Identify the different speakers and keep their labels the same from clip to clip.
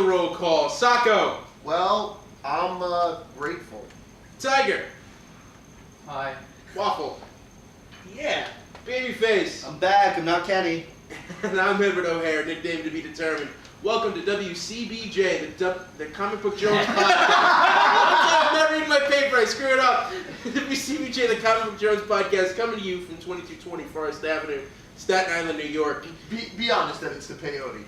Speaker 1: the roll call. Sacco.
Speaker 2: Well, I'm grateful.
Speaker 1: Tiger.
Speaker 3: Hi.
Speaker 1: Waffle.
Speaker 4: Yeah.
Speaker 1: Babyface.
Speaker 5: I'm back. I'm not Kenny.
Speaker 1: And I'm Edward O'Hare, nickname to be determined. Welcome to WCBJ, the Comic Book Jones podcast. I'm not reading my paper, I screw it up. WCBJ, the Comic Book Jones podcast, coming to you from 2220 Forest Avenue, Staten Island, New York.
Speaker 2: Be honest that it's the peyote.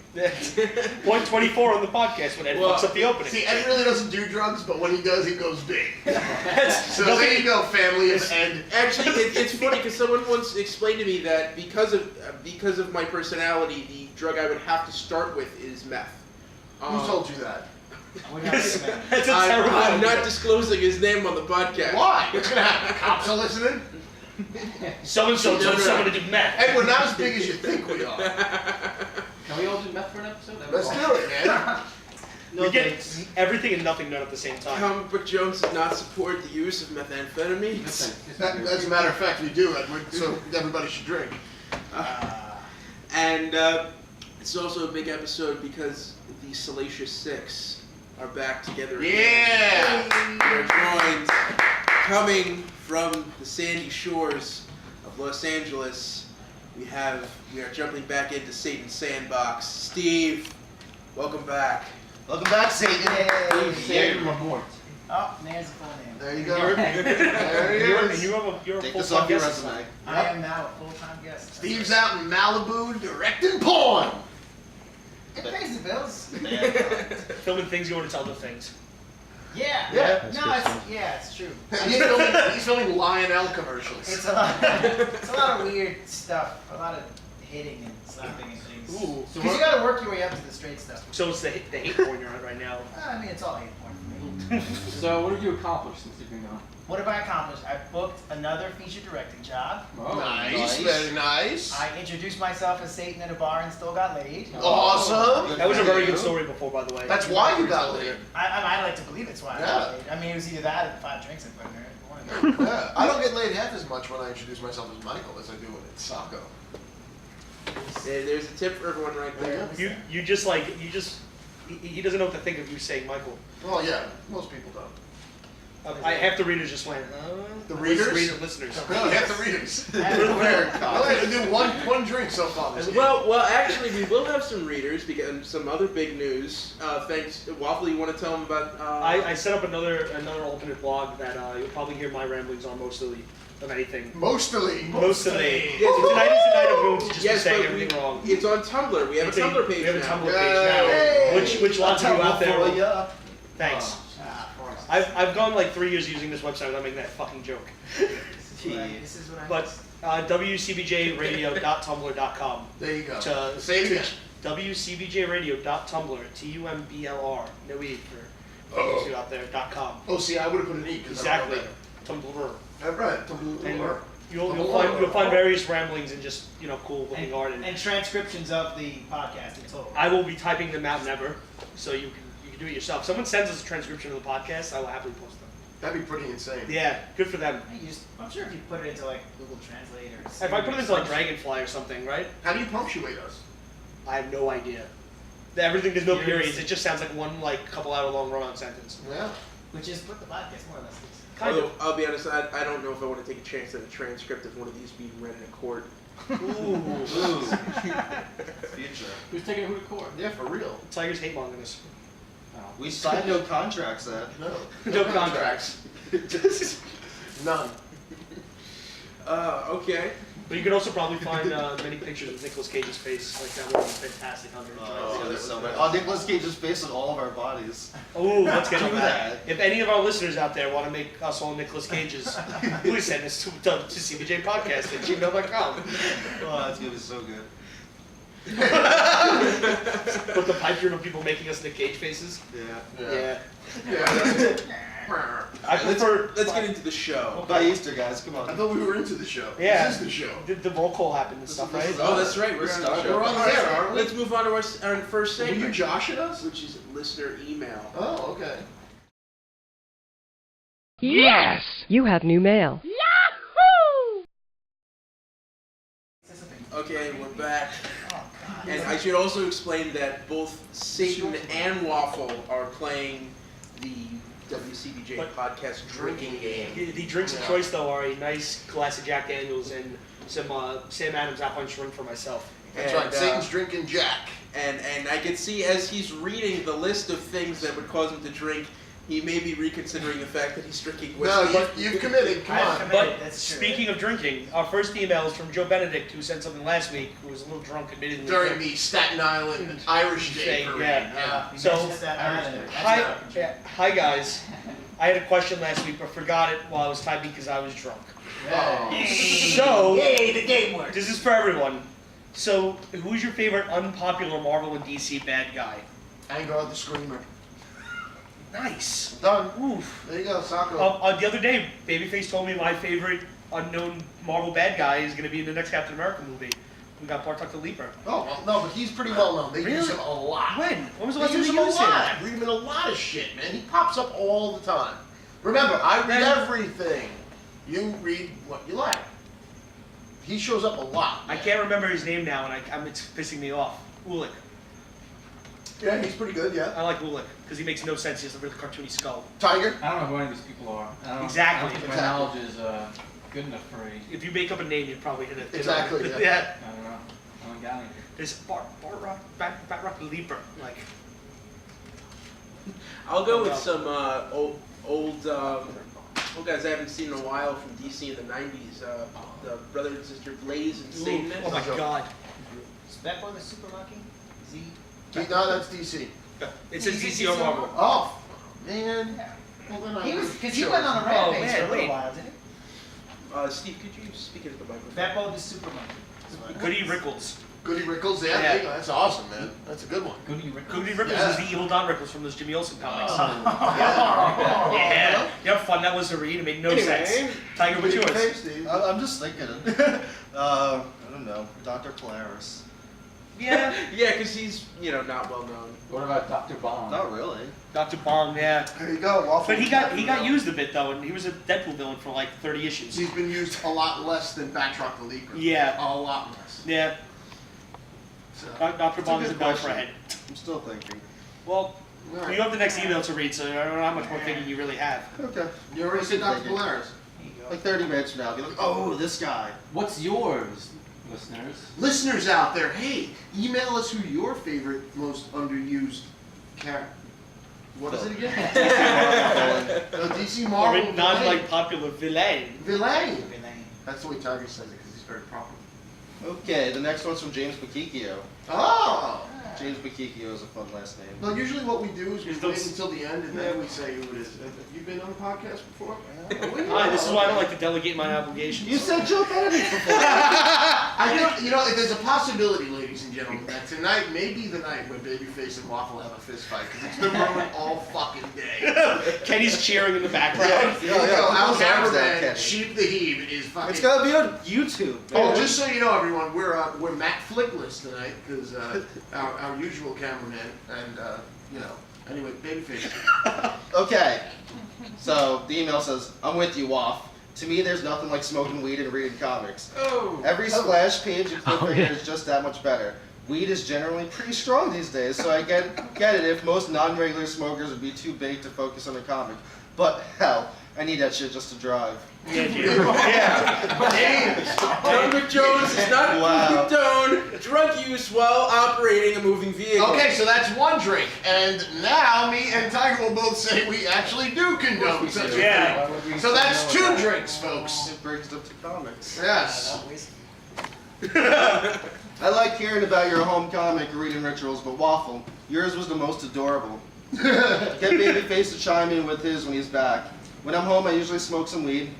Speaker 4: Point 24 on the podcast when Ed fucks up the opening.
Speaker 2: See, Ed really doesn't do drugs, but when he does, he goes big. So
Speaker 4: nothing,
Speaker 2: there you go, family of Ed.
Speaker 1: Actually, it's funny because someone once explained to me that because of my personality, the drug I would have to start with is meth.
Speaker 2: Who told you that?
Speaker 4: That's a terrible
Speaker 1: I'm
Speaker 4: idea.
Speaker 1: not disclosing his name on the podcast.
Speaker 2: Why? What's gonna happen? Cops are listening?
Speaker 4: So-and-so told someone to do meth.
Speaker 2: Ed, we're not as big as you think we are.
Speaker 3: Can we all do meth for an episode?
Speaker 2: Let's do it, man.
Speaker 4: We get everything and nothing done at the same time.
Speaker 1: Comic Book Jones does not support the use of methamphetamines.
Speaker 2: As a matter of fact, we do, Edward, so everybody should drink.
Speaker 1: And it's also a big episode because the Salacious Six are back together again.
Speaker 2: Yeah!
Speaker 1: We're joined, coming from the sandy shores of Los Angeles. We are jumping back into Satan's sandbox. Steve, welcome back.
Speaker 5: Welcome back, Satan.
Speaker 3: Yay!
Speaker 5: Satan
Speaker 3: Lamort.
Speaker 6: Oh, there's the full name.
Speaker 2: There you go. There he is.
Speaker 4: You're a
Speaker 5: Take
Speaker 4: full
Speaker 5: this off your
Speaker 4: guest.
Speaker 5: resume.
Speaker 6: I am now a full-time guest.
Speaker 2: Steve's out in Malibu directing porn.
Speaker 6: It pays the bills.
Speaker 4: Filming things you want to tell the things.
Speaker 6: Yeah.
Speaker 2: Yeah.
Speaker 6: It's true.
Speaker 2: He's filming Lionel commercials.
Speaker 6: It's a lot of weird stuff. A lot of hitting and slapping and things.
Speaker 4: Ooh.
Speaker 6: Because you got to work your way up to the straight stuff.
Speaker 4: So it's the hate porn you're on right now.
Speaker 6: I mean, it's all hate porn for me.
Speaker 3: So, what have you accomplished since you've been gone?
Speaker 6: What have I accomplished? I booked another feature directing job.
Speaker 3: Oh,
Speaker 2: Nice, very nice.
Speaker 6: I introduced myself as Satan at a bar and still got laid.
Speaker 2: Awesome.
Speaker 4: That was a very good story before, by the way.
Speaker 2: That's why you got laid.
Speaker 6: I like to believe it's why I got laid. I mean, it was either that or the 5 drinks I put in there.
Speaker 2: Yeah, I don't get laid half as much when I introduce myself as Michael as I do when it's Sacco.
Speaker 1: There's a tip for everyone right there.
Speaker 4: You just he doesn't know what to think of you saying Michael.
Speaker 2: Well, yeah, most people don't.
Speaker 4: Half the readers just went,
Speaker 2: The readers?
Speaker 4: Listeners.
Speaker 2: No, half the readers.
Speaker 6: We're
Speaker 2: Weird. I only had to do one drink so far this year.
Speaker 1: Well, actually, we will have some readers because some other big news. Thanks, Waffle. You want to tell them about?
Speaker 4: I set up another alternate blog that you'll probably hear my ramblings on mostly of anything.
Speaker 2: Mostly.
Speaker 4: Mostly.
Speaker 1: Yes,
Speaker 4: Tonight is the night of moons to just
Speaker 1: yes,
Speaker 4: be saying
Speaker 1: but
Speaker 4: everything wrong.
Speaker 1: It's on Tumblr. We have a Tumblr page
Speaker 4: We have a
Speaker 1: now.
Speaker 4: Tumblr
Speaker 2: Yay!
Speaker 4: page now. Which lots of you out there.
Speaker 5: For ya.
Speaker 4: Thanks.
Speaker 6: of course.
Speaker 4: I've gone like 3 years using this website without making that fucking joke.
Speaker 6: This is what I
Speaker 4: But WCBJradio.tumblr.com.
Speaker 2: There you go.
Speaker 4: To,
Speaker 2: Say it again.
Speaker 4: WCBJradio.tumblr. TUMBLR. No E for those of you out there. .com.
Speaker 2: Oh, see, I would have put an E because
Speaker 4: Exactly.
Speaker 2: I
Speaker 4: Tumblr.
Speaker 2: That's right.
Speaker 4: And you'll find various ramblings and just cool looking art.
Speaker 6: and transcriptions of the podcast in total.
Speaker 4: I will be typing them out never, so you can do it yourself. If someone sends us a transcription of the podcast, I will happily post them.
Speaker 2: That'd be pretty insane.
Speaker 4: Yeah, good for them.
Speaker 6: I'm sure if you put it into like Google Translate or
Speaker 4: If I put it into like Dragonfly or something, right?
Speaker 2: How do you punctuate us?
Speaker 4: I have no idea. Everything, there's no
Speaker 6: Yours-
Speaker 4: periods. It just sounds like one couple hour long run-on sentence.
Speaker 2: Yeah.
Speaker 6: which is what the podcast more or less is.
Speaker 4: Kind of.
Speaker 1: I'll be honest, I don't know if I want to take a chance at a transcript of one of these being read in a court.
Speaker 5: Ooh. Future.
Speaker 3: Who's taking who to court?
Speaker 2: Yeah, for real.
Speaker 4: Tigers hate mongering us.
Speaker 5: We signed no contracts, Ed.
Speaker 2: No.
Speaker 4: No contracts.
Speaker 2: None.
Speaker 1: Okay.
Speaker 4: But you can also probably find many pictures of Nicolas Cage's face, like that would be fantastic under the
Speaker 5: Oh, there's so many. Oh, Nicolas Cage's face on all of our bodies.
Speaker 4: Oh, let's get
Speaker 5: Do
Speaker 4: on that.
Speaker 5: that.
Speaker 4: If any of our listeners out there want to make us all Nicolas Cages, please send us to CBJpodcast@gmail.com.
Speaker 5: Oh, that's gonna be so good.
Speaker 4: Put the pipe dream of people making us Nick Cage faces.
Speaker 5: Yeah.
Speaker 1: Yeah.
Speaker 4: I prefer.
Speaker 1: Let's get into the show.
Speaker 5: By Easter, guys, come
Speaker 2: I
Speaker 5: on.
Speaker 2: thought we were into the show.
Speaker 4: Yeah.
Speaker 2: This is the show.
Speaker 4: The roll call happened and stuff, right?
Speaker 1: Oh, that's right. We're on the show.
Speaker 2: We're on the air, aren't we?
Speaker 1: Let's move on to our first
Speaker 2: Were you
Speaker 1: segment,
Speaker 2: joshing us?
Speaker 1: which is listener email.
Speaker 2: Oh, okay.
Speaker 7: Yes! You have new mail.
Speaker 1: Okay, we're back.
Speaker 6: Oh God.
Speaker 1: And I should also explain that both Satan and Waffle are playing the WCBJ
Speaker 4: But-
Speaker 1: podcast drinking game.
Speaker 4: The drinks of choice though are a nice glass of Jack Daniels and some Sam Adams apple shrimp for myself.
Speaker 2: That's
Speaker 1: And,
Speaker 2: right. Satan's drinking Jack.
Speaker 1: And I can see as he's reading the list of things that would cause him to drink, he may be reconsidering the fact that he's drinking whiskey.
Speaker 2: No, you've committed. Come
Speaker 6: I've
Speaker 2: on.
Speaker 6: committed,
Speaker 4: But
Speaker 6: that's true.
Speaker 4: speaking of drinking, our first email is from Joe Benedict, who sent something last week, who was a little drunk, admittedly.
Speaker 2: During the Staten Island Irish Day
Speaker 4: Yeah.
Speaker 2: parade.
Speaker 6: You
Speaker 4: So,
Speaker 6: mentioned that Island.
Speaker 4: Hi guys. I had a question last week, but forgot it while I was typing because I was drunk. So,
Speaker 6: Yay, the game works.
Speaker 4: this is for everyone. So, who's your favorite unpopular Marvel and DC bad guy?
Speaker 2: Angard the Screamer.
Speaker 4: Nice.
Speaker 2: Done.
Speaker 4: Oof.
Speaker 2: There you go, Soccer.
Speaker 4: The other day, Babyface told me my favorite unknown Marvel bad guy is going to be in the next Captain America movie. We got Bartok the Leaper.
Speaker 2: Oh, well, no, but he's pretty well known. They use
Speaker 4: Really?
Speaker 2: him a lot.
Speaker 4: When? When was the last
Speaker 2: They
Speaker 4: time
Speaker 2: use
Speaker 4: you
Speaker 2: him a
Speaker 4: used him?
Speaker 2: lot. I read him in a lot of shit, man. He pops up all the time. Remember, I read
Speaker 4: Then-
Speaker 2: everything. You read what you like. He shows up a lot.
Speaker 4: I
Speaker 2: man.
Speaker 4: can't remember his name now, and it's pissing me off. Ulick.
Speaker 2: Yeah, he's pretty good, yeah.
Speaker 4: I like Ulick because he makes no sense. He has a really cartoony skull.
Speaker 2: Tiger?
Speaker 3: I don't know who any of these people are. I don't,
Speaker 4: Exactly.
Speaker 3: I don't think my
Speaker 2: Exactly.
Speaker 3: knowledge is good enough for a.
Speaker 4: If you make up a name, you'd probably hit it.
Speaker 2: Exactly, yeah.
Speaker 4: Yeah.
Speaker 3: I don't know. I don't got any.
Speaker 4: There's Batrock the Leaper. Like,
Speaker 1: I'll go with some old guys I haven't seen in a while from DC in the 90s. The brother and sister Blaze and Satan.
Speaker 4: oh my god.
Speaker 6: Is Beppo the Super Monkey? Is he?
Speaker 2: No, that's DC.
Speaker 4: It says DC or Marvel.
Speaker 2: Oh, man.
Speaker 6: Yeah.
Speaker 2: Well, then
Speaker 6: He
Speaker 2: I
Speaker 6: was,
Speaker 2: would-
Speaker 6: because he
Speaker 2: sure.
Speaker 6: went on a rampage
Speaker 4: man,
Speaker 6: for a little
Speaker 4: wait.
Speaker 6: while, didn't he?
Speaker 1: Steve, could you speak into the microphone?
Speaker 6: Beppo the Super Monkey.
Speaker 4: Goody Rickles.
Speaker 2: Goody Rickles, yeah,
Speaker 4: Yeah.
Speaker 2: there you go. That's awesome, man. That's a good one.
Speaker 3: Goody Rickles.
Speaker 4: Goody Rickles
Speaker 2: Yeah.
Speaker 4: is the evil Don Rickles from those Jimmy Olsen comics.
Speaker 2: Yeah.
Speaker 4: Yeah. You know how fun that was to read? It made no sense. Tiger, what's yours?
Speaker 2: Thanks, Steve.
Speaker 5: I'm just thinking. I don't know. Dr. Polaris.
Speaker 4: Yeah.
Speaker 1: Yeah, because he's, not well known.
Speaker 3: What about Dr. Bond?
Speaker 5: Not really.
Speaker 4: Dr. Bong, yeah.
Speaker 2: There you go, Waffle.
Speaker 4: But he got used a bit though, and he was a Deadpool villain for like 30 issues.
Speaker 2: He's been used a lot less than Batroc the Leaper.
Speaker 4: Yeah.
Speaker 2: A lot less.
Speaker 4: Yeah.
Speaker 2: So,
Speaker 4: Dr.
Speaker 5: a
Speaker 4: Bong is a
Speaker 5: good
Speaker 4: bell for a
Speaker 5: question.
Speaker 4: head.
Speaker 5: I'm still thinking.
Speaker 4: Well,
Speaker 2: all right.
Speaker 4: you have the next email to read, so I don't know how much more thinking you really have.
Speaker 5: Okay.
Speaker 2: You already said Dr.
Speaker 5: Thinking.
Speaker 2: Polaris.
Speaker 6: There you go.
Speaker 5: Like 30 minutes from now, I'll be like, oh, this guy.
Speaker 3: What's yours, listeners?
Speaker 2: Listeners out there, hey, email us who your favorite, most underused character. What is it again? DC
Speaker 4: Or
Speaker 2: Marvel
Speaker 4: a non
Speaker 2: villain.
Speaker 4: popular villain.
Speaker 2: Villain.
Speaker 6: Villain.
Speaker 2: That's the way Tiger says it because he's very proper.
Speaker 5: Okay, the next one's from James Bakikio.
Speaker 2: Oh!
Speaker 5: James Bakikio is a fun last name.
Speaker 2: Well, usually what we do is we
Speaker 4: Just
Speaker 2: wait
Speaker 4: don't-
Speaker 2: until the end and then we say who it is. Have you been on the podcast before?
Speaker 4: Hi, this is why I don't like to delegate my obligations.
Speaker 5: You said Joe Benedict before.
Speaker 2: I don't, if there's a possibility, ladies and gentlemen, that tonight may be the night when Babyface and Waffle have a fist fight because it's been brewing all fucking day.
Speaker 4: Kenny's cheering in the background.
Speaker 2: Here we go. Our
Speaker 5: Whose arms that,
Speaker 2: cameraman,
Speaker 5: Kenny?
Speaker 2: Sheep the Heave, is fucking.
Speaker 5: It's gotta be on YouTube.
Speaker 2: Oh, just so you know, everyone, we're Matt Flickless tonight because our usual cameraman and anyway, Babyface.
Speaker 5: Okay. So the email says, I'm with you, Waff. To me, there's nothing like smoking weed and reading comics.
Speaker 1: Oh.
Speaker 5: Every splash page and cliffhanger is just that much better. Weed is generally pretty strong these days, so I get it if most non-regular smokers would be too big to focus on a comic. But hell, I need that shit just to drive.
Speaker 4: Yeah, dude. Yeah.
Speaker 1: Don Jones is not
Speaker 5: Wow.
Speaker 1: condone drug use while operating a moving vehicle.
Speaker 2: Okay, so that's one drink, and now me and Tiger will both say we actually do condone such a
Speaker 4: Yeah.
Speaker 2: thing. So that's two drinks, folks.
Speaker 5: It brings up to comics.
Speaker 2: Yes.
Speaker 5: I like hearing about your home comic reading rituals, but Waffle, yours was the most adorable. Get Babyface to chime in with his when he's back. When I'm home, I usually smoke some weed.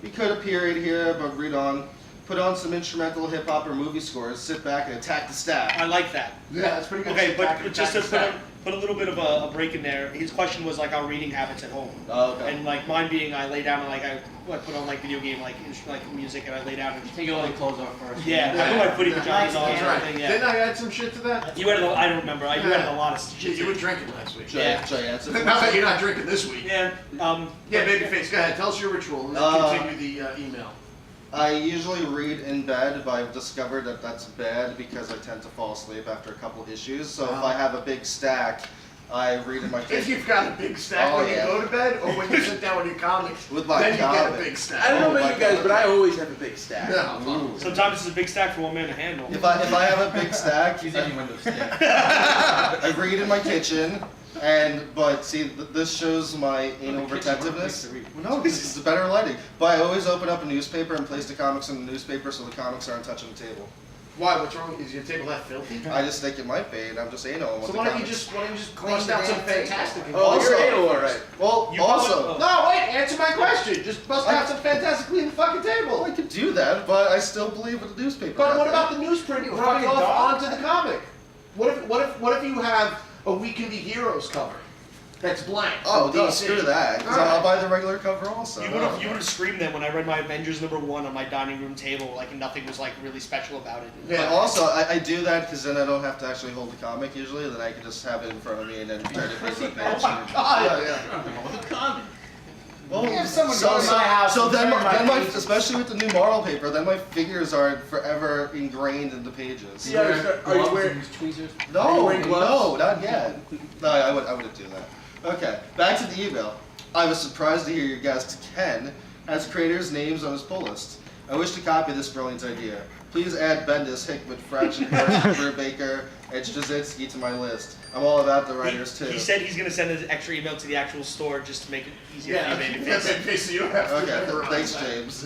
Speaker 5: We cut a period here, but read on. Put on some instrumental hip-hop or movie scores, sit back and attack the stack.
Speaker 4: I like that.
Speaker 2: Yeah, that's pretty good.
Speaker 4: Okay,
Speaker 2: Back
Speaker 4: but
Speaker 2: and
Speaker 4: just to
Speaker 2: back
Speaker 4: put a little bit of a break in there, his question was like our reading habits at home.
Speaker 5: Oh, okay.
Speaker 4: And like mine being, I lay down and like I put on like video game like music and I lay down and
Speaker 3: Take your like clothes off first.
Speaker 4: yeah, I put my footy pajamas on
Speaker 2: That's
Speaker 4: and
Speaker 2: right.
Speaker 4: everything.
Speaker 2: Didn't
Speaker 4: Yeah.
Speaker 2: I add some shit to that?
Speaker 4: You added I don't remember. You added a lot of shit.
Speaker 2: You were drinking last week.
Speaker 4: Yeah.
Speaker 5: That's it.
Speaker 2: Not that you're not drinking this week.
Speaker 4: Yeah.
Speaker 2: Yeah, Babyface, go ahead. Tell us your ritual and then continue the email.
Speaker 5: I usually read in bed, but I've discovered that that's bad because I tend to fall asleep after a couple issues. So if I have a big stack, I read in my
Speaker 2: If
Speaker 5: kitchen.
Speaker 2: you've got a big stack
Speaker 5: Oh,
Speaker 2: when
Speaker 5: yeah.
Speaker 2: you go to bed, or when you sit down with your comics,
Speaker 5: With my
Speaker 2: then you get a
Speaker 5: comic.
Speaker 2: big stack.
Speaker 1: I don't know
Speaker 5: Oh
Speaker 1: about
Speaker 5: my
Speaker 1: you guys,
Speaker 5: God.
Speaker 1: but I always have a big stack.
Speaker 2: No.
Speaker 4: Sometimes it's a big stack for one man to handle.
Speaker 5: If I have a big stack,
Speaker 3: He's in Windows 10.
Speaker 5: I read in my kitchen, but see, this shows my anal
Speaker 3: kitchen, where
Speaker 5: retentiveness.
Speaker 3: do you like to read?
Speaker 5: No, this is better lighting. But I always open up a newspaper and place the comics in the newspaper so the comics aren't touching the table.
Speaker 2: Why? What's wrong? Is your table that filthy?
Speaker 5: I just think it might be, and I'm just anal. with
Speaker 2: So
Speaker 5: the
Speaker 2: why don't you
Speaker 5: comics.
Speaker 2: just
Speaker 6: Clean
Speaker 2: bust
Speaker 6: the
Speaker 2: out some
Speaker 6: damn table.
Speaker 2: fantastic? and-
Speaker 1: Oh,
Speaker 5: Also-
Speaker 1: you're anal, alright.
Speaker 5: Well,
Speaker 4: You
Speaker 5: also,
Speaker 2: No, wait. Answer my question. Just bust out some fantastic clean the fucking table.
Speaker 5: I could do that, but I still believe in the newspaper.
Speaker 2: But what
Speaker 5: method.
Speaker 2: about the newsprint
Speaker 6: You
Speaker 2: rubbing
Speaker 6: fucking
Speaker 2: off
Speaker 6: dog.
Speaker 2: onto the comic? What if you have a We Can Be Heroes cover that's blank?
Speaker 5: Oh,
Speaker 2: from
Speaker 5: no,
Speaker 2: DC?
Speaker 5: screw that. 'Cause I'll buy the regular cover also.
Speaker 4: You would have screamed that when I read my Avengers #1 on my dining room table, like nothing was like really special about it.
Speaker 5: But
Speaker 2: Yeah.
Speaker 5: also, I do that because then I don't have to actually hold the comic usually. Then I can just have it in front of me and then turn it page by page.
Speaker 2: God.
Speaker 5: Yeah. Well,
Speaker 6: If someone goes to my house
Speaker 5: so
Speaker 6: and
Speaker 5: then,
Speaker 6: turn my pages-
Speaker 5: especially with the new Marvel paper, then my figures are forever ingrained in the pages.
Speaker 1: Yeah, are you
Speaker 3: Gloves
Speaker 1: wearing?
Speaker 3: and use tweezers?
Speaker 1: Are you
Speaker 5: No,
Speaker 1: wearing
Speaker 5: no,
Speaker 1: gloves?
Speaker 5: not yet. No, I wouldn't do that. Okay, back to the email. I was surprised to hear your guest, Ken, has creators' names on his pull list. I wish to copy this brilliant idea. Please add Bendis, Hickman, French, Brubaker, and Straczynski to my list. I'm all about the writers too.
Speaker 4: He said he's gonna send an extra email to the actual store just to make it easier
Speaker 2: Yeah,
Speaker 4: for you,
Speaker 2: yeah,
Speaker 4: babyface.
Speaker 2: baby, so you don't have to
Speaker 5: Okay,
Speaker 2: memorize
Speaker 5: thanks,
Speaker 2: that.
Speaker 5: James.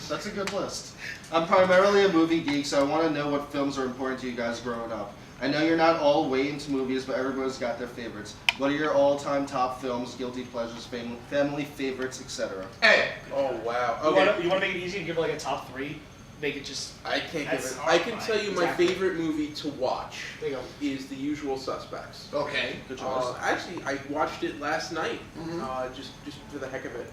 Speaker 5: That's a good list. I'm primarily a movie geek, so I want to know what films are important to you guys growing up. I know you're not all way into movies, but everybody's got their favorites. What are your all-time top films, guilty pleasures, family favorites, etc.?
Speaker 2: Hey,
Speaker 1: Oh wow.
Speaker 4: You
Speaker 1: Okay.
Speaker 4: wanna make it easy and give like a top 3? Make it just
Speaker 1: I can't give
Speaker 6: That's
Speaker 1: it. I can
Speaker 6: horrifying.
Speaker 1: tell you my
Speaker 4: Exactly.
Speaker 1: favorite movie to watch
Speaker 4: there you go.
Speaker 1: is The Usual Suspects.
Speaker 2: okay.
Speaker 5: Good choice.
Speaker 1: Actually, I watched it last night,
Speaker 2: Mhm.
Speaker 1: just for the heck of it.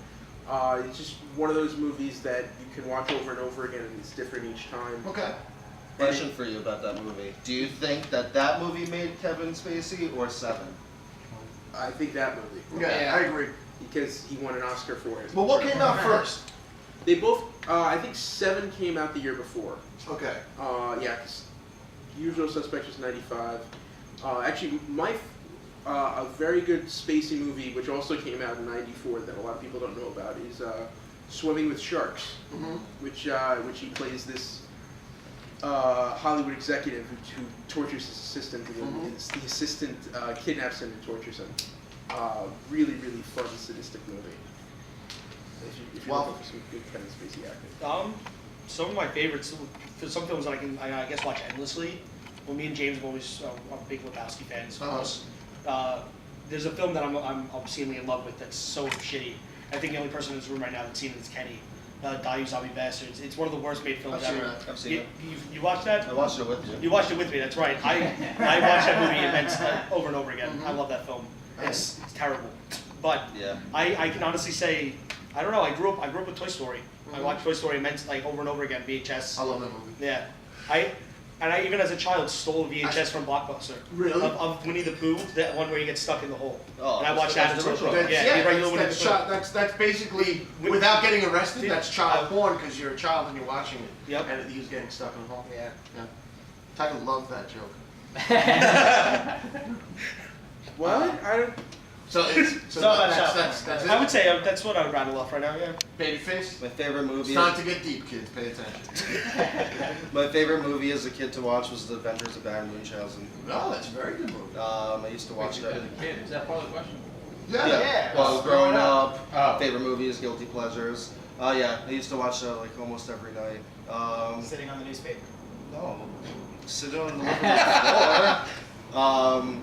Speaker 1: It's just one of those movies that you can watch over and over again, and it's different each time.
Speaker 2: Okay.
Speaker 5: Question for you about that movie. Do you think that movie made Kevin Spacey or Seven?
Speaker 1: I think that movie
Speaker 2: Yeah, I agree.
Speaker 1: because he won an Oscar for it.
Speaker 2: But what came out first?
Speaker 1: They both. I think Seven came out the year before.
Speaker 2: Okay.
Speaker 1: Yeah, 'cause Usual Suspects was '95. Actually, a very good Spacey movie, which also came out in '94 that a lot of people don't know about, is Swimming with Sharks,
Speaker 2: Mm-hmm.
Speaker 1: which he plays this Hollywood executive who tortures his assistant, and
Speaker 2: Mhm.
Speaker 1: the assistant kidnaps him and tortures him. Really, really fun, sadistic movie. If you're
Speaker 2: Waffle.
Speaker 1: looking for some good Kevin Spacey acting.
Speaker 4: Some of my favorites, for some films that I guess watch endlessly. Well, me and James have always are big Lebowski fans. Of course. There's a film that I'm obscenely in love with that's so shitty. I think the only person in this room right now that's seen it is Kenny. Die You Zombie Bastards. It's one of the worst made films
Speaker 2: I've seen
Speaker 4: ever.
Speaker 2: that.
Speaker 5: I've seen it.
Speaker 4: You watched that?
Speaker 5: I watched it with you.
Speaker 4: You watched it with me. That's right. I watched that movie immensely over and over again. I love that film. It's terrible, but
Speaker 5: Yeah.
Speaker 4: I can honestly say I don't know. I grew up with Toy Story. I watched Toy Story like over and over again. VHS.
Speaker 2: I love that movie.
Speaker 4: Yeah, I even as a child stole a VHS from Blockbuster.
Speaker 2: Really?
Speaker 4: Of Winnie the Pooh, that one where he gets stuck in the hole.
Speaker 5: Oh,
Speaker 4: And I watched that
Speaker 5: that's
Speaker 4: until
Speaker 5: the original.
Speaker 2: That's,
Speaker 4: yeah, the regular Winnie
Speaker 2: that's,
Speaker 4: the Pooh.
Speaker 2: that's basically, without getting arrested, that's child porn because you're a child and you're watching it.
Speaker 4: Yep.
Speaker 2: And he was getting stuck in a hole.
Speaker 6: Yeah.
Speaker 2: Tiger loved that joke.
Speaker 1: What? I don't.
Speaker 2: So it's
Speaker 6: So much up.
Speaker 2: that's it.
Speaker 4: I would say that's what I would rattle off right now. Yeah.
Speaker 2: Babyface.
Speaker 5: My favorite
Speaker 2: It's
Speaker 5: movie.
Speaker 2: time to get deep, kids. Pay attention.
Speaker 5: My favorite movie as a kid to watch was The Adventures of Baron Munchausen.
Speaker 2: No, that's a very good movie.
Speaker 5: I used to watch that.
Speaker 3: As a kid, is that part of the question?
Speaker 2: Yeah.
Speaker 5: Well, growing up,
Speaker 3: Oh.
Speaker 5: favorite movies, guilty pleasures. Yeah, I used to watch that like almost every night.
Speaker 6: Sitting on the newspaper.
Speaker 5: No, sitting on the living floor.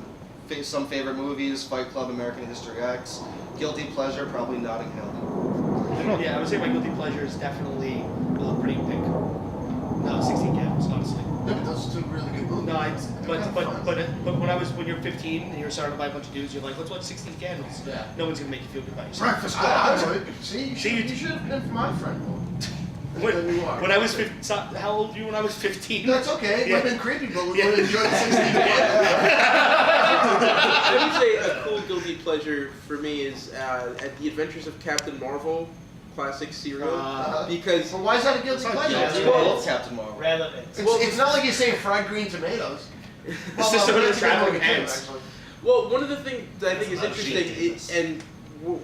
Speaker 5: Some favorite movies: Fight Club, American History X. Guilty pleasure, probably Notting Hill.
Speaker 4: I don't know. Yeah, I would say my guilty pleasure is definitely Pretty in Pink. No, 16 Candles, honestly.
Speaker 2: Yeah, but those are two really good movies.
Speaker 4: No, it's,
Speaker 2: They're kind of fun.
Speaker 4: but when you're 15 and you're surrounded by a bunch of dudes, you're like, let's watch 16 Candles.
Speaker 2: Yeah.
Speaker 4: No one's gonna make you feel good about yourself.
Speaker 2: Breakfast Club. I would. See, you
Speaker 4: See,
Speaker 2: should have been my friend more.
Speaker 4: When,
Speaker 2: Than you are.
Speaker 4: when I was 15, so how old were you when I was 15?
Speaker 2: That's okay. It
Speaker 4: Yeah.
Speaker 2: might have been creepy, but we would enjoy the 16
Speaker 1: I would say a cool guilty pleasure for me is at The Adventures of Captain Marvel. classic cereal because
Speaker 2: Well, why is that a guilty pleasure?
Speaker 5: Yeah,
Speaker 1: Well,
Speaker 5: it's Captain Marvel.
Speaker 6: Relevant.
Speaker 2: It's not like you're saying fried green tomatoes.
Speaker 4: It's just
Speaker 2: but
Speaker 4: a
Speaker 2: that's
Speaker 4: traveling
Speaker 2: good one, too,
Speaker 4: hands.
Speaker 2: actually.
Speaker 1: well, one of the things that I think is
Speaker 5: That's a lot of
Speaker 1: interesting
Speaker 5: shit,
Speaker 1: and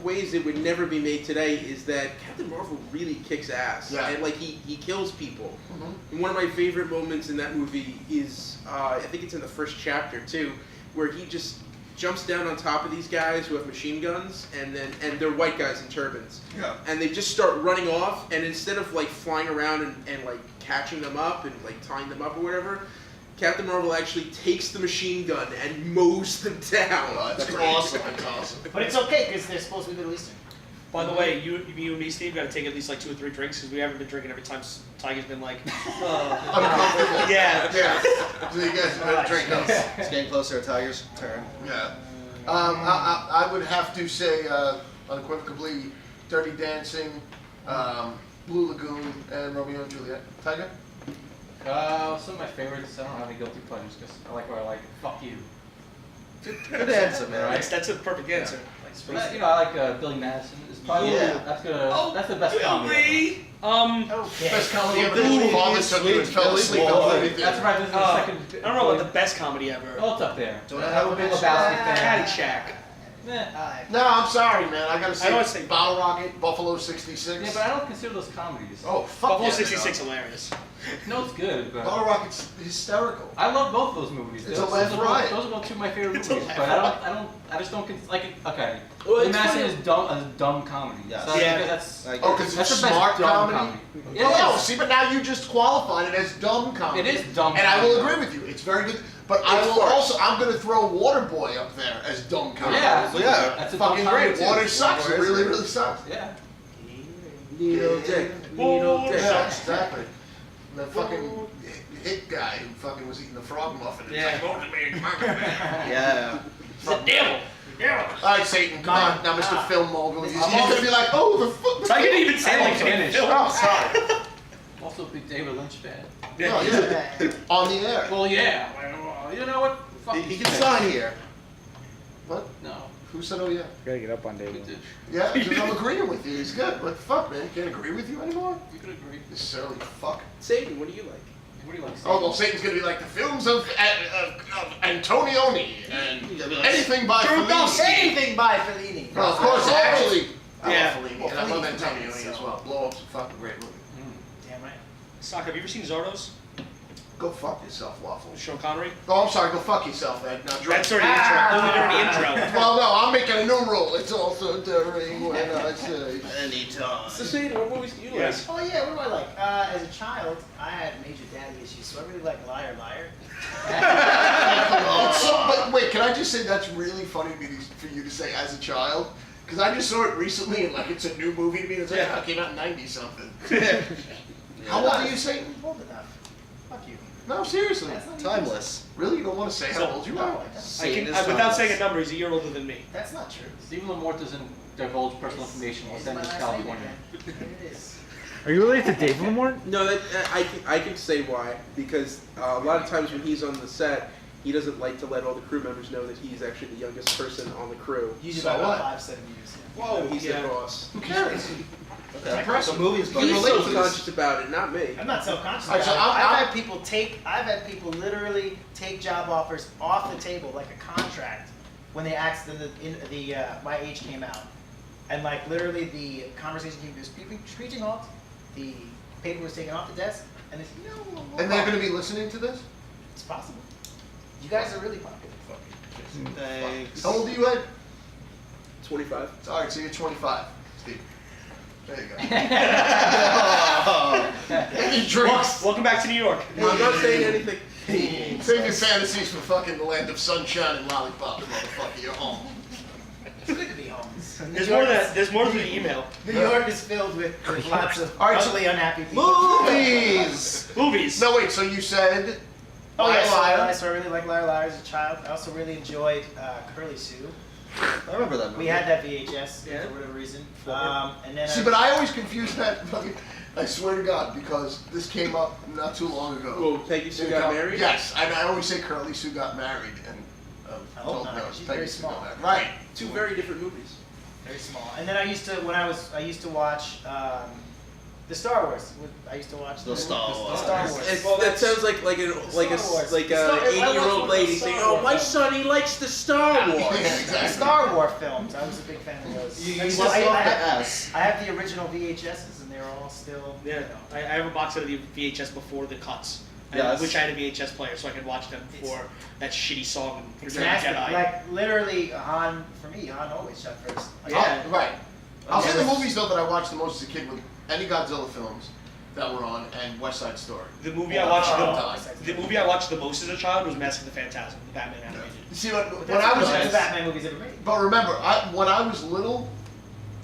Speaker 1: ways it would never be made today is that Captain Marvel really kicks ass
Speaker 2: Yeah.
Speaker 1: and like he kills people.
Speaker 2: Mhm.
Speaker 1: And one of my favorite moments in that movie is I think it's in the first chapter too, where he just jumps down on top of these guys who have machine guns and they're white guys in turbans.
Speaker 2: Yeah.
Speaker 1: And they just start running off, and instead of like flying around and like catching them up and like tying them up or whatever, Captain Marvel actually takes the machine gun and mows them down.
Speaker 2: Oh, that's awesome. That's awesome.
Speaker 6: But it's okay because they're supposed to be Middle Eastern.
Speaker 4: By the way, you and me, Steve, got to take at least like 2 or 3 drinks because we haven't been drinking every time Tiger's been like,
Speaker 2: Uncomfortable.
Speaker 4: yeah.
Speaker 2: Yeah. So you guys better drink up.
Speaker 5: It's getting closer to Tiger's turn.
Speaker 2: Yeah. I would have to say unequivocally Dirty Dancing, Blue Lagoon, and Romeo and Juliet. Tiger?
Speaker 3: Some of my favorites, I don't have any guilty pleasures because I like where I like fuck you.
Speaker 5: Good answer, man.
Speaker 4: That's a perfect answer.
Speaker 3: But, I like Billy Madison. It's probably that's the best comedy.
Speaker 6: Okay.
Speaker 2: Best comedy ever.
Speaker 5: Ooh,
Speaker 2: His father took you and fell asleep
Speaker 5: Boy.
Speaker 2: on everything.
Speaker 3: That's right. This is the second.
Speaker 4: I don't know about the best comedy ever.
Speaker 3: Oh, it's up there.
Speaker 5: Don't I have a
Speaker 3: Big
Speaker 5: bitch?
Speaker 3: Lebowski fan.
Speaker 4: Caddyshack.
Speaker 2: No, I'm sorry, man. I gotta say,
Speaker 4: I always say-
Speaker 2: Bottle Rocket, Buffalo 66.
Speaker 3: Yeah, but I don't consider those comedies.
Speaker 2: Oh, fuck
Speaker 4: Buffalo
Speaker 2: yeah,
Speaker 4: 66 hilarious.
Speaker 3: No, it's good, but
Speaker 2: Bottle Rocket's hysterical.
Speaker 3: I love both those movies.
Speaker 2: It's a
Speaker 3: Those
Speaker 2: laugh
Speaker 3: are
Speaker 2: riot.
Speaker 3: Those are about 2 of my favorite
Speaker 4: It's a
Speaker 3: movies.
Speaker 4: laugh
Speaker 3: But I just don't like it. Okay.
Speaker 1: Well,
Speaker 3: Billy
Speaker 1: it's
Speaker 3: Madison
Speaker 1: funny-
Speaker 3: is dumb comedy.
Speaker 5: Yes.
Speaker 3: So
Speaker 4: Yeah.
Speaker 3: that's
Speaker 5: Like,
Speaker 2: Oh, because
Speaker 3: that's
Speaker 2: it's
Speaker 3: the best
Speaker 2: smart
Speaker 3: dumb
Speaker 2: comedy?
Speaker 3: It
Speaker 2: Oh,
Speaker 3: is.
Speaker 2: see, but now you just qualified it as dumb comedy.
Speaker 3: It is dumb
Speaker 2: And I will
Speaker 3: comedy.
Speaker 2: agree with you. It's very good. But I
Speaker 1: It's
Speaker 2: will
Speaker 1: farce.
Speaker 2: also, I'm going to throw Waterboy up there as dumb comedy.
Speaker 3: Yeah,
Speaker 5: Yeah.
Speaker 3: that's a dumb
Speaker 2: Fucking
Speaker 3: comedy
Speaker 2: great.
Speaker 3: too.
Speaker 2: Water sucks. It
Speaker 5: Water is
Speaker 2: really,
Speaker 5: great.
Speaker 2: really sucks.
Speaker 3: Yeah.
Speaker 1: Needle dick, needle dick.
Speaker 2: Yeah, exactly. The fucking hit guy who fucking was eating the frog muffin. It's
Speaker 4: Yeah.
Speaker 2: like, oh, man, come on, man.
Speaker 5: yeah.
Speaker 4: The devil.
Speaker 2: All right, Satan, come on. Now, Mr. Film Mogul. He's going to be like, oh, the fuck.
Speaker 4: Tiger didn't even say like
Speaker 3: Finish.
Speaker 2: Oh, sorry.
Speaker 3: Also, big David Lynch fan.
Speaker 2: Oh, yeah. On the air.
Speaker 3: Well, yeah. Well, you know what? Fuck
Speaker 5: He
Speaker 3: these
Speaker 5: can
Speaker 3: fans.
Speaker 5: sign here.
Speaker 2: What?
Speaker 3: No,
Speaker 2: Who said, oh, yeah?
Speaker 8: Gotta get up on
Speaker 3: you
Speaker 8: David.
Speaker 3: did.
Speaker 2: Yeah, because I'm agreeing with you. He's good. What the fuck, man? Can't agree with you anymore?
Speaker 3: You could agree.
Speaker 2: Necessarily, fuck.
Speaker 1: Satan, what do you like?
Speaker 3: What do you like?
Speaker 2: Oh, well, Satan's gonna be like the films of Antonioni and anything by
Speaker 6: Don't
Speaker 2: Fellini.
Speaker 6: say anything by Fellini.
Speaker 2: Well, of course, actually, I
Speaker 4: Yeah.
Speaker 2: love Fellini,
Speaker 6: Well,
Speaker 2: and I love
Speaker 6: Fellini's
Speaker 2: Antonioni
Speaker 6: great,
Speaker 2: as
Speaker 6: so-
Speaker 2: well. Blow Up's a fucking great movie.
Speaker 6: Damn right.
Speaker 4: Sock, have you ever seen Zordo's?
Speaker 2: Go fuck yourself, Waffle.
Speaker 4: Sean Connery?
Speaker 2: Oh, I'm sorry. Go fuck yourself, Ed. Now, drink.
Speaker 4: That's already intro.
Speaker 2: Well, no, I'm making a new rule. It's also during when I say.
Speaker 5: Anytime.
Speaker 1: So Satan, what movies do you like?
Speaker 4: Yes.
Speaker 6: Oh yeah, what do I like? As a child, I had major daddy issues, so I really like Liar Liar.
Speaker 2: But wait, can I just say that's really funny for you to say as a child? Because I just saw it recently and like it's a new movie to me. It's like,
Speaker 1: Yeah.
Speaker 2: it came out in 90 something. How old are you, Satan?
Speaker 6: Old enough. Fuck you.
Speaker 2: No, seriously.
Speaker 6: That's not
Speaker 5: Timeless.
Speaker 2: Really? You don't want to say how old you
Speaker 6: No,
Speaker 2: are?
Speaker 6: I don't.
Speaker 4: I can,
Speaker 5: Satan is
Speaker 4: without
Speaker 5: timeless.
Speaker 4: saying a number, he's a year older than me.
Speaker 6: That's not true.
Speaker 3: Stephen Lamort doesn't divulge personal information. Los
Speaker 6: It's my
Speaker 3: Angeles,
Speaker 6: last name,
Speaker 3: California.
Speaker 6: man. There it is.
Speaker 8: Are you related to Dave Lamort?
Speaker 1: No, that I can say why because a lot of times when he's on the set, he doesn't like to let all the crew members know that he's actually the youngest person on the crew.
Speaker 6: Usually
Speaker 2: So
Speaker 6: about
Speaker 2: what?
Speaker 6: 5-7 years.
Speaker 1: Whoa, he's
Speaker 4: Yeah.
Speaker 1: the boss.
Speaker 2: Who cares?
Speaker 5: Okay.
Speaker 2: Impressive.
Speaker 5: The movie's
Speaker 2: You
Speaker 1: He's
Speaker 2: relate to this.
Speaker 1: self-conscious about it, not me.
Speaker 6: I'm not self-conscious
Speaker 2: All right,
Speaker 6: about
Speaker 2: so
Speaker 6: it.
Speaker 2: I'm-
Speaker 6: I've had people literally take job offers off the table like a contract when they asked my age came out, and like literally the conversation came to a screeching halt. The paper was taken off the desk, and they said, "No,
Speaker 2: And they're going to be listening to this?
Speaker 6: it's possible. You guys are really popular."
Speaker 4: Thanks.
Speaker 2: How old are you, Ed?
Speaker 1: 25.
Speaker 2: All right, so you're 25, Steve. There you go. Any drinks?
Speaker 4: Welcome back to New York.
Speaker 1: I'm not saying anything.
Speaker 2: Save your fantasies for fucking the land of sunshine and lollipops, motherfucker. You're home.
Speaker 6: It's good to be home.
Speaker 4: There's more to the email.
Speaker 6: New York is filled with lots of
Speaker 2: All right, so-
Speaker 6: ugly, unhappy people.
Speaker 2: Movies!
Speaker 4: Movies.
Speaker 2: No, wait, so you said...
Speaker 6: Oh
Speaker 2: Liar,
Speaker 6: yeah,
Speaker 2: Liar.
Speaker 6: so I really like Liar Liar as a child. I also really enjoyed Curly Sue.
Speaker 5: I remember that movie.
Speaker 6: We had that VHS
Speaker 4: Yeah.
Speaker 6: for whatever reason. And then
Speaker 2: See, but I always confuse that fucking... I swear to God, because this came up not too long ago.
Speaker 1: Well, Peggy Sue got married?
Speaker 2: Yes, and I always say Curly Sue got married, and
Speaker 6: I hope
Speaker 2: told
Speaker 6: not,
Speaker 2: no,
Speaker 6: she's
Speaker 2: Peggy
Speaker 6: very
Speaker 2: Sue got
Speaker 6: small.
Speaker 2: married. Right.
Speaker 1: Two very different movies.
Speaker 6: Very small. And then I used to watch the Star Wars. I used to watch
Speaker 5: The Star Wars.
Speaker 6: Star Wars.
Speaker 1: That sounds like an
Speaker 6: Wars.
Speaker 1: like
Speaker 6: The Star-
Speaker 1: a
Speaker 6: I love
Speaker 1: 80-year-old lady
Speaker 6: Star
Speaker 1: saying, "Oh,
Speaker 6: Wars
Speaker 1: my
Speaker 6: films.
Speaker 1: son, he likes the Star Wars."
Speaker 6: The Star Wars films. I was a big fan of those.
Speaker 5: You
Speaker 6: I mean,
Speaker 5: just
Speaker 6: well,
Speaker 5: love
Speaker 6: I
Speaker 5: the
Speaker 6: have,
Speaker 5: S.
Speaker 6: I have the original VHSs, and they're all still.
Speaker 4: Yeah,
Speaker 6: You know.
Speaker 4: I have a box set of the VHS before the cuts.
Speaker 5: Yes.
Speaker 4: I wish I had a VHS player so I could watch them before that shitty song in
Speaker 6: It's
Speaker 4: Return of the
Speaker 6: nasty.
Speaker 4: Jedi.
Speaker 6: Like literally, Han. For me, Han always shot first. Like,
Speaker 4: Yeah.
Speaker 2: Right. I'll say the
Speaker 6: Okay.
Speaker 2: movies though that I watched the most as a kid were any Godzilla films that were on and West Side Story.
Speaker 4: The movie I watched
Speaker 2: Oh,
Speaker 4: the movie I watched the most as a child was Mask of the Phantasm, the Batman animated.
Speaker 2: You see when
Speaker 6: That's
Speaker 2: I
Speaker 6: one
Speaker 2: was
Speaker 6: of the best Batman movies ever made.
Speaker 2: But remember, when I was little,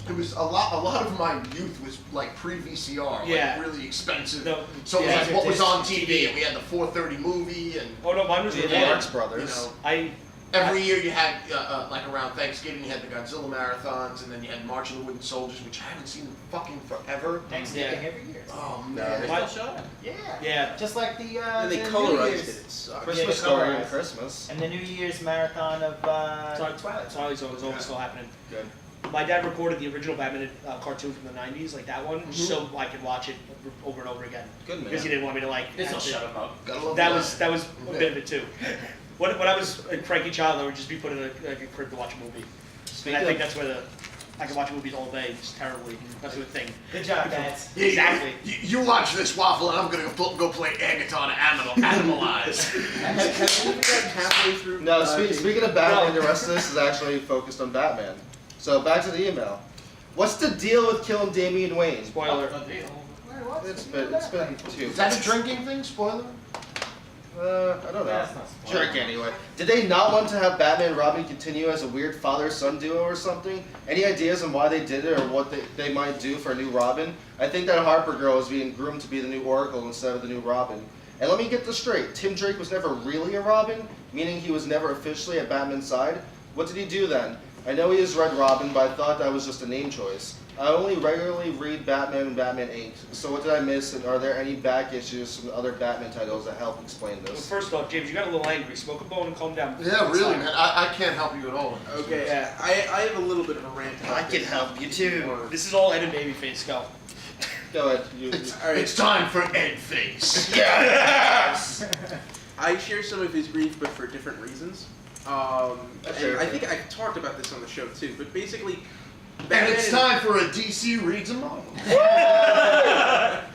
Speaker 2: it was a lot of my youth was like pre-VCR,
Speaker 4: Yeah.
Speaker 2: like really expensive.
Speaker 4: No,
Speaker 2: So it was
Speaker 4: yeah.
Speaker 2: like what was on
Speaker 4: TV.
Speaker 2: TV, and we had the 4:30 movie, and
Speaker 4: Oh no, mine was
Speaker 5: The
Speaker 4: the
Speaker 5: Marx
Speaker 2: you
Speaker 5: Brothers.
Speaker 2: know, every year you had like around Thanksgiving you had the Godzilla marathons, and then you had March of the Wooden Soldiers, which I haven't seen in fucking forever.
Speaker 6: Thanksgiving every year.
Speaker 2: Oh
Speaker 5: No,
Speaker 2: man.
Speaker 5: they
Speaker 4: My-
Speaker 5: still show it.
Speaker 6: Yeah.
Speaker 4: Yeah.
Speaker 6: Just like the.
Speaker 1: And they
Speaker 6: the New
Speaker 1: colorized
Speaker 6: Year's.
Speaker 1: it. It sucks.
Speaker 5: Christmas
Speaker 6: the
Speaker 5: Story
Speaker 6: color.
Speaker 5: and Christmas.
Speaker 6: And the New Year's marathon of Twilight.
Speaker 4: Twilight Zone is always still happening.
Speaker 5: Good.
Speaker 4: My dad recorded the original Batman cartoon from the 90s, like that one, so I could watch it over and over again.
Speaker 5: Good man.
Speaker 4: Because he didn't want me to like.
Speaker 3: This'll
Speaker 4: have to-
Speaker 3: shut him up.
Speaker 2: Gotta love
Speaker 4: That
Speaker 2: that.
Speaker 4: was a bit of it too. When I was a cranky child, I would just be put in a crib to watch a movie. And I think that's where I can watch movies all day, just terribly. That's the thing.
Speaker 6: Good job, guys.
Speaker 2: Yeah,
Speaker 4: Exactly.
Speaker 2: You watch this Waffle, and I'm gonna go play air guitar to Animalize.
Speaker 1: Have you gotten halfway through?
Speaker 5: No, speaking of Batman,
Speaker 4: No.
Speaker 5: the rest of this is actually focused on Batman. So back to the email. What's the deal with killing Damian Wayne?
Speaker 4: Spoiler.
Speaker 5: It's been two.
Speaker 2: Is that a drinking thing? Spoiler?
Speaker 5: I don't know.
Speaker 3: That's not spoiler.
Speaker 5: Drink anyway. Did they not want to have Batman and Robin continue as a weird father-son duo or something? Any ideas on why they did it or what they might do for a new Robin? I think that Harper girl is being groomed to be the new Oracle instead of the new Robin. And let me get this straight. Tim Drake was never really a Robin, meaning he was never officially at Batman's side. What did he do then? I know he is Red Robin, but I thought that was just a name choice. I only regularly read Batman and Batman Inc. So what did I miss, and are there any back issues from the other Batman titles that help explain
Speaker 4: Well,
Speaker 5: this?
Speaker 4: first off, James, you got a little angry. Smoke a bone and calm down.
Speaker 2: Yeah,
Speaker 4: It's
Speaker 2: really,
Speaker 4: fine.
Speaker 2: man. I can't help you at all.
Speaker 1: Okay,
Speaker 4: Yeah.
Speaker 1: I have a little bit of a rant. about this.
Speaker 5: help you too.
Speaker 4: This is all Ed and Babyface. Go.
Speaker 5: Go ahead.
Speaker 1: All right.
Speaker 2: It's time for Ed Face.
Speaker 1: I share some of his grief, but for different reasons. And
Speaker 5: Sure.
Speaker 1: I think I've talked about this on the show too. But basically,
Speaker 2: And it's time for a DC Reads a Marvel.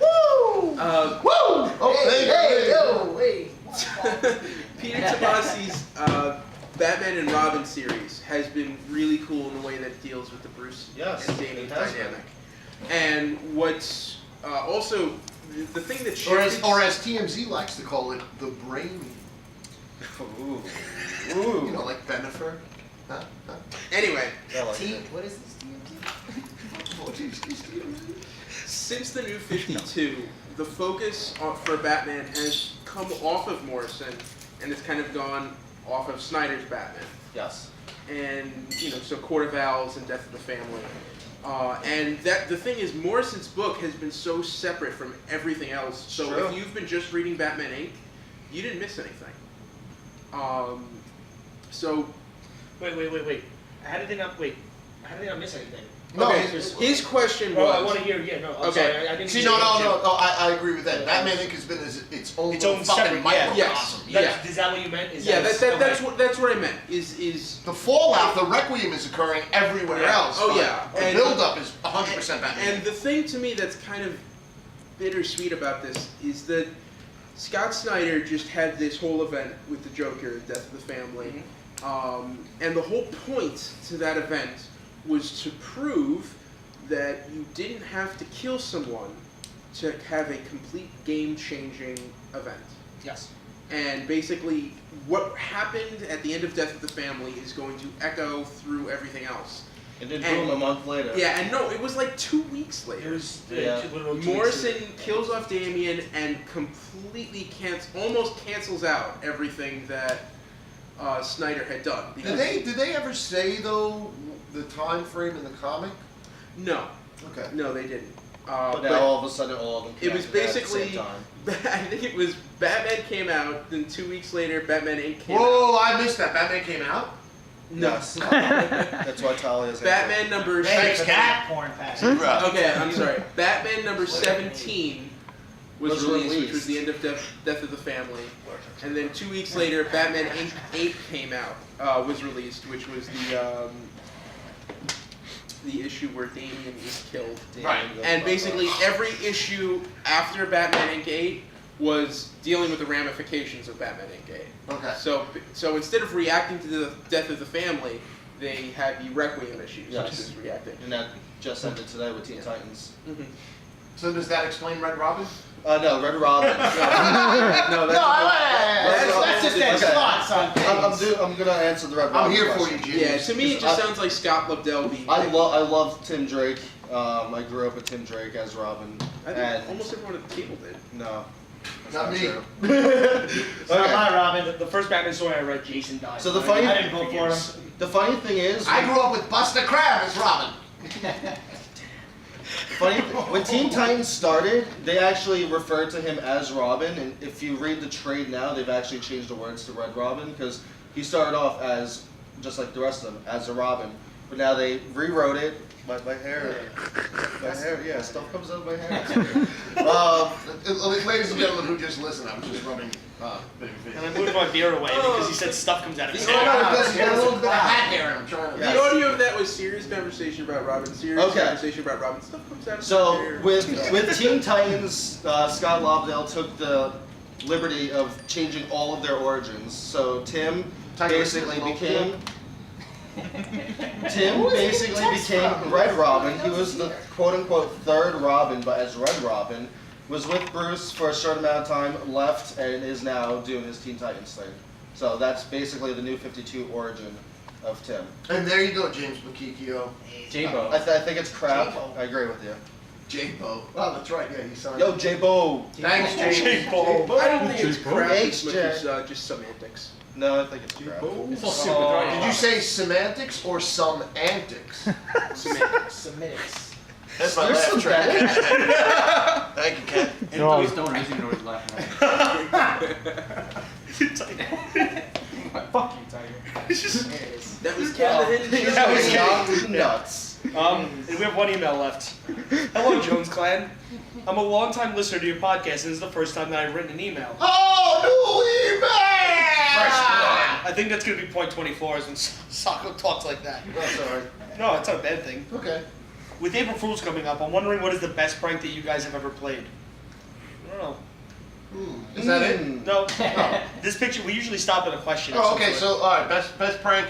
Speaker 6: Woo!
Speaker 2: Woo! Oh,
Speaker 6: Hey, yo, hey.
Speaker 1: Peter Tomasi's Batman and Robin series has been really cool in the way that it deals with the Bruce
Speaker 5: Yes,
Speaker 1: and Damian
Speaker 5: it has been.
Speaker 1: dynamic. And what's also the thing that
Speaker 2: Or
Speaker 1: shifted,
Speaker 2: as TMZ likes to call it, the brain.
Speaker 5: Ooh.
Speaker 2: You know, like Benifer. Huh? Huh?
Speaker 1: anyway,
Speaker 5: I like
Speaker 6: T,
Speaker 5: it.
Speaker 6: what is this? TMT?
Speaker 2: Oh, geez, TMZ.
Speaker 1: since the New 52, the focus for Batman has come off of Morrison, and it's kind of gone off of Snyder's Batman.
Speaker 5: Yes.
Speaker 1: And so Court of Owls and Death of the Family. And that the thing is, Morrison's book has been so separate from everything else. So
Speaker 5: True.
Speaker 1: if you've been just reading Batman Inc., you didn't miss anything. So
Speaker 4: Wait. How did they not miss anything?
Speaker 2: No,
Speaker 1: okay,
Speaker 2: his-
Speaker 1: his question
Speaker 4: Oh,
Speaker 1: was.
Speaker 4: I want to hear. Yeah, no. I'm
Speaker 1: Okay.
Speaker 4: sorry. I didn't.
Speaker 2: See, no, I agree with that. Batman Inc. has been its own
Speaker 4: Its
Speaker 2: little
Speaker 4: own
Speaker 2: fucking
Speaker 4: separate-
Speaker 2: microcosm.
Speaker 1: yes.
Speaker 4: That's, Is that what you meant? Is
Speaker 1: Yeah,
Speaker 4: that,
Speaker 1: that's what I meant. Is
Speaker 2: The fallout, the requiem is occurring everywhere
Speaker 1: Yeah.
Speaker 2: else.
Speaker 1: Oh,
Speaker 2: but
Speaker 1: yeah.
Speaker 2: The
Speaker 1: And-
Speaker 2: build-up is 100% Batman.
Speaker 1: And the thing to me that's kind of bittersweet about this is that Scott Snyder just had this whole event with the Joker, Death of the Family, and the whole point to that event was to prove that you didn't have to kill someone to have a complete game-changing event.
Speaker 4: Yes.
Speaker 1: And basically, what happened at the end of Death of the Family is going to echo through everything else.
Speaker 5: And then
Speaker 1: And-
Speaker 5: boom, a month later.
Speaker 1: Yeah, and no, it was like 2 weeks later.
Speaker 4: It was
Speaker 5: Yeah.
Speaker 1: Morrison kills off Damian and completely almost cancels out everything that Snyder had done. Because
Speaker 2: Did they ever say though the time frame in the comic?
Speaker 1: No,
Speaker 2: Okay.
Speaker 1: no, they didn't.
Speaker 5: But now all of a sudden, all of them
Speaker 1: it was
Speaker 5: connected at the same
Speaker 1: basically,
Speaker 5: time.
Speaker 1: I think it was Batman came out, then 2 weeks later, Batman Inc. came out.
Speaker 2: Whoa, I missed that. Batman came out?
Speaker 5: Yes. That's why Talia's
Speaker 1: Batman number
Speaker 6: Hey,
Speaker 1: 16.
Speaker 6: cat porn pass.
Speaker 1: Okay, I'm sorry. Batman number 17 was released, which was the end of Death of the Family. And then 2 weeks later, Batman Inc. 8 came out, was released, which was the issue where Damian is killed.
Speaker 2: Right.
Speaker 1: And basically every issue after Batman Inc. 8 was dealing with the ramifications of Batman Inc. 8.
Speaker 2: Okay.
Speaker 1: So instead of reacting to the death of the family, they had the Requiem issues,
Speaker 5: Yes.
Speaker 1: which is reacting.
Speaker 5: And that just ended today with Teen Titans.
Speaker 1: Mm-hmm.
Speaker 2: So does that explain Red Robin?
Speaker 5: No, Red Robin.
Speaker 1: No,
Speaker 6: That's just Ed's
Speaker 5: okay.
Speaker 6: thoughts on things.
Speaker 5: I'm gonna answer the Red Robin
Speaker 2: I'm here for
Speaker 5: question.
Speaker 2: you, James.
Speaker 1: Yeah, to me it just sounds like Scott Lobdell being.
Speaker 5: I love Tim Drake. I grew up with Tim Drake as Robin.
Speaker 1: I think
Speaker 5: And
Speaker 1: almost everyone at the table did.
Speaker 5: no. That's
Speaker 2: Not me.
Speaker 5: true.
Speaker 6: It's not
Speaker 5: Okay.
Speaker 6: my Robin.
Speaker 4: The first Batman story I read, Jason died.
Speaker 5: So the
Speaker 4: I
Speaker 5: funny-
Speaker 6: I didn't vote for him.
Speaker 5: The funny thing is,
Speaker 2: I grew up with Buster Crab as Robin.
Speaker 5: when Teen Titans started, they actually referred to him as Robin, and if you read the trade now, they've actually changed the words to Red Robin, because he started off as, just like the rest of them, as a Robin, but now they rewrote it. My hair, yeah, stuff comes out of my hair.
Speaker 2: Ladies and gentlemen who just listened, I was just rubbing babyface.
Speaker 4: And I moved my beer away because he said stuff comes out of his
Speaker 2: No,
Speaker 4: hair.
Speaker 2: because he had a little bit of hat hair and I'm trying to...
Speaker 5: Yes.
Speaker 1: The audio of that was serious conversation about Robin. Serious
Speaker 5: Okay.
Speaker 1: conversation about Robin. Stuff comes out of
Speaker 5: So
Speaker 1: her hair.
Speaker 5: with Teen Titans, Scott Lobdell took the liberty of changing all of their origins. So Tim basically became Red Robin. He was the quote-unquote third Robin, but as Red Robin, was with Bruce for a short amount of time, left, and is now doing his Teen Titans thing. So that's basically the New 52 origin of Tim.
Speaker 2: And there you go, James Makikio.
Speaker 3: J-Bo.
Speaker 5: I think it's crap.
Speaker 6: J-Bo.
Speaker 5: I agree with you.
Speaker 2: J-Bo. Oh, that's right, yeah, he signed
Speaker 5: Yo,
Speaker 2: it.
Speaker 5: J-Bo.
Speaker 2: Thanks, James.
Speaker 4: J-Bo.
Speaker 1: I don't think it's crap as much
Speaker 5: H-Jack.
Speaker 1: as just semantics.
Speaker 5: No, I think it's crap.
Speaker 3: It's all stupid. Right?
Speaker 2: Did you say semantics or some antics?
Speaker 1: Semantics.
Speaker 6: Submits.
Speaker 2: That's my
Speaker 5: There's
Speaker 2: laugh
Speaker 5: some
Speaker 2: track.
Speaker 5: bad.
Speaker 2: Thank you, Ken.
Speaker 3: And
Speaker 8: Oh.
Speaker 3: please don't even know what he's laughing at. Fuck you, Tiger.
Speaker 6: There it is.
Speaker 1: That was Kevin the Hinge.
Speaker 4: That was
Speaker 5: Young nuts.
Speaker 4: And we have one email left. Hello, Jones Clan. I'm a long-time listener to your podcast, and this is the first time that I've written an email.
Speaker 2: Oh, new email!
Speaker 4: I think that's going to be point 24 is when Socko talks like that.
Speaker 2: That's alright.
Speaker 4: No, it's not a bad thing.
Speaker 2: Okay.
Speaker 4: With April Fool's coming up, I'm wondering what is the best prank that you guys have ever played? I don't know.
Speaker 2: Is that it?
Speaker 4: No. This picture, we usually stop at a question. or
Speaker 2: Oh,
Speaker 4: some
Speaker 2: okay,
Speaker 4: sort.
Speaker 2: so, alright, best prank.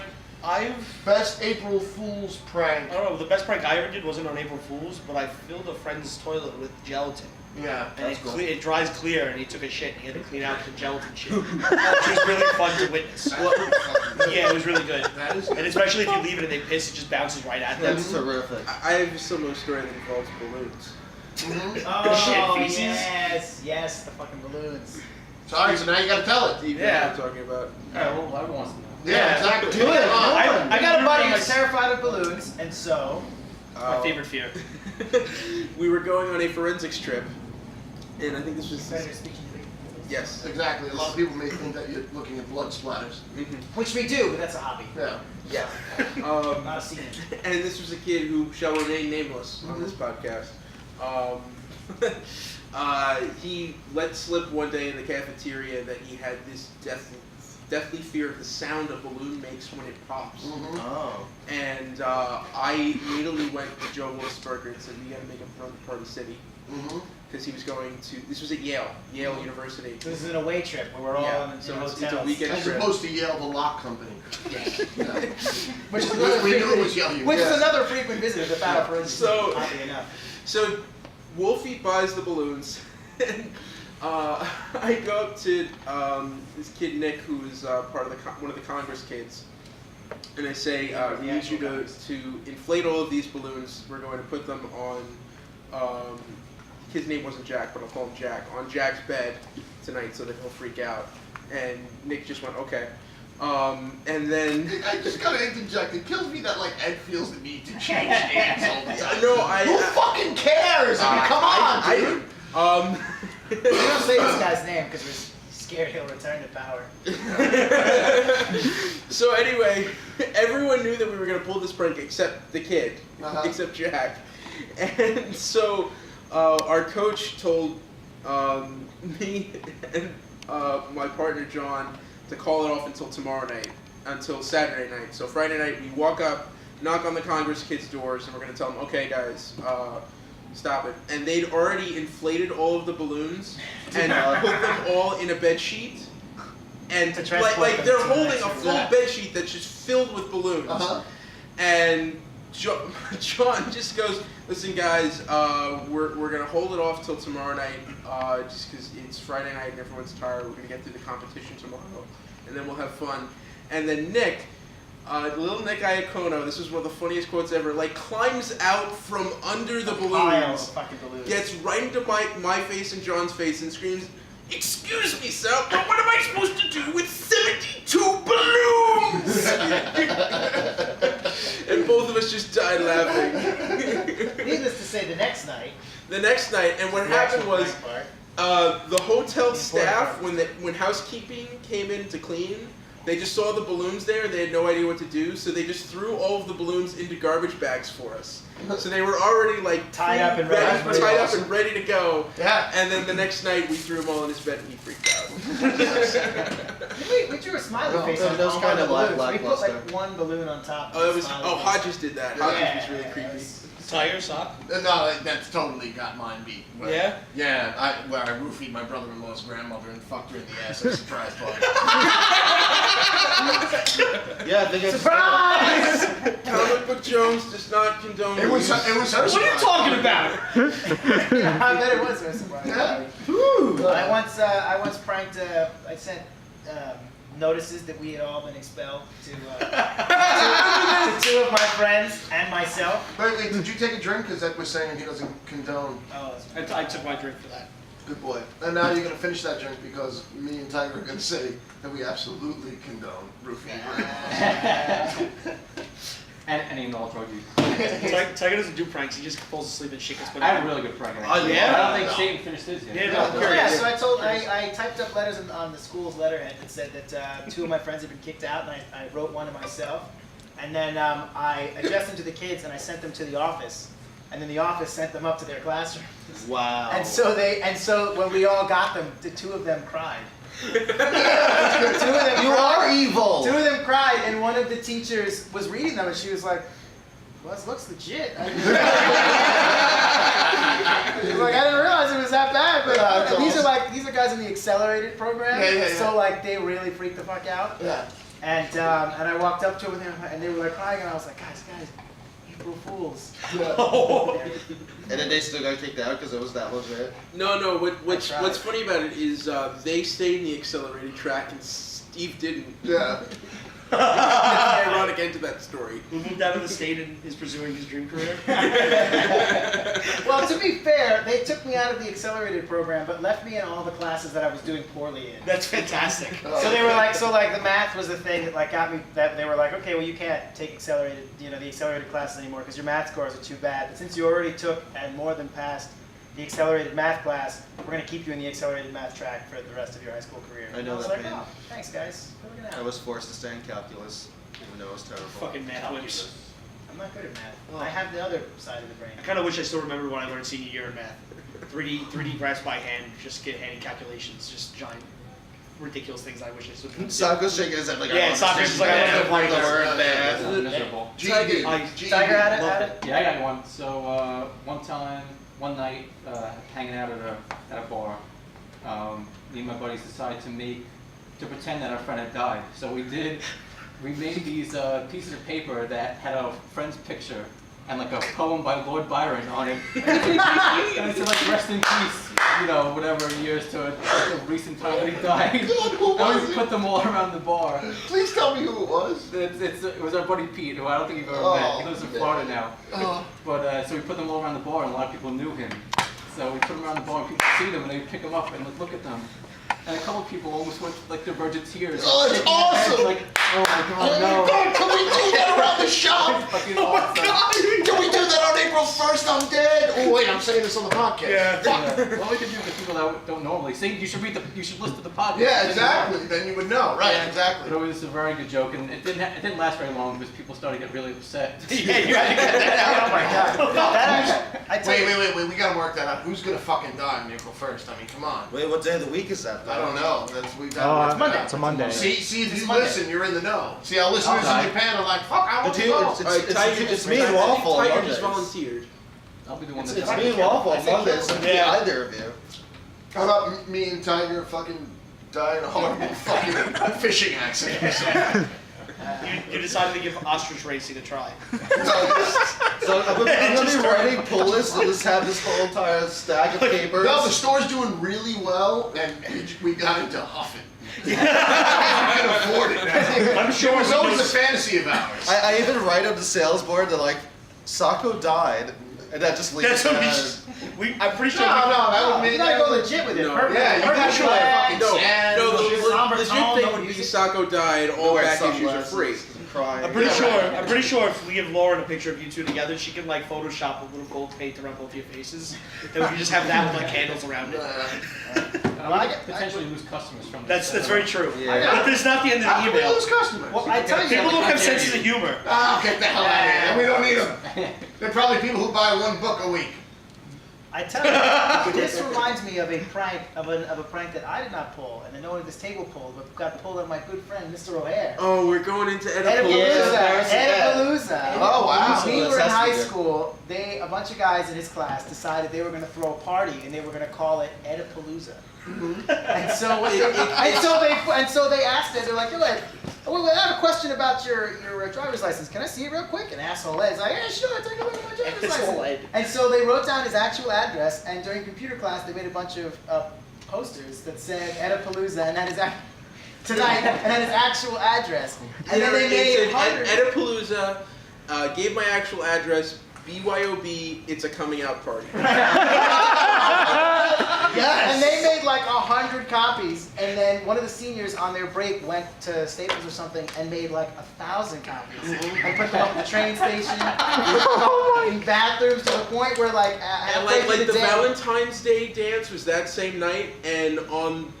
Speaker 4: Best
Speaker 2: April Fool's prank.
Speaker 4: I don't know, the best prank I ever did wasn't on April Fool's, but I filled a friend's toilet with gelatin.
Speaker 2: Yeah.
Speaker 4: And
Speaker 5: That's cool.
Speaker 4: it dries clear, and he took a shit, and he had to clean out the gelatin shit. Which was really fun to witness. Yeah, it was really good.
Speaker 2: That is
Speaker 4: And especially if you leave it and they piss, it just bounces right at them.
Speaker 5: That's terrific.
Speaker 1: I have a similar story that involves balloons.
Speaker 6: Oh,
Speaker 4: Shit
Speaker 6: yes, yes, the fucking balloons.
Speaker 2: So, alright, so now you gotta tell it.
Speaker 1: Do you know
Speaker 4: Yeah.
Speaker 1: what I'm talking about?
Speaker 3: Alright, well, everyone wants to know.
Speaker 2: Yeah, exactly.
Speaker 5: Do it.
Speaker 6: I got a buddy
Speaker 4: literally
Speaker 6: who's terrified of balloons, and so
Speaker 4: My favorite fear.
Speaker 1: We were going on a forensics trip, and I think this was yes.
Speaker 2: Exactly. A lot of people may think that you're looking at blood splatters.
Speaker 6: which we do, but that's a hobby,
Speaker 2: Yeah.
Speaker 1: Yeah.
Speaker 6: not a scene.
Speaker 1: And this was a kid who shall remain nameless on this podcast. He let slip one day in the cafeteria that he had this deathly fear of the sound a balloon makes when it pops.
Speaker 5: Oh.
Speaker 1: And I immediately went to Joe Willisberger and said, we gotta make him from Party City. Because he was going to, this was at Yale University.
Speaker 6: This is an away trip where we're all
Speaker 1: Yeah,
Speaker 6: in
Speaker 1: so
Speaker 6: hotels.
Speaker 1: it's a weekend
Speaker 2: As
Speaker 1: trip.
Speaker 2: opposed to Yale, the lock company.
Speaker 1: Yes.
Speaker 2: Yeah.
Speaker 6: Which is
Speaker 2: We
Speaker 6: another
Speaker 2: knew it
Speaker 6: frequent,
Speaker 2: was Yale.
Speaker 6: which is another frequent visitor to Battle for Instance,
Speaker 1: So-
Speaker 6: oddly enough.
Speaker 1: So Wolfie buys the balloons, and I go up to this kid Nick, who is part of the one of the Congress kids, and I say, "We need you to inflate all of these balloons. We're going to put them on." His name wasn't Jack, but I'll call him Jack. On Jack's bed tonight, so that he'll freak out. And Nick just went, "Okay." And then
Speaker 2: I just gotta interject. It kills me that like Ed feels the need to change names all the time.
Speaker 1: No,
Speaker 2: Who fucking cares? I mean, come on,
Speaker 1: I
Speaker 2: dude.
Speaker 6: We don't say this guy's name because we're scared he'll return to power.
Speaker 1: So anyway, everyone knew that we were gonna pull this prank except the kid, except Jack. And so our coach told me and my partner John to call it off until tomorrow night, until Saturday night. So Friday night we walk up, knock on the Congress kids' doors, and we're gonna tell them, okay guys, stop it. And they'd already inflated all of the balloons and put them all in a bed sheet. And like they're holding a full bed sheet that's just filled with balloons. And John just goes, listen guys, we're gonna hold it off till tomorrow night, just because it's Friday night and everyone's tired. We're gonna get through the competition tomorrow, and then we'll have fun. And then Nick, little Nick Iacono, this is one of the funniest quotes ever, like climbs out from under the balloons, gets right into my face and John's face and screams, "Excuse me, sir, but what am I supposed to do with 72 balloons?" And both of us just died laughing.
Speaker 6: Needless to say, the next night,
Speaker 1: and what happened was, the hotel staff, when housekeeping came in to clean, they just saw the balloons there. They had no idea what to do, so they just threw all of the balloons into garbage bags for us. So they were already like
Speaker 6: tied up and
Speaker 1: ready to go.
Speaker 2: Yeah.
Speaker 1: And then the next night we threw them all in his bed and he freaked out.
Speaker 6: we drew a smiley face on
Speaker 5: those
Speaker 6: all
Speaker 5: kind
Speaker 6: the
Speaker 5: of
Speaker 6: balloons. We put
Speaker 5: lackluster.
Speaker 6: like one balloon on top.
Speaker 1: Oh, it was.
Speaker 6: smiley
Speaker 1: Oh,
Speaker 6: face.
Speaker 1: Hodges did that. Hodges was really creepy.
Speaker 4: Tiger sock?
Speaker 2: No, that's totally got mine beat.
Speaker 4: Yeah?
Speaker 2: Yeah, I roofied my brother-in-law's grandmother and fucked her in the ass at a surprise party.
Speaker 5: Yeah, they get
Speaker 6: Surprise!
Speaker 1: Comic Book Jones does not condone.
Speaker 2: It was her
Speaker 4: What are you
Speaker 2: surprise.
Speaker 4: talking about?
Speaker 6: Yeah, I bet it was a surprise.
Speaker 2: Yeah.
Speaker 6: I once pranked. I sent notices that we had all been expelled to two of my friends and myself.
Speaker 2: Wait, did you take a drink? Because Zach was saying he doesn't condone.
Speaker 6: Oh,
Speaker 4: I took my drink for that.
Speaker 2: Good boy. And now you're going to finish that drink because me and Tiger are going to say that we absolutely condone roofing.
Speaker 3: And even all drug use.
Speaker 4: Tiger doesn't do pranks. He just falls asleep and shit gets put
Speaker 3: I had a
Speaker 4: out.
Speaker 3: really good prank.
Speaker 1: Oh,
Speaker 4: yeah?
Speaker 3: I don't think Satan finished his yet.
Speaker 4: Yeah, no, I'm
Speaker 6: yeah,
Speaker 4: curious.
Speaker 6: so I typed up letters on the school's letterhead that said that two of my friends had been kicked out, and I wrote one to myself. And then I addressed them to the kids, and I sent them to the office. And then the office sent them up to their classroom.
Speaker 5: Wow.
Speaker 6: And so when we all got them, the two of them cried. Two of them
Speaker 5: You are evil.
Speaker 6: Two of them cried, and one of the teachers was reading them, and she was like, "Well, this looks legit." She was like, "I didn't realize it was that bad." But these are guys in the accelerated program,
Speaker 2: Yeah.
Speaker 6: so like they really freaked the fuck out.
Speaker 2: Yeah.
Speaker 6: And I walked up to them, and they were like crying, and I was like, "Guys, April Fools."
Speaker 5: And then they still got kicked out because it was that legit.
Speaker 1: No. What's funny about it is they stayed in the accelerated track and Steve didn't.
Speaker 2: Yeah.
Speaker 1: That's the ironic end to that story.
Speaker 4: Who moved out of the state and is pursuing his dream career?
Speaker 6: Well, to be fair, they took me out of the accelerated program, but left me in all the classes that I was doing poorly in.
Speaker 4: That's fantastic.
Speaker 6: So they were like, the math was the thing that like got me. That they were like, okay, well you can't take accelerated, the accelerated classes anymore because your math scores are too bad. But since you already took and more than passed the accelerated math class, we're gonna keep you in the accelerated math track for the rest of your high school career.
Speaker 5: I know
Speaker 6: was
Speaker 5: that
Speaker 6: like,
Speaker 5: pain.
Speaker 6: oh, thanks guys. We're looking
Speaker 5: I
Speaker 6: out.
Speaker 5: was forced to stay in calculus, even though it was terrible.
Speaker 4: Fucking math whips.
Speaker 6: I'm not good at math. I have the other side of the brain.
Speaker 4: I kind of wish I still remember when I learned senior year in math. 3D graphs by hand, just get handy calculations, just giant, ridiculous things I wish I still could.
Speaker 5: Sokka's shaking his head like,
Speaker 4: Yeah, Sokka's just like, I don't know
Speaker 5: the word
Speaker 3: This
Speaker 5: math.
Speaker 3: is miserable.
Speaker 2: GED.
Speaker 6: Tiger had
Speaker 4: Loved
Speaker 6: it.
Speaker 3: Yeah, I got one. So one night, hanging out at a bar, me and my buddies decided to pretend that our friend had died. So we made these pieces of paper that had a friend's picture and like a poem by Lord Byron on it. And it said like rest in peace, whatever years to a recent time that he died.
Speaker 2: God, who
Speaker 3: And
Speaker 2: was
Speaker 3: we
Speaker 2: it?
Speaker 3: put them all around the bar.
Speaker 2: Please tell me who it was.
Speaker 3: It was our buddy Pete, who I don't think you've ever met. He lives in Florida now.
Speaker 2: Oh.
Speaker 3: But so we put them all around the bar, and a lot of people knew him. So we put them around the bar, and people see them, and they pick them up and look at them. And a couple of people almost went like the verge of tears.
Speaker 2: Oh, it's
Speaker 3: shaking their heads,
Speaker 2: awesome!
Speaker 3: Like, oh my
Speaker 2: Oh
Speaker 3: god,
Speaker 2: my
Speaker 3: no!
Speaker 2: God, can we do that around the shop?
Speaker 3: It's fucking
Speaker 2: Oh my
Speaker 3: awesome.
Speaker 2: God! Can we do that on April 1st? I'm dead. Oh wait, I'm saying this on the podcast.
Speaker 4: Yeah.
Speaker 3: What we could do for people that don't normally see, you should listen to the podcast.
Speaker 2: Yeah, exactly. Then you would know. Right,
Speaker 3: But
Speaker 2: exactly.
Speaker 3: it was a very good joke, and it didn't last very long because people started to get really upset.
Speaker 4: Yeah, you had to get that out.
Speaker 6: Oh my god. That I tell you,
Speaker 2: Wait, we gotta work that out. Who's gonna fucking die on April 1st? I mean, come on.
Speaker 5: Wait, what day of the week is that?
Speaker 2: I don't know. We
Speaker 8: Oh,
Speaker 2: gotta work
Speaker 6: Monday.
Speaker 2: that
Speaker 8: it's a Monday.
Speaker 2: out. See, if
Speaker 6: It's
Speaker 2: you
Speaker 6: Monday.
Speaker 2: listen, you're in the know. See, our listeners
Speaker 3: Okay.
Speaker 2: in Japan are like, fuck, I want
Speaker 5: But
Speaker 2: to go.
Speaker 5: it's me and Waffle on
Speaker 1: Tiger
Speaker 5: Mondays.
Speaker 1: just volunteered.
Speaker 3: I'll be the one
Speaker 5: It's
Speaker 3: that
Speaker 5: me and Waffle on Mondays. So
Speaker 4: Yeah.
Speaker 5: either of you.
Speaker 2: How about me and Tiger fucking die in a horrible fucking fishing accident or something?
Speaker 4: You decided to give ostrich racing a try.
Speaker 5: So I'm gonna be writing pull lists and just have this whole entire stack of papers.
Speaker 2: No, the store's doing really well, and we got into huffing. We can afford it now.
Speaker 4: I'm sure
Speaker 2: It was always
Speaker 4: knows-
Speaker 2: a fantasy of ours.
Speaker 5: I even write on the sales board that like Sako died, and that just leaves.
Speaker 4: That's what I'm pretty sure.
Speaker 2: No, that would
Speaker 6: you
Speaker 2: mean
Speaker 6: gotta go legit with it.
Speaker 1: No.
Speaker 6: Perfect.
Speaker 2: Yeah, you
Speaker 6: Perfect
Speaker 2: gotta show
Speaker 6: flag.
Speaker 2: that fucking
Speaker 1: No,
Speaker 2: sad.
Speaker 1: no, the
Speaker 6: somber
Speaker 1: legit
Speaker 6: tone,
Speaker 1: thing
Speaker 6: no
Speaker 1: would be
Speaker 6: music.
Speaker 1: Sako died, all
Speaker 5: Wear
Speaker 1: back issues are
Speaker 5: sunglasses
Speaker 1: free.
Speaker 5: and crying.
Speaker 4: I'm pretty sure if we give Lauren a picture of you two together, she can like Photoshop a little gold paint around both of your faces. Then we can just have that with like candles around it.
Speaker 3: And I could potentially lose customers from this.
Speaker 4: That's very true.
Speaker 5: Yeah.
Speaker 4: But that's not the end of
Speaker 2: How
Speaker 4: the
Speaker 2: can we
Speaker 4: email.
Speaker 2: lose customers?
Speaker 6: Well, I tell you,
Speaker 4: People don't have senses of humor.
Speaker 2: Oh, get the hell out of here. We don't need them. They're probably people who buy one book a week.
Speaker 6: I tell you, this reminds me of a prank of a prank that I did not pull, and I know this table pulled, but got pulled on my good friend Mr. O'Hare.
Speaker 1: Oh, we're going into
Speaker 6: Oedipalooza.
Speaker 1: Oedipalooza.
Speaker 6: Oedipalooza.
Speaker 2: Oh, wow.
Speaker 6: We
Speaker 5: So
Speaker 6: were in
Speaker 5: this has to
Speaker 6: high
Speaker 5: be good.
Speaker 6: school. A bunch of guys in his class decided they were going to throw a party, and they were going to call it Oedipalooza. And so they asked us. They're like, well, I have a question about your driver's license. Can I see it real quick? And asshole Ed's like, yeah, sure, take a look at my driver's
Speaker 4: Asshole
Speaker 6: license.
Speaker 4: Ed.
Speaker 6: And so they wrote down his actual address, and during computer class, they made a bunch of posters that said Oedipalooza, and that is tonight, and that is actual address. And then they made hundreds.
Speaker 1: Oedipalooza, gave my actual address, BYOB, it's a coming out party.
Speaker 6: And they made like 100 copies, and then one of the seniors on their break went to Staples or something and made like 1,000 copies and put them up at the train station, in bathrooms, to the point where like
Speaker 1: And
Speaker 6: halfway
Speaker 1: like
Speaker 6: through
Speaker 1: the
Speaker 6: day,
Speaker 1: Valentine's Day dance was that same night, and on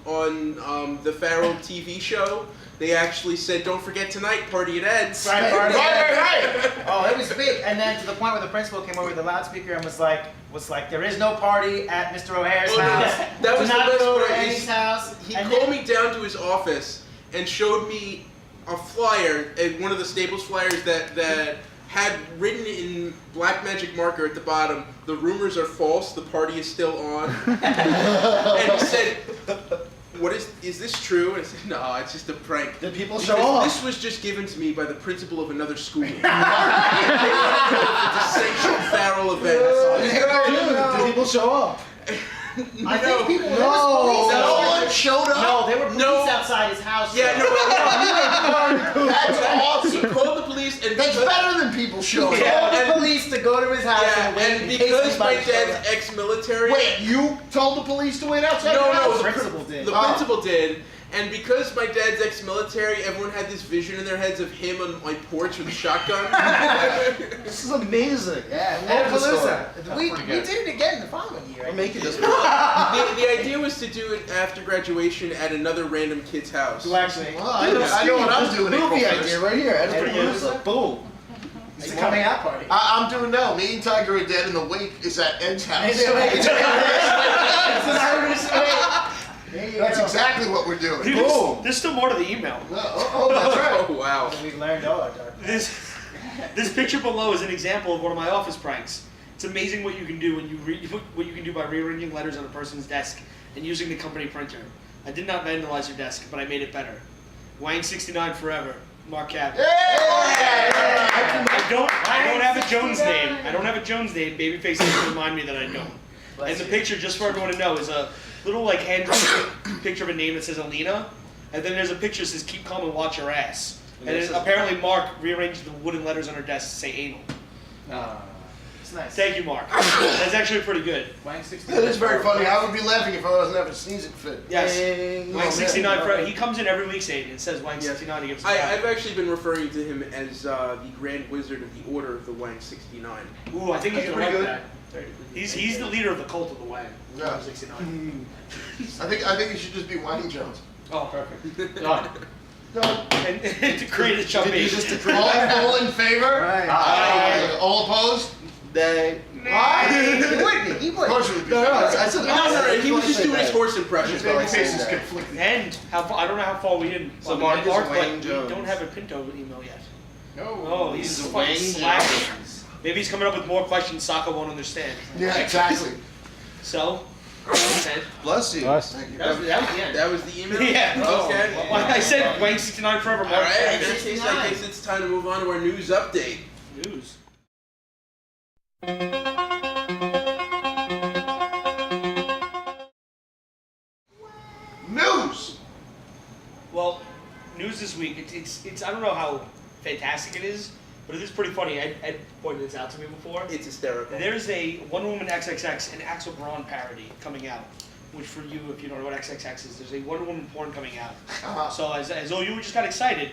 Speaker 1: the Pharaoh TV show, they actually said, "Don't forget tonight, party at Ed's."
Speaker 6: Right, party.
Speaker 2: Right.
Speaker 6: Oh, it was big, and then to the point where the principal came over with the loudspeaker and was like, there is no party at Mr. O'Hare's
Speaker 1: Oh, no,
Speaker 6: house.
Speaker 1: that was
Speaker 6: Do not
Speaker 1: the best
Speaker 6: go to
Speaker 1: part.
Speaker 6: Annie's house.
Speaker 1: He
Speaker 6: And
Speaker 1: called
Speaker 6: then-
Speaker 1: me down to his office and showed me a flyer, one of the Staples flyers that had written in black magic marker at the bottom, "The rumors are false, the party is still on." And he said, "What is this true?" And I said, "No, it's just a prank."
Speaker 5: Did people
Speaker 1: Because
Speaker 5: show up?
Speaker 1: This was just given to me by the principal of another school. It's a sanctioned Farrell event.
Speaker 5: Did people show up?
Speaker 6: I think people.
Speaker 5: No.
Speaker 6: There was police
Speaker 2: No
Speaker 6: outside.
Speaker 2: one showed up.
Speaker 6: No, there were police
Speaker 1: No.
Speaker 6: outside his house.
Speaker 1: Yeah, no,
Speaker 2: That's
Speaker 1: he
Speaker 2: awesome.
Speaker 1: called the police and
Speaker 2: That's better than people showing
Speaker 6: He
Speaker 2: up.
Speaker 6: called
Speaker 1: and-
Speaker 6: the police to go to his house and wait
Speaker 1: and
Speaker 6: in case
Speaker 1: because my
Speaker 6: anybody showed up.
Speaker 1: dad's ex-military.
Speaker 2: Wait, you told the police to wait outside
Speaker 1: No,
Speaker 2: your
Speaker 1: no,
Speaker 2: house?
Speaker 6: the principal did.
Speaker 1: The
Speaker 2: Oh.
Speaker 1: principal did, and because my dad's ex-military, everyone had this vision in their heads of him on my porch with a shotgun.
Speaker 5: This is amazing.
Speaker 6: Yeah,
Speaker 5: I love this story.
Speaker 6: Oedipalooza. We did it again the following year.
Speaker 5: We're making this.
Speaker 1: the idea was to do it after graduation at another random kid's house.
Speaker 6: Who actually?
Speaker 2: Well, I know what I'm doing. April
Speaker 5: Movie
Speaker 2: 1st.
Speaker 5: idea right here.
Speaker 6: Oedipalooza.
Speaker 5: Boom.
Speaker 6: It's a coming out party.
Speaker 2: I'm doing now. Me and Tiger are dead, and the wake is at Ed's house. That's exactly what we're doing.
Speaker 4: Dude, there's still more to the email.
Speaker 2: Oh, that's right.
Speaker 1: Oh wow.
Speaker 6: We learned all our dark.
Speaker 4: This picture below is an example of one of my office pranks. It's amazing what you can do when what you can do by rearranging letters on a person's desk and using the company printer. I did not vandalize your desk, but I made it better. Wang 69 forever. Mark Cabot. I don't have a Jones name. I don't have a Jones name. Babyface doesn't remind me that I don't. And the picture, just for everyone to know, is a little like hand-drawn picture of a name that says Alina, and then there's a picture that says "Keep calm and watch your ass." And then apparently Mark rearranged the wooden letters on her desk to say anal.
Speaker 6: It's nice.
Speaker 4: Thank you, Mark. That's actually pretty good.
Speaker 3: Wang 60.
Speaker 2: That is very funny. I would be laughing if I wasn't having a sneezing fit.
Speaker 4: Yes.
Speaker 2: Oh,
Speaker 4: Wang 69
Speaker 2: man.
Speaker 4: forever. He comes in every week saying it says Wang 69. He gives us
Speaker 1: I've actually been referring to him as the Grand Wizard of the Order of the Wang 69.
Speaker 4: Ooh, I think he's
Speaker 5: That's
Speaker 4: gonna
Speaker 5: pretty
Speaker 4: like
Speaker 5: good.
Speaker 4: that. He's the leader of the cult of the Wang.
Speaker 2: Yeah.
Speaker 4: 69.
Speaker 2: I think it should just be Wang Jones.
Speaker 4: Oh, perfect.
Speaker 3: Done.
Speaker 4: And to create a chubby.
Speaker 2: All in favor?
Speaker 6: Right.
Speaker 2: Aye. All opposed?
Speaker 5: They.
Speaker 6: Why? He would be. He
Speaker 2: Of
Speaker 6: would.
Speaker 2: course it would be.
Speaker 5: No, I said
Speaker 1: No, he was just doing his horse impression.
Speaker 2: His baby face is conflicting.
Speaker 4: And I don't know how far we didn't.
Speaker 5: So
Speaker 4: Mark,
Speaker 5: Mark is
Speaker 4: but
Speaker 5: Wayne
Speaker 4: we
Speaker 5: Jones.
Speaker 4: don't have a Pinto email yet.
Speaker 3: No.
Speaker 4: Oh, he's
Speaker 5: He's
Speaker 4: fucking
Speaker 5: Wayne
Speaker 4: slacking.
Speaker 5: Jones.
Speaker 4: Maybe he's coming up with more questions Sokka won't understand.
Speaker 2: Yeah, exactly.
Speaker 4: So, said.
Speaker 5: Bless you.
Speaker 8: Bless.
Speaker 2: Thank you.
Speaker 6: That was the end.
Speaker 1: That was the email?
Speaker 4: Yeah.
Speaker 1: Okay.
Speaker 4: Like I said, Wayne 69 forever. Mark.
Speaker 1: Alright, in that case, I guess it's time to move on to our news update.
Speaker 4: News.
Speaker 2: News!
Speaker 4: Well, news this week. It's I don't know how fantastic it is, but it is pretty funny. Ed pointed this out to me before.
Speaker 1: It's hysterical.
Speaker 4: There's a Wonder Woman XXX and Axel Braun parody coming out. Which for you, if you don't know what XXX is, there's a Wonder Woman porn coming out. So as though you just got excited,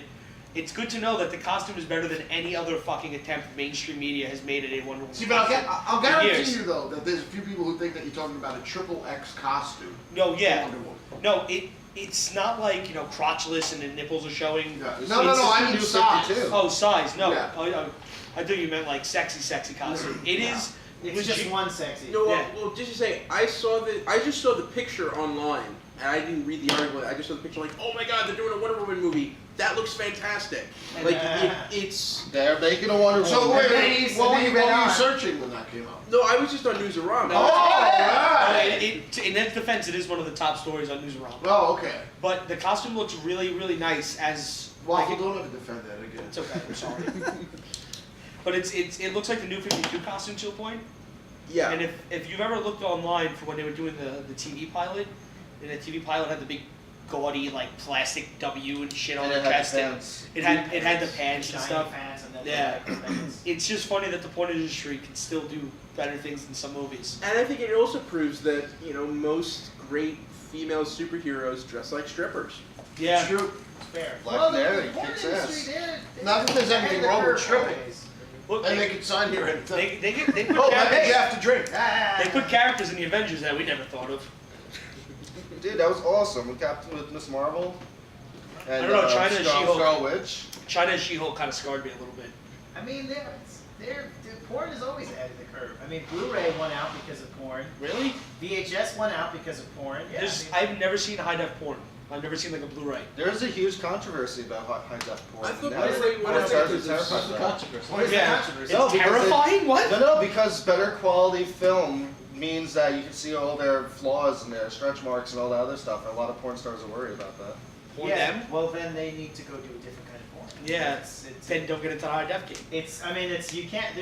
Speaker 4: it's good to know that the costume is better than any other fucking attempt mainstream media has made at a Wonder Woman
Speaker 2: See, but I'll guarantee
Speaker 4: years.
Speaker 2: you though that there's a few people who think that you're talking about a triple X costume.
Speaker 4: No,
Speaker 2: for
Speaker 4: yeah.
Speaker 2: Wonder Woman.
Speaker 4: No, it's not like, crotchless and the nipples are showing.
Speaker 2: Yeah.
Speaker 4: It's-
Speaker 2: No, I mean
Speaker 5: New
Speaker 2: size.
Speaker 5: 52.
Speaker 4: Oh, size. No.
Speaker 2: Yeah.
Speaker 4: I thought you meant like sexy costume. It is.
Speaker 6: It's just one sexy.
Speaker 1: No,
Speaker 4: Yeah.
Speaker 1: well, just to say, I just saw the picture online, and I didn't read the article. I just saw the picture, like, oh my god, they're doing a Wonder Woman movie. That looks fantastic. Like, it's.
Speaker 5: They're making a Wonder Woman.
Speaker 2: So wait,
Speaker 6: then he's-
Speaker 2: what
Speaker 6: then
Speaker 2: were
Speaker 6: he
Speaker 2: you
Speaker 6: read on.
Speaker 2: searching when that came out?
Speaker 1: No, I was just on Newsarama.
Speaker 2: Oh, alright.
Speaker 4: In its defense, it is one of the top stories on Newsarama.
Speaker 2: Oh, okay.
Speaker 4: But the costume looks really, really nice. As
Speaker 2: Waffle,
Speaker 4: like,
Speaker 2: don't ever defend that again.
Speaker 4: it's okay. I'm sorry. But it looks like the new 52 costume to a point.
Speaker 1: Yeah.
Speaker 4: And if you've ever looked online for when they were doing the TV pilot, and the TV pilot had the big gaudy like plastic W and shit on
Speaker 5: And
Speaker 4: the
Speaker 5: it had
Speaker 4: chest,
Speaker 5: the
Speaker 4: and
Speaker 5: pants.
Speaker 4: it had the pants and
Speaker 6: Shiny
Speaker 4: stuff.
Speaker 6: pants and then
Speaker 4: Yeah.
Speaker 6: pants.
Speaker 4: It's just funny that the porn industry can still do better things than some movies.
Speaker 1: And I think it also proves that, most great female superheroes dress like strippers.
Speaker 4: Yeah.
Speaker 2: True.
Speaker 6: Fair.
Speaker 5: Black
Speaker 6: the
Speaker 5: Mary
Speaker 6: porn
Speaker 5: kicks
Speaker 6: industry,
Speaker 5: ass.
Speaker 2: Not that there's anything wrong with stripping.
Speaker 4: Look,
Speaker 2: And they can sign here anytime.
Speaker 4: they put
Speaker 2: Oh, I think
Speaker 4: characters,
Speaker 2: you have to drink.
Speaker 4: they put characters in the Avengers that we never thought of.
Speaker 5: Dude, that was awesome. With Miss Marvel. And,
Speaker 4: I don't know, China and She-Hulk.
Speaker 5: Scarlet Witch.
Speaker 4: China and She-Hulk kind of scarred me a little bit.
Speaker 6: I mean, porn is always ahead of the curve. I mean, Blu-ray won out because of porn.
Speaker 4: Really?
Speaker 6: VHS won out because of porn. Yeah,
Speaker 4: I've never seen high def porn. I've never seen like a Blu-ray.
Speaker 5: There's a huge controversy about high def porn.
Speaker 1: I thought
Speaker 5: now.
Speaker 1: Blu-ray went out
Speaker 5: Started
Speaker 1: because
Speaker 5: terrified by it.
Speaker 6: what is
Speaker 4: Yeah.
Speaker 6: the controversy?
Speaker 5: No,
Speaker 4: It's
Speaker 5: because
Speaker 4: terrifying? What?
Speaker 5: No, because better quality film means that you can see all their flaws and their stretch marks and all that other stuff. And a lot of porn stars are worried about that.
Speaker 4: Porn
Speaker 6: Yeah,
Speaker 4: them?
Speaker 6: well then they need to go do a different kind of porn.
Speaker 4: Yeah.
Speaker 6: It's,
Speaker 4: Then don't get into the high def game.
Speaker 6: you can't,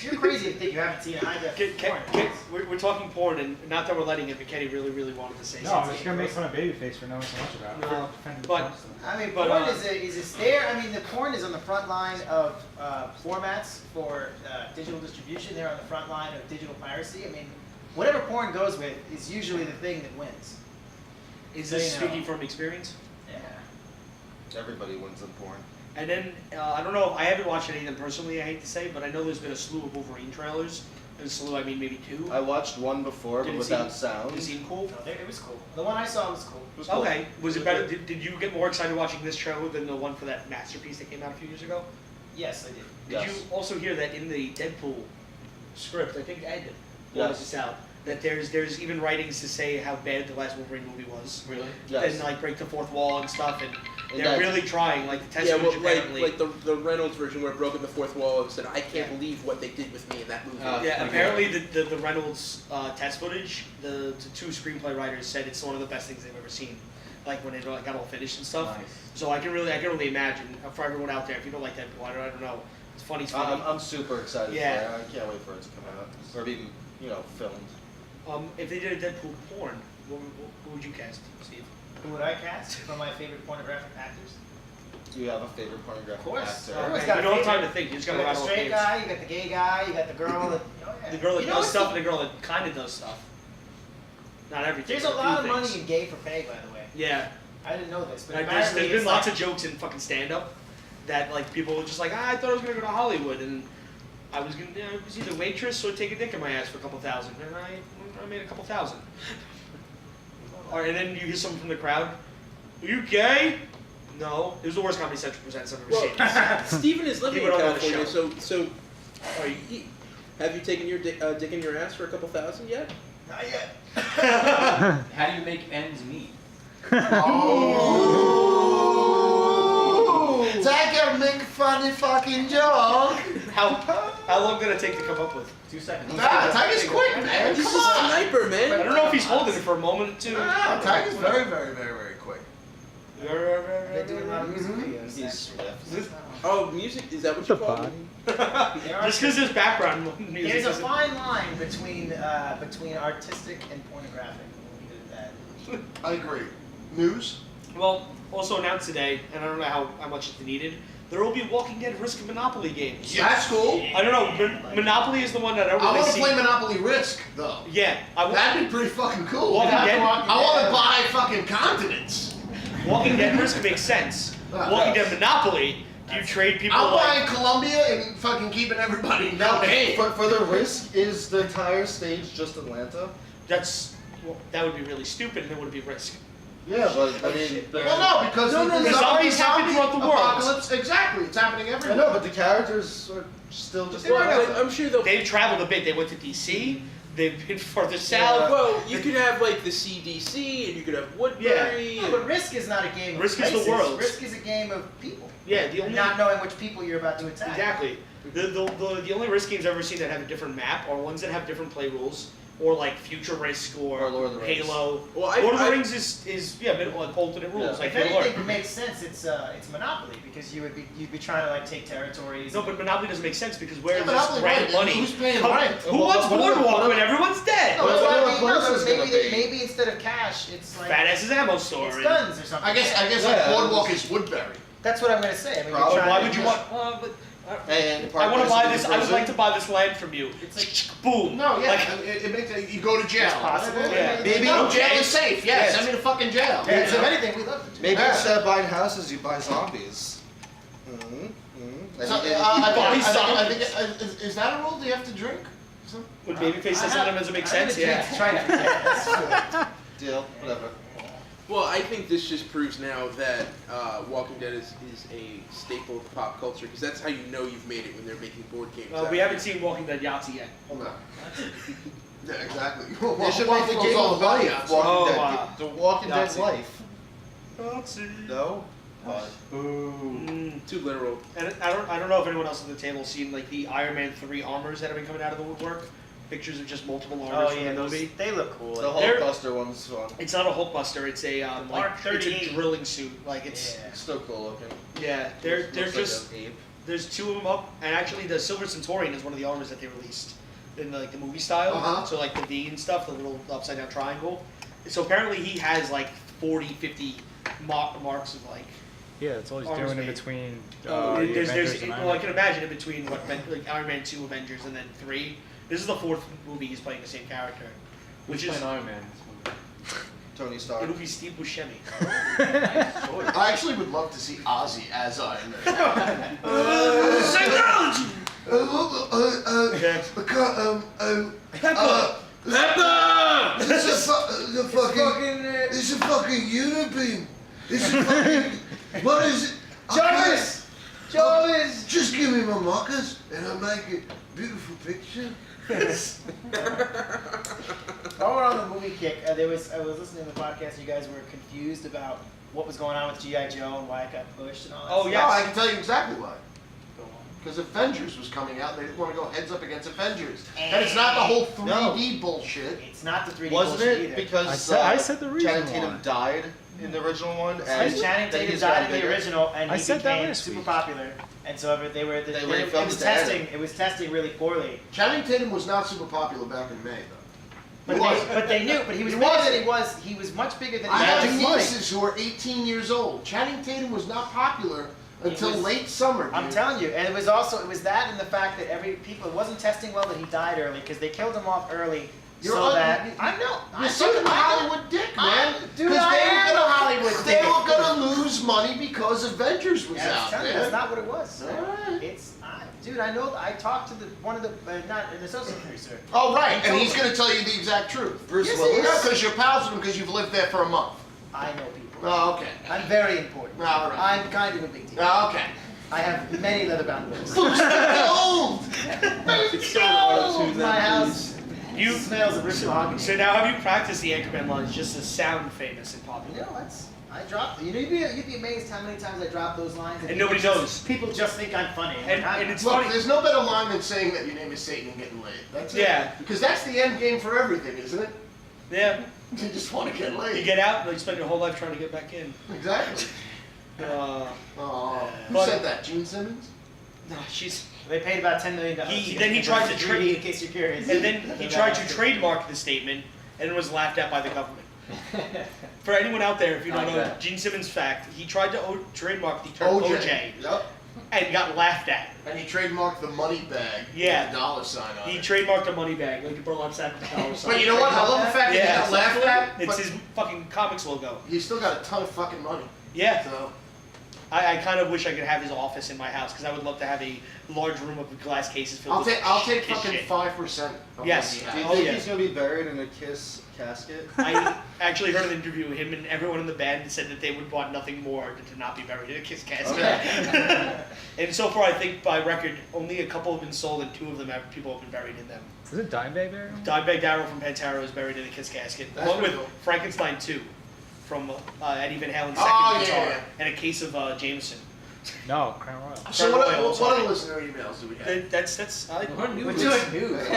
Speaker 6: you're crazy to think you haven't seen a high def porn.
Speaker 4: We're talking porn, and not that we're letting it, but Kenny really wanted to say
Speaker 8: No, I'm
Speaker 4: something.
Speaker 8: just gonna make fun of Babyface for knowing so much about it.
Speaker 4: No,
Speaker 8: Defending
Speaker 4: but-
Speaker 8: Johnson.
Speaker 6: I mean,
Speaker 4: But,
Speaker 6: porn is there. I mean, the porn is on the front line of formats for digital distribution. They're on the front line of digital piracy. I mean, whatever porn goes with is usually the thing that wins.
Speaker 4: Is
Speaker 6: So,
Speaker 4: this
Speaker 6: you know.
Speaker 4: speaking from experience?
Speaker 6: Yeah.
Speaker 5: Everybody wins in porn.
Speaker 4: And then, I don't know, I haven't watched any of them personally, I hate to say, but I know there's been a slew of Wolverine trailers. And a slew, I mean maybe two.
Speaker 5: I watched one before,
Speaker 4: Did
Speaker 5: but
Speaker 4: it
Speaker 5: without
Speaker 4: seem-
Speaker 5: sound.
Speaker 4: Did it seem cool?
Speaker 6: No, it was cool. The one I saw was cool.
Speaker 5: It was cool.
Speaker 4: Okay. Was it better? Did you get more excited watching this show than the one for that masterpiece that came out a few years ago?
Speaker 6: Yes, I did.
Speaker 4: Did
Speaker 5: Yes.
Speaker 4: you also hear that in the Deadpool script, I think Ed
Speaker 5: Yes.
Speaker 4: was this out, that there's even writings to say how bad the last Wolverine movie was.
Speaker 3: Really?
Speaker 5: Yes.
Speaker 4: And like break the fourth wall and stuff, and
Speaker 5: And
Speaker 4: they're
Speaker 5: that-
Speaker 4: really trying, like the test
Speaker 1: Yeah, well,
Speaker 4: footage apparently.
Speaker 1: like the Reynolds version where it broke in the fourth wall and said, I can't
Speaker 4: Yeah.
Speaker 1: believe what they did with me in that movie.
Speaker 4: Yeah, apparently the Reynolds the footage, the two screenplay writers said it's one of the best things they've ever seen. Like when it got all finished and stuff.
Speaker 3: Nice.
Speaker 4: So I can really imagine for everyone out there, if you don't like Deadpool, I don't know. It's funny. It's funny.
Speaker 5: I'm super excited
Speaker 4: Yeah.
Speaker 5: for it. I can't wait for it to come out. Or even, filmed.
Speaker 4: If they did a Deadpool porn, who would you cast, Steve?
Speaker 6: Who would I cast from my favorite pornographic actors?
Speaker 5: Do you have a favorite pornographic
Speaker 6: Of course.
Speaker 5: actor?
Speaker 6: Everyone's
Speaker 4: Okay,
Speaker 6: got
Speaker 4: you
Speaker 6: a
Speaker 4: don't have time
Speaker 6: favorite.
Speaker 4: to think. You just
Speaker 6: You
Speaker 4: gotta
Speaker 6: got
Speaker 4: rattle
Speaker 6: the
Speaker 4: off
Speaker 6: straight
Speaker 4: names.
Speaker 6: guy, you got the gay guy, you got the girl that. Oh, yeah.
Speaker 4: The girl that
Speaker 6: You know
Speaker 4: does
Speaker 6: what's
Speaker 4: stuff
Speaker 6: the-
Speaker 4: and the girl that kind of does stuff. Not everything.
Speaker 6: There's a
Speaker 4: but
Speaker 6: lot of
Speaker 4: few
Speaker 6: money
Speaker 4: things.
Speaker 6: in gay for pay, by the way.
Speaker 4: Yeah.
Speaker 6: I didn't know this, but
Speaker 4: Like,
Speaker 6: apparently
Speaker 4: there's been
Speaker 6: it's
Speaker 4: lots
Speaker 6: like,
Speaker 4: of jokes in fucking stand-up that like people were just like, I thought I was gonna go to Hollywood, and I was gonna, it was either waitress or take a dick in my ass for a couple thousand, and I made a couple thousand. All right, and then you hear someone from the crowd, "Are you gay?" No, it was the worst Comedy Central presents I've ever seen.
Speaker 1: Steven is living in
Speaker 4: People don't know the
Speaker 1: California, so
Speaker 4: Are you,
Speaker 1: have you taken your dick in your ass for a couple thousand yet?
Speaker 6: Not yet.
Speaker 3: How do you make ends meet?
Speaker 2: Oh! Zach gotta make a funny fucking joke.
Speaker 4: how long did it take to come up with?
Speaker 3: 2 seconds.
Speaker 2: Nah, Tiger's quick, man.
Speaker 1: He's
Speaker 2: Come
Speaker 1: a
Speaker 2: on.
Speaker 1: sniper,
Speaker 4: I
Speaker 1: man.
Speaker 4: don't know if he's holding it for a moment or two.
Speaker 2: Nah, Tiger's very, very, very, very quick.
Speaker 6: They're doing a lot of music
Speaker 4: Mm-hmm.
Speaker 6: videos.
Speaker 1: He's-
Speaker 6: actually.
Speaker 1: Oh, music? Is that what you call it?
Speaker 4: Just because there's background music.
Speaker 6: There's a
Speaker 4: doesn't-
Speaker 6: fine line between artistic and pornographic. We'll leave it at that.
Speaker 2: I agree. News?
Speaker 4: Well, also announced today, and I don't know how much it's needed, there will be Walking Dead Risk of Monopoly games.
Speaker 2: That's cool.
Speaker 4: I don't know, Monopoly is the one that I don't
Speaker 2: I
Speaker 4: really
Speaker 2: want to
Speaker 4: see.
Speaker 2: play Monopoly Risk, though.
Speaker 4: Yeah,
Speaker 2: That'd be pretty fucking cool.
Speaker 4: Walking Dead?
Speaker 2: I want to buy fucking continents.
Speaker 4: Walking Dead Risk makes sense. Walking Dead Monopoly, you trade people
Speaker 2: I'm
Speaker 4: like...
Speaker 2: buying Colombia and fucking keeping everybody no game.
Speaker 5: For the Risk, is the entire stage just Atlanta?
Speaker 4: That would be really stupid, and it would be Risk.
Speaker 5: Yeah, but I mean,
Speaker 2: Well, no, because
Speaker 4: No,
Speaker 2: the
Speaker 4: zombies happen
Speaker 2: zombie
Speaker 4: throughout the world.
Speaker 2: apocalypse. Exactly, it's happening
Speaker 5: I
Speaker 2: everywhere.
Speaker 5: know, but the characters are still just
Speaker 1: Well,
Speaker 5: Atlanta.
Speaker 1: I'm sure they'll.
Speaker 4: They've traveled a bit. They went to DC, they've been further south.
Speaker 1: Well, you could have like the CDC, and you could have Woodbury.
Speaker 6: No, but Risk is not a game of
Speaker 4: Risk is the
Speaker 6: places.
Speaker 4: world.
Speaker 6: Risk is a game of people.
Speaker 4: Yeah, the only...
Speaker 6: Not knowing which people you're about to attack.
Speaker 4: Exactly. The only Risk games I've ever seen that have a different map are ones that have different play rules, or like Future Risk or
Speaker 5: Or Lord of the Rings.
Speaker 4: Halo.
Speaker 1: Well,
Speaker 4: Lord of the Rings is like alternate rules, like
Speaker 6: If
Speaker 4: Halo.
Speaker 6: anything makes sense, it's Monopoly because you'd be trying to like take territories.
Speaker 4: No, but Monopoly doesn't make sense because where
Speaker 2: Yeah,
Speaker 4: does
Speaker 2: Monopoly,
Speaker 4: rent
Speaker 2: right,
Speaker 4: money?
Speaker 2: who's paying
Speaker 4: come-
Speaker 2: rent?
Speaker 4: Who wants Boardwalk when everyone's dead?
Speaker 6: No, that's what I
Speaker 5: Well,
Speaker 6: mean.
Speaker 5: what
Speaker 6: No,
Speaker 5: place
Speaker 6: but
Speaker 5: is gonna be?
Speaker 6: maybe instead of cash, it's like
Speaker 4: Fat ass's ammo store.
Speaker 6: it's
Speaker 4: and-
Speaker 6: guns or something.
Speaker 2: I guess
Speaker 5: Yeah.
Speaker 2: like Boardwalk is Woodbury.
Speaker 6: That's what I'm gonna say. I mean,
Speaker 5: Probably.
Speaker 6: you're trying
Speaker 4: Why
Speaker 6: to-
Speaker 4: would you want?
Speaker 5: And
Speaker 4: I want to
Speaker 5: Park
Speaker 4: buy
Speaker 5: Place
Speaker 4: this.
Speaker 5: is
Speaker 4: I would
Speaker 5: prison.
Speaker 4: like to buy this land from you.
Speaker 6: It's like
Speaker 4: Boom.
Speaker 2: No, yeah,
Speaker 4: Like,
Speaker 2: it makes you go to jail.
Speaker 6: It's possible.
Speaker 4: Yeah.
Speaker 5: Maybe
Speaker 2: no,
Speaker 4: okay.
Speaker 2: jail is safe. Yeah,
Speaker 5: Yes.
Speaker 2: send me to fucking jail.
Speaker 6: Yeah,
Speaker 2: You
Speaker 6: so if
Speaker 2: know?
Speaker 6: anything, we love to.
Speaker 5: Maybe
Speaker 2: Yeah.
Speaker 5: instead of buying houses, you buy zombies. Mm-hmm.
Speaker 2: So, I think is that a rule? Do you have to drink?
Speaker 4: Would Babyface say something that doesn't make sense? Yeah.
Speaker 6: Try to.
Speaker 5: Deal, whatever.
Speaker 1: Well, I think this just proves now that Walking Dead is a staple of pop culture because that's how you know you've made it when they're making board games.
Speaker 4: We haven't seen Walking Dead Yahtzee yet.
Speaker 2: No. Yeah, exactly.
Speaker 5: They should make a
Speaker 2: Waffle's
Speaker 5: game
Speaker 2: all
Speaker 5: of
Speaker 2: about
Speaker 5: life.
Speaker 2: Yahtzee.
Speaker 5: Walking
Speaker 4: Oh,
Speaker 5: Dead.
Speaker 4: wow.
Speaker 5: The Walking Dead
Speaker 4: Yahtzee.
Speaker 5: life.
Speaker 4: Yahtzee.
Speaker 5: No?
Speaker 1: Too literal.
Speaker 4: And I don't know if anyone else at the table has seen like the Iron Man 3 armors that have been coming out of the woodwork. Pictures of just multiple armors
Speaker 6: Oh
Speaker 4: from
Speaker 6: yeah,
Speaker 4: the
Speaker 6: those
Speaker 4: movie.
Speaker 6: they look cool.
Speaker 5: The
Speaker 4: They're-
Speaker 5: Hulkbuster one's fun.
Speaker 4: It's not a Hulkbuster. It's a
Speaker 6: Mark
Speaker 4: it's a
Speaker 6: 38.
Speaker 4: drilling suit. Like it's
Speaker 6: Yeah.
Speaker 5: It's still cool looking.
Speaker 4: they're
Speaker 5: Looks
Speaker 4: just
Speaker 5: like an ape.
Speaker 4: there's two of them up, and actually the Silver Centaurian is one of the armors that they released in like the movie style.
Speaker 2: Uh-huh.
Speaker 4: So like the V and stuff, the little upside down triangle. So apparently he has like 40, 50 marks of like.
Speaker 8: Yeah, that's all he's
Speaker 4: Arms
Speaker 8: doing in
Speaker 4: made.
Speaker 8: between the
Speaker 4: there's
Speaker 8: Avengers and Iron
Speaker 4: well, I
Speaker 8: Man.
Speaker 4: can imagine in between like Iron Man 2, Avengers, and then 3. This is the 4th movie he's playing the same character, which is
Speaker 3: playing Iron Man.
Speaker 5: Tony Stark.
Speaker 4: it'll be Steve Buscemi.
Speaker 2: I actually would love to see Ozzy as Iron Man.
Speaker 4: Technology.
Speaker 2: This is a fucking unibeam. It's a fucking. What is it?
Speaker 6: Jarvis! Jarvis!
Speaker 2: Just give me my markers and I'll make a beautiful picture.
Speaker 6: While we're on the movie kick, I was listening to the podcast. You guys were confused about what was going on with G.I. Joe and why it got pushed and all that.
Speaker 4: Oh,
Speaker 6: stuff.
Speaker 4: yeah.
Speaker 2: No, I can tell you exactly why.
Speaker 6: Go on.
Speaker 2: Because Avengers was coming out, and they didn't want to go heads up against Avengers. And it's not the whole 3D bullshit.
Speaker 6: It's not the 3D
Speaker 5: Wasn't
Speaker 6: bullshit
Speaker 5: it
Speaker 6: either.
Speaker 5: because
Speaker 8: I said the reason
Speaker 5: Channing Tatum
Speaker 8: why.
Speaker 5: died in the original one?
Speaker 6: Because Channing
Speaker 5: then
Speaker 6: Tatum
Speaker 5: he's got
Speaker 6: died in the
Speaker 5: bigger?
Speaker 6: original, and
Speaker 8: I
Speaker 6: he
Speaker 8: said that
Speaker 6: became
Speaker 8: last
Speaker 6: super
Speaker 8: week.
Speaker 6: popular, and so they were
Speaker 5: They
Speaker 6: it
Speaker 5: refilmed
Speaker 6: was
Speaker 5: it to edit.
Speaker 6: testing. It was testing really poorly.
Speaker 2: Channing Tatum was not super popular back in May, though.
Speaker 6: But they knew. But he was
Speaker 2: He
Speaker 6: bigger
Speaker 2: wasn't.
Speaker 6: than he was. He was much bigger than he
Speaker 2: I
Speaker 6: was.
Speaker 2: have
Speaker 5: Mike.
Speaker 2: nieces who are 18 years old. Channing Tatum was not popular until
Speaker 6: was-
Speaker 2: late summer, dude.
Speaker 6: I'm telling you, and it was that and the fact that it wasn't testing well that he died early because they killed him off early.
Speaker 2: You're
Speaker 6: so
Speaker 2: un-
Speaker 6: that
Speaker 2: you-
Speaker 6: I know.
Speaker 2: You're sucking the Hollywood dick, man.
Speaker 6: Dude,
Speaker 2: Because
Speaker 6: I
Speaker 2: they
Speaker 6: am
Speaker 2: were
Speaker 6: a
Speaker 2: gonna-
Speaker 6: Hollywood
Speaker 2: They
Speaker 6: dick.
Speaker 2: were gonna lose money because Avengers was
Speaker 6: Yeah, I'm
Speaker 2: out,
Speaker 6: telling you,
Speaker 2: man.
Speaker 6: that's not what it was.
Speaker 2: Alright.
Speaker 6: It's Dude, I know. I talked to one of the not an associate producer.
Speaker 2: Oh, right, and he's going to tell you the exact truth.
Speaker 6: Bruce Yes, he Willis?
Speaker 2: Yeah, because you're pals with him because you've lived there for a month.
Speaker 6: I know people.
Speaker 2: Oh, okay.
Speaker 6: I'm very important.
Speaker 2: All right.
Speaker 6: I'm kind of a big deal.
Speaker 2: Oh, okay.
Speaker 6: I have many leather-bound books.
Speaker 2: Gold!
Speaker 1: It's so auto-tune
Speaker 6: My
Speaker 1: that,
Speaker 6: house
Speaker 4: You
Speaker 6: smells of rich mahogany.
Speaker 4: so now have you practiced the Anchorman lines just to sound famous and popular?
Speaker 6: I dropped. You know, you'd be amazed how many times I drop those lines,
Speaker 4: And nobody
Speaker 6: people
Speaker 4: knows.
Speaker 6: People just think I'm funny.
Speaker 4: And it's
Speaker 2: Look,
Speaker 4: funny.
Speaker 2: there's no better line than saying that your name is Satan and getting laid. That's it.
Speaker 4: Yeah.
Speaker 2: Because that's the end game for everything, isn't it?
Speaker 4: Yeah.
Speaker 2: You just want to get laid.
Speaker 4: You get out and you spend your whole life trying to get back in.
Speaker 2: Exactly.
Speaker 4: But-
Speaker 2: Who said that? Gene Simmons?
Speaker 4: No, she's.
Speaker 6: They paid about $10 million.
Speaker 4: Then he tried to trade.
Speaker 6: In case you're curious.
Speaker 4: And then he tried to trademark the statement, and it was laughed at by the government. For anyone out there, if you don't
Speaker 3: Like
Speaker 4: know
Speaker 3: that.
Speaker 4: Gene Simmons' fact, he tried to trademark the term OJ
Speaker 2: Yep.
Speaker 4: and got laughed at.
Speaker 2: And he trademarked the money bag
Speaker 4: Yeah.
Speaker 2: with a dollar sign on
Speaker 4: He
Speaker 2: it.
Speaker 4: trademarked a money bag, like a burlap sack with a dollar sign.
Speaker 2: But you know what? I love the fact that he got laughed at,
Speaker 4: It's
Speaker 2: but
Speaker 4: his fucking comics logo.
Speaker 2: he's still got a ton of fucking money.
Speaker 4: Yeah.
Speaker 2: So,
Speaker 4: I kind of wish I could have his office in my house because I would love to have a large room of glass cases filled
Speaker 2: I'll
Speaker 4: with
Speaker 2: take
Speaker 4: Kiss
Speaker 2: fucking
Speaker 4: shit.
Speaker 2: 5% of
Speaker 4: Yes.
Speaker 2: what
Speaker 5: Do
Speaker 2: he
Speaker 5: you
Speaker 2: has.
Speaker 5: think
Speaker 4: yeah.
Speaker 5: he's gonna be buried in a Kiss casket?
Speaker 4: I actually heard an interview with him, and everyone in the band said that they would want nothing more than to not be buried in a Kiss casket. And so far, I think by record, only a couple have been sold, and 2 of them people have been buried in them.
Speaker 8: Is it Dimebag burial?
Speaker 4: Dimebag Darrell from Pantera is buried in a Kiss casket,
Speaker 2: That's
Speaker 4: along with
Speaker 2: pretty cool.
Speaker 4: Frankenstein 2 from Eddie Van Halen's second
Speaker 2: Oh, yeah,
Speaker 4: guitar,
Speaker 2: yeah.
Speaker 4: and a case of Jameson.
Speaker 8: No, Crown Royal.
Speaker 2: So what other listener emails do we have?
Speaker 4: That's
Speaker 6: We're doing news.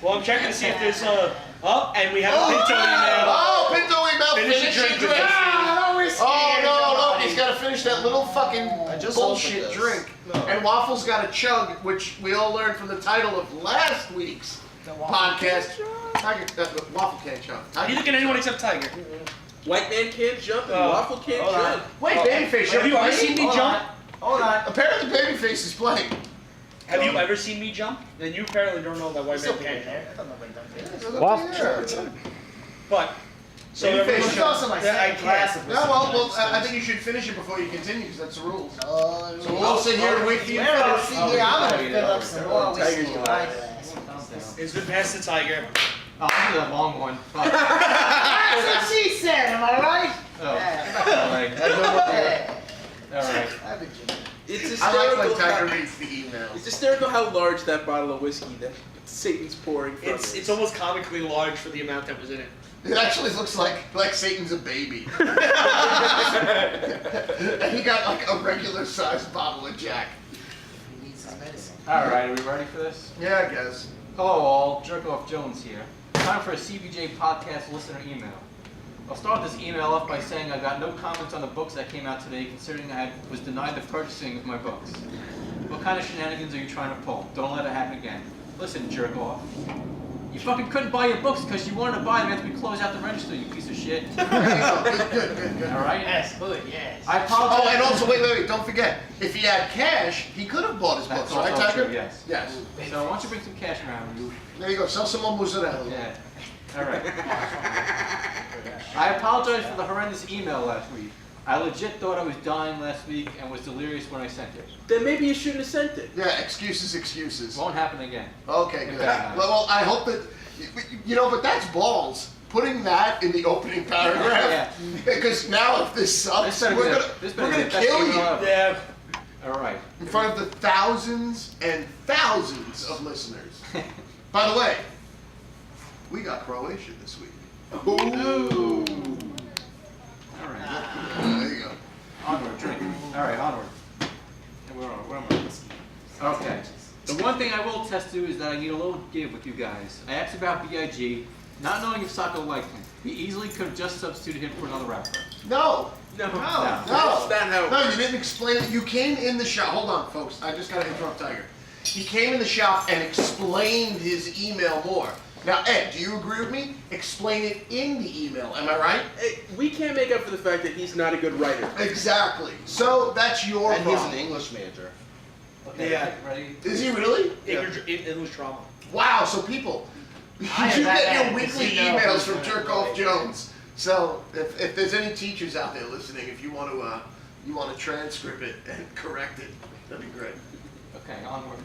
Speaker 4: well, I'm checking to see if there's and we have a Pinto email.
Speaker 2: Oh, Pinto email.
Speaker 4: Finish your drink.
Speaker 2: drink.
Speaker 6: Oh,
Speaker 2: Oh, no, look, he's got to finish that little fucking
Speaker 5: just
Speaker 2: bullshit
Speaker 5: opened this.
Speaker 2: drink.
Speaker 5: No.
Speaker 2: And Waffle's got a chug, which we all learned from the title of last week's podcast. Tiger, Waffle can't chug.
Speaker 4: Neither can anyone except Tiger.
Speaker 1: White man can't jump and
Speaker 4: Oh.
Speaker 1: Waffle can't
Speaker 6: Hold on.
Speaker 1: jump.
Speaker 2: Wait, Babyface,
Speaker 4: Have you ever
Speaker 2: playing?
Speaker 4: seen me
Speaker 6: Hold
Speaker 4: jump?
Speaker 6: on. Hold on.
Speaker 2: Apparently Babyface is playing.
Speaker 4: Have you ever seen me jump? Then you apparently don't know that white
Speaker 6: Still
Speaker 4: man
Speaker 6: paying
Speaker 4: can't
Speaker 6: there.
Speaker 4: jump.
Speaker 6: I thought nobody done it.
Speaker 8: Waffle.
Speaker 4: But so
Speaker 2: Babyface
Speaker 4: everyone-
Speaker 2: It's
Speaker 6: also my
Speaker 4: I
Speaker 6: second class
Speaker 4: can't.
Speaker 6: of
Speaker 2: No, well, I think you should finish it before you continue, because that's the rules.
Speaker 6: Oh,
Speaker 2: So we'll all sit here and wait for you to
Speaker 6: Well,
Speaker 2: finish.
Speaker 6: see, I'm gonna fill up some more
Speaker 1: Tiger's
Speaker 6: whiskey in
Speaker 1: gonna
Speaker 6: my
Speaker 1: like
Speaker 6: glass.
Speaker 4: It's been past the Tiger.
Speaker 3: Oh, I'll do that long one. Fuck.
Speaker 6: That's what she said, am I right?
Speaker 3: Oh.
Speaker 6: Yeah.
Speaker 3: Alright.
Speaker 6: Yeah.
Speaker 3: Alright.
Speaker 6: I've been drinking.
Speaker 1: It's
Speaker 2: I like when
Speaker 1: hysterical.
Speaker 2: Tiger
Speaker 1: How,
Speaker 2: reads the emails.
Speaker 1: it's hysterical how large that bottle of whiskey that Satan's pouring from
Speaker 4: It's
Speaker 1: is.
Speaker 4: almost comically large for the amount that was in it.
Speaker 2: It actually looks like Satan's a baby. And he got like a regular sized bottle of Jack.
Speaker 6: He needs his medicine.
Speaker 3: Alright, are we ready for this?
Speaker 2: Yeah, I guess.
Speaker 3: Hello all, Jerkoff Jones here. Time for a CBJ podcast listener email. I'll start this email off by saying I got no comments on the books that came out today, considering I was denied the purchasing of my books. What kind of shenanigans are you trying to pull? Don't let it happen again. Listen, jerk off. You fucking couldn't buy your books because you wanted to buy them after we closed out the register, you piece of shit.
Speaker 2: There you go. Good.
Speaker 3: Alright?
Speaker 6: Yes, good, yes.
Speaker 3: I apologize.
Speaker 2: Oh, and also, wait, don't forget. If he had cash, he could have bought his
Speaker 3: That's
Speaker 2: books, right,
Speaker 3: also
Speaker 2: Tiger?
Speaker 3: true, yes.
Speaker 2: Yes.
Speaker 3: So why don't you bring some cash around, you?
Speaker 2: There you go. Sell some more mozzarella.
Speaker 3: Yeah. Alright. I apologize for the horrendous email last week. I legit thought I was dying last week and was delirious when I sent it.
Speaker 1: Then maybe you shouldn't have sent it.
Speaker 2: Yeah, excuses.
Speaker 3: Won't happen again.
Speaker 2: Okay, good.
Speaker 3: Okay.
Speaker 2: Well, I hope that, but that's balls. Putting that in the opening paragraph. Because now if this sucks,
Speaker 3: This better
Speaker 2: we're
Speaker 3: be
Speaker 2: gonna
Speaker 3: the best
Speaker 2: kill
Speaker 3: email
Speaker 2: you
Speaker 3: ever.
Speaker 4: Yeah.
Speaker 3: Alright.
Speaker 2: in front of the thousands and thousands of listeners. By the way, we got Croatia this week. Ooh.
Speaker 3: Alright.
Speaker 2: There you go.
Speaker 3: Onward, drink. Alright, onward. And where am I? Okay. The one thing I will attest to is that I need a little give with you guys. I asked about B.I.G., not knowing if Sacco liked him. He easily could have just substituted him for another rapper.
Speaker 2: No.
Speaker 1: No.
Speaker 2: No.
Speaker 1: That's not how.
Speaker 2: No, you didn't explain it. You came in the shop. Hold on, folks. I just gotta interrupt Tiger. He came in the shop and explained his email more. Now, Ed, do you agree with me? Explain it in the email. Am I right?
Speaker 1: Hey, we can't make up for the fact that he's not a good writer.
Speaker 2: Exactly. So that's your
Speaker 5: And he's
Speaker 2: problem.
Speaker 5: an English major.
Speaker 3: Okay,
Speaker 4: Yeah.
Speaker 3: ready?
Speaker 2: Is he really?
Speaker 4: English drama.
Speaker 2: Wow. So people, you
Speaker 6: I am that
Speaker 2: get your
Speaker 6: bad.
Speaker 2: weekly
Speaker 6: You know.
Speaker 2: emails from Jerkoff Jones. So if there's any teachers out there listening, if you want to transcript it and correct it, that'd be great.
Speaker 3: Okay, onward.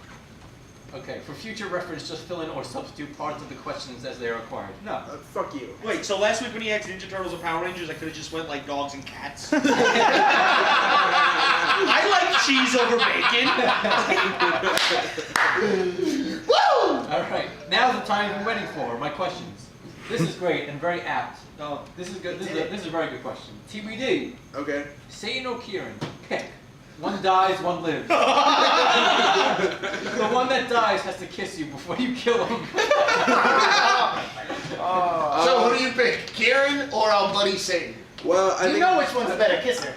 Speaker 3: Okay, for future reference, just fill in or substitute parts of the questions as they are required. No.
Speaker 1: Fuck you.
Speaker 4: Wait, so last week when he asked Ninja Turtles or Power Rangers, I could have just went like dogs and cats. I like cheese over bacon.
Speaker 2: Woo!
Speaker 3: Alright, now's the time you've been waiting for. My questions. This is great and very apt.
Speaker 4: Oh,
Speaker 3: This is good. This is a very good question. TBD.
Speaker 1: Okay.
Speaker 3: Satan or Kieran? Pick. One dies, one lives. The one that dies has to kiss you before you kill him.
Speaker 2: So who do you pick, Kieran or our buddy Satan?
Speaker 1: Well, I
Speaker 6: Do you
Speaker 1: think.
Speaker 6: know which one's a better kisser?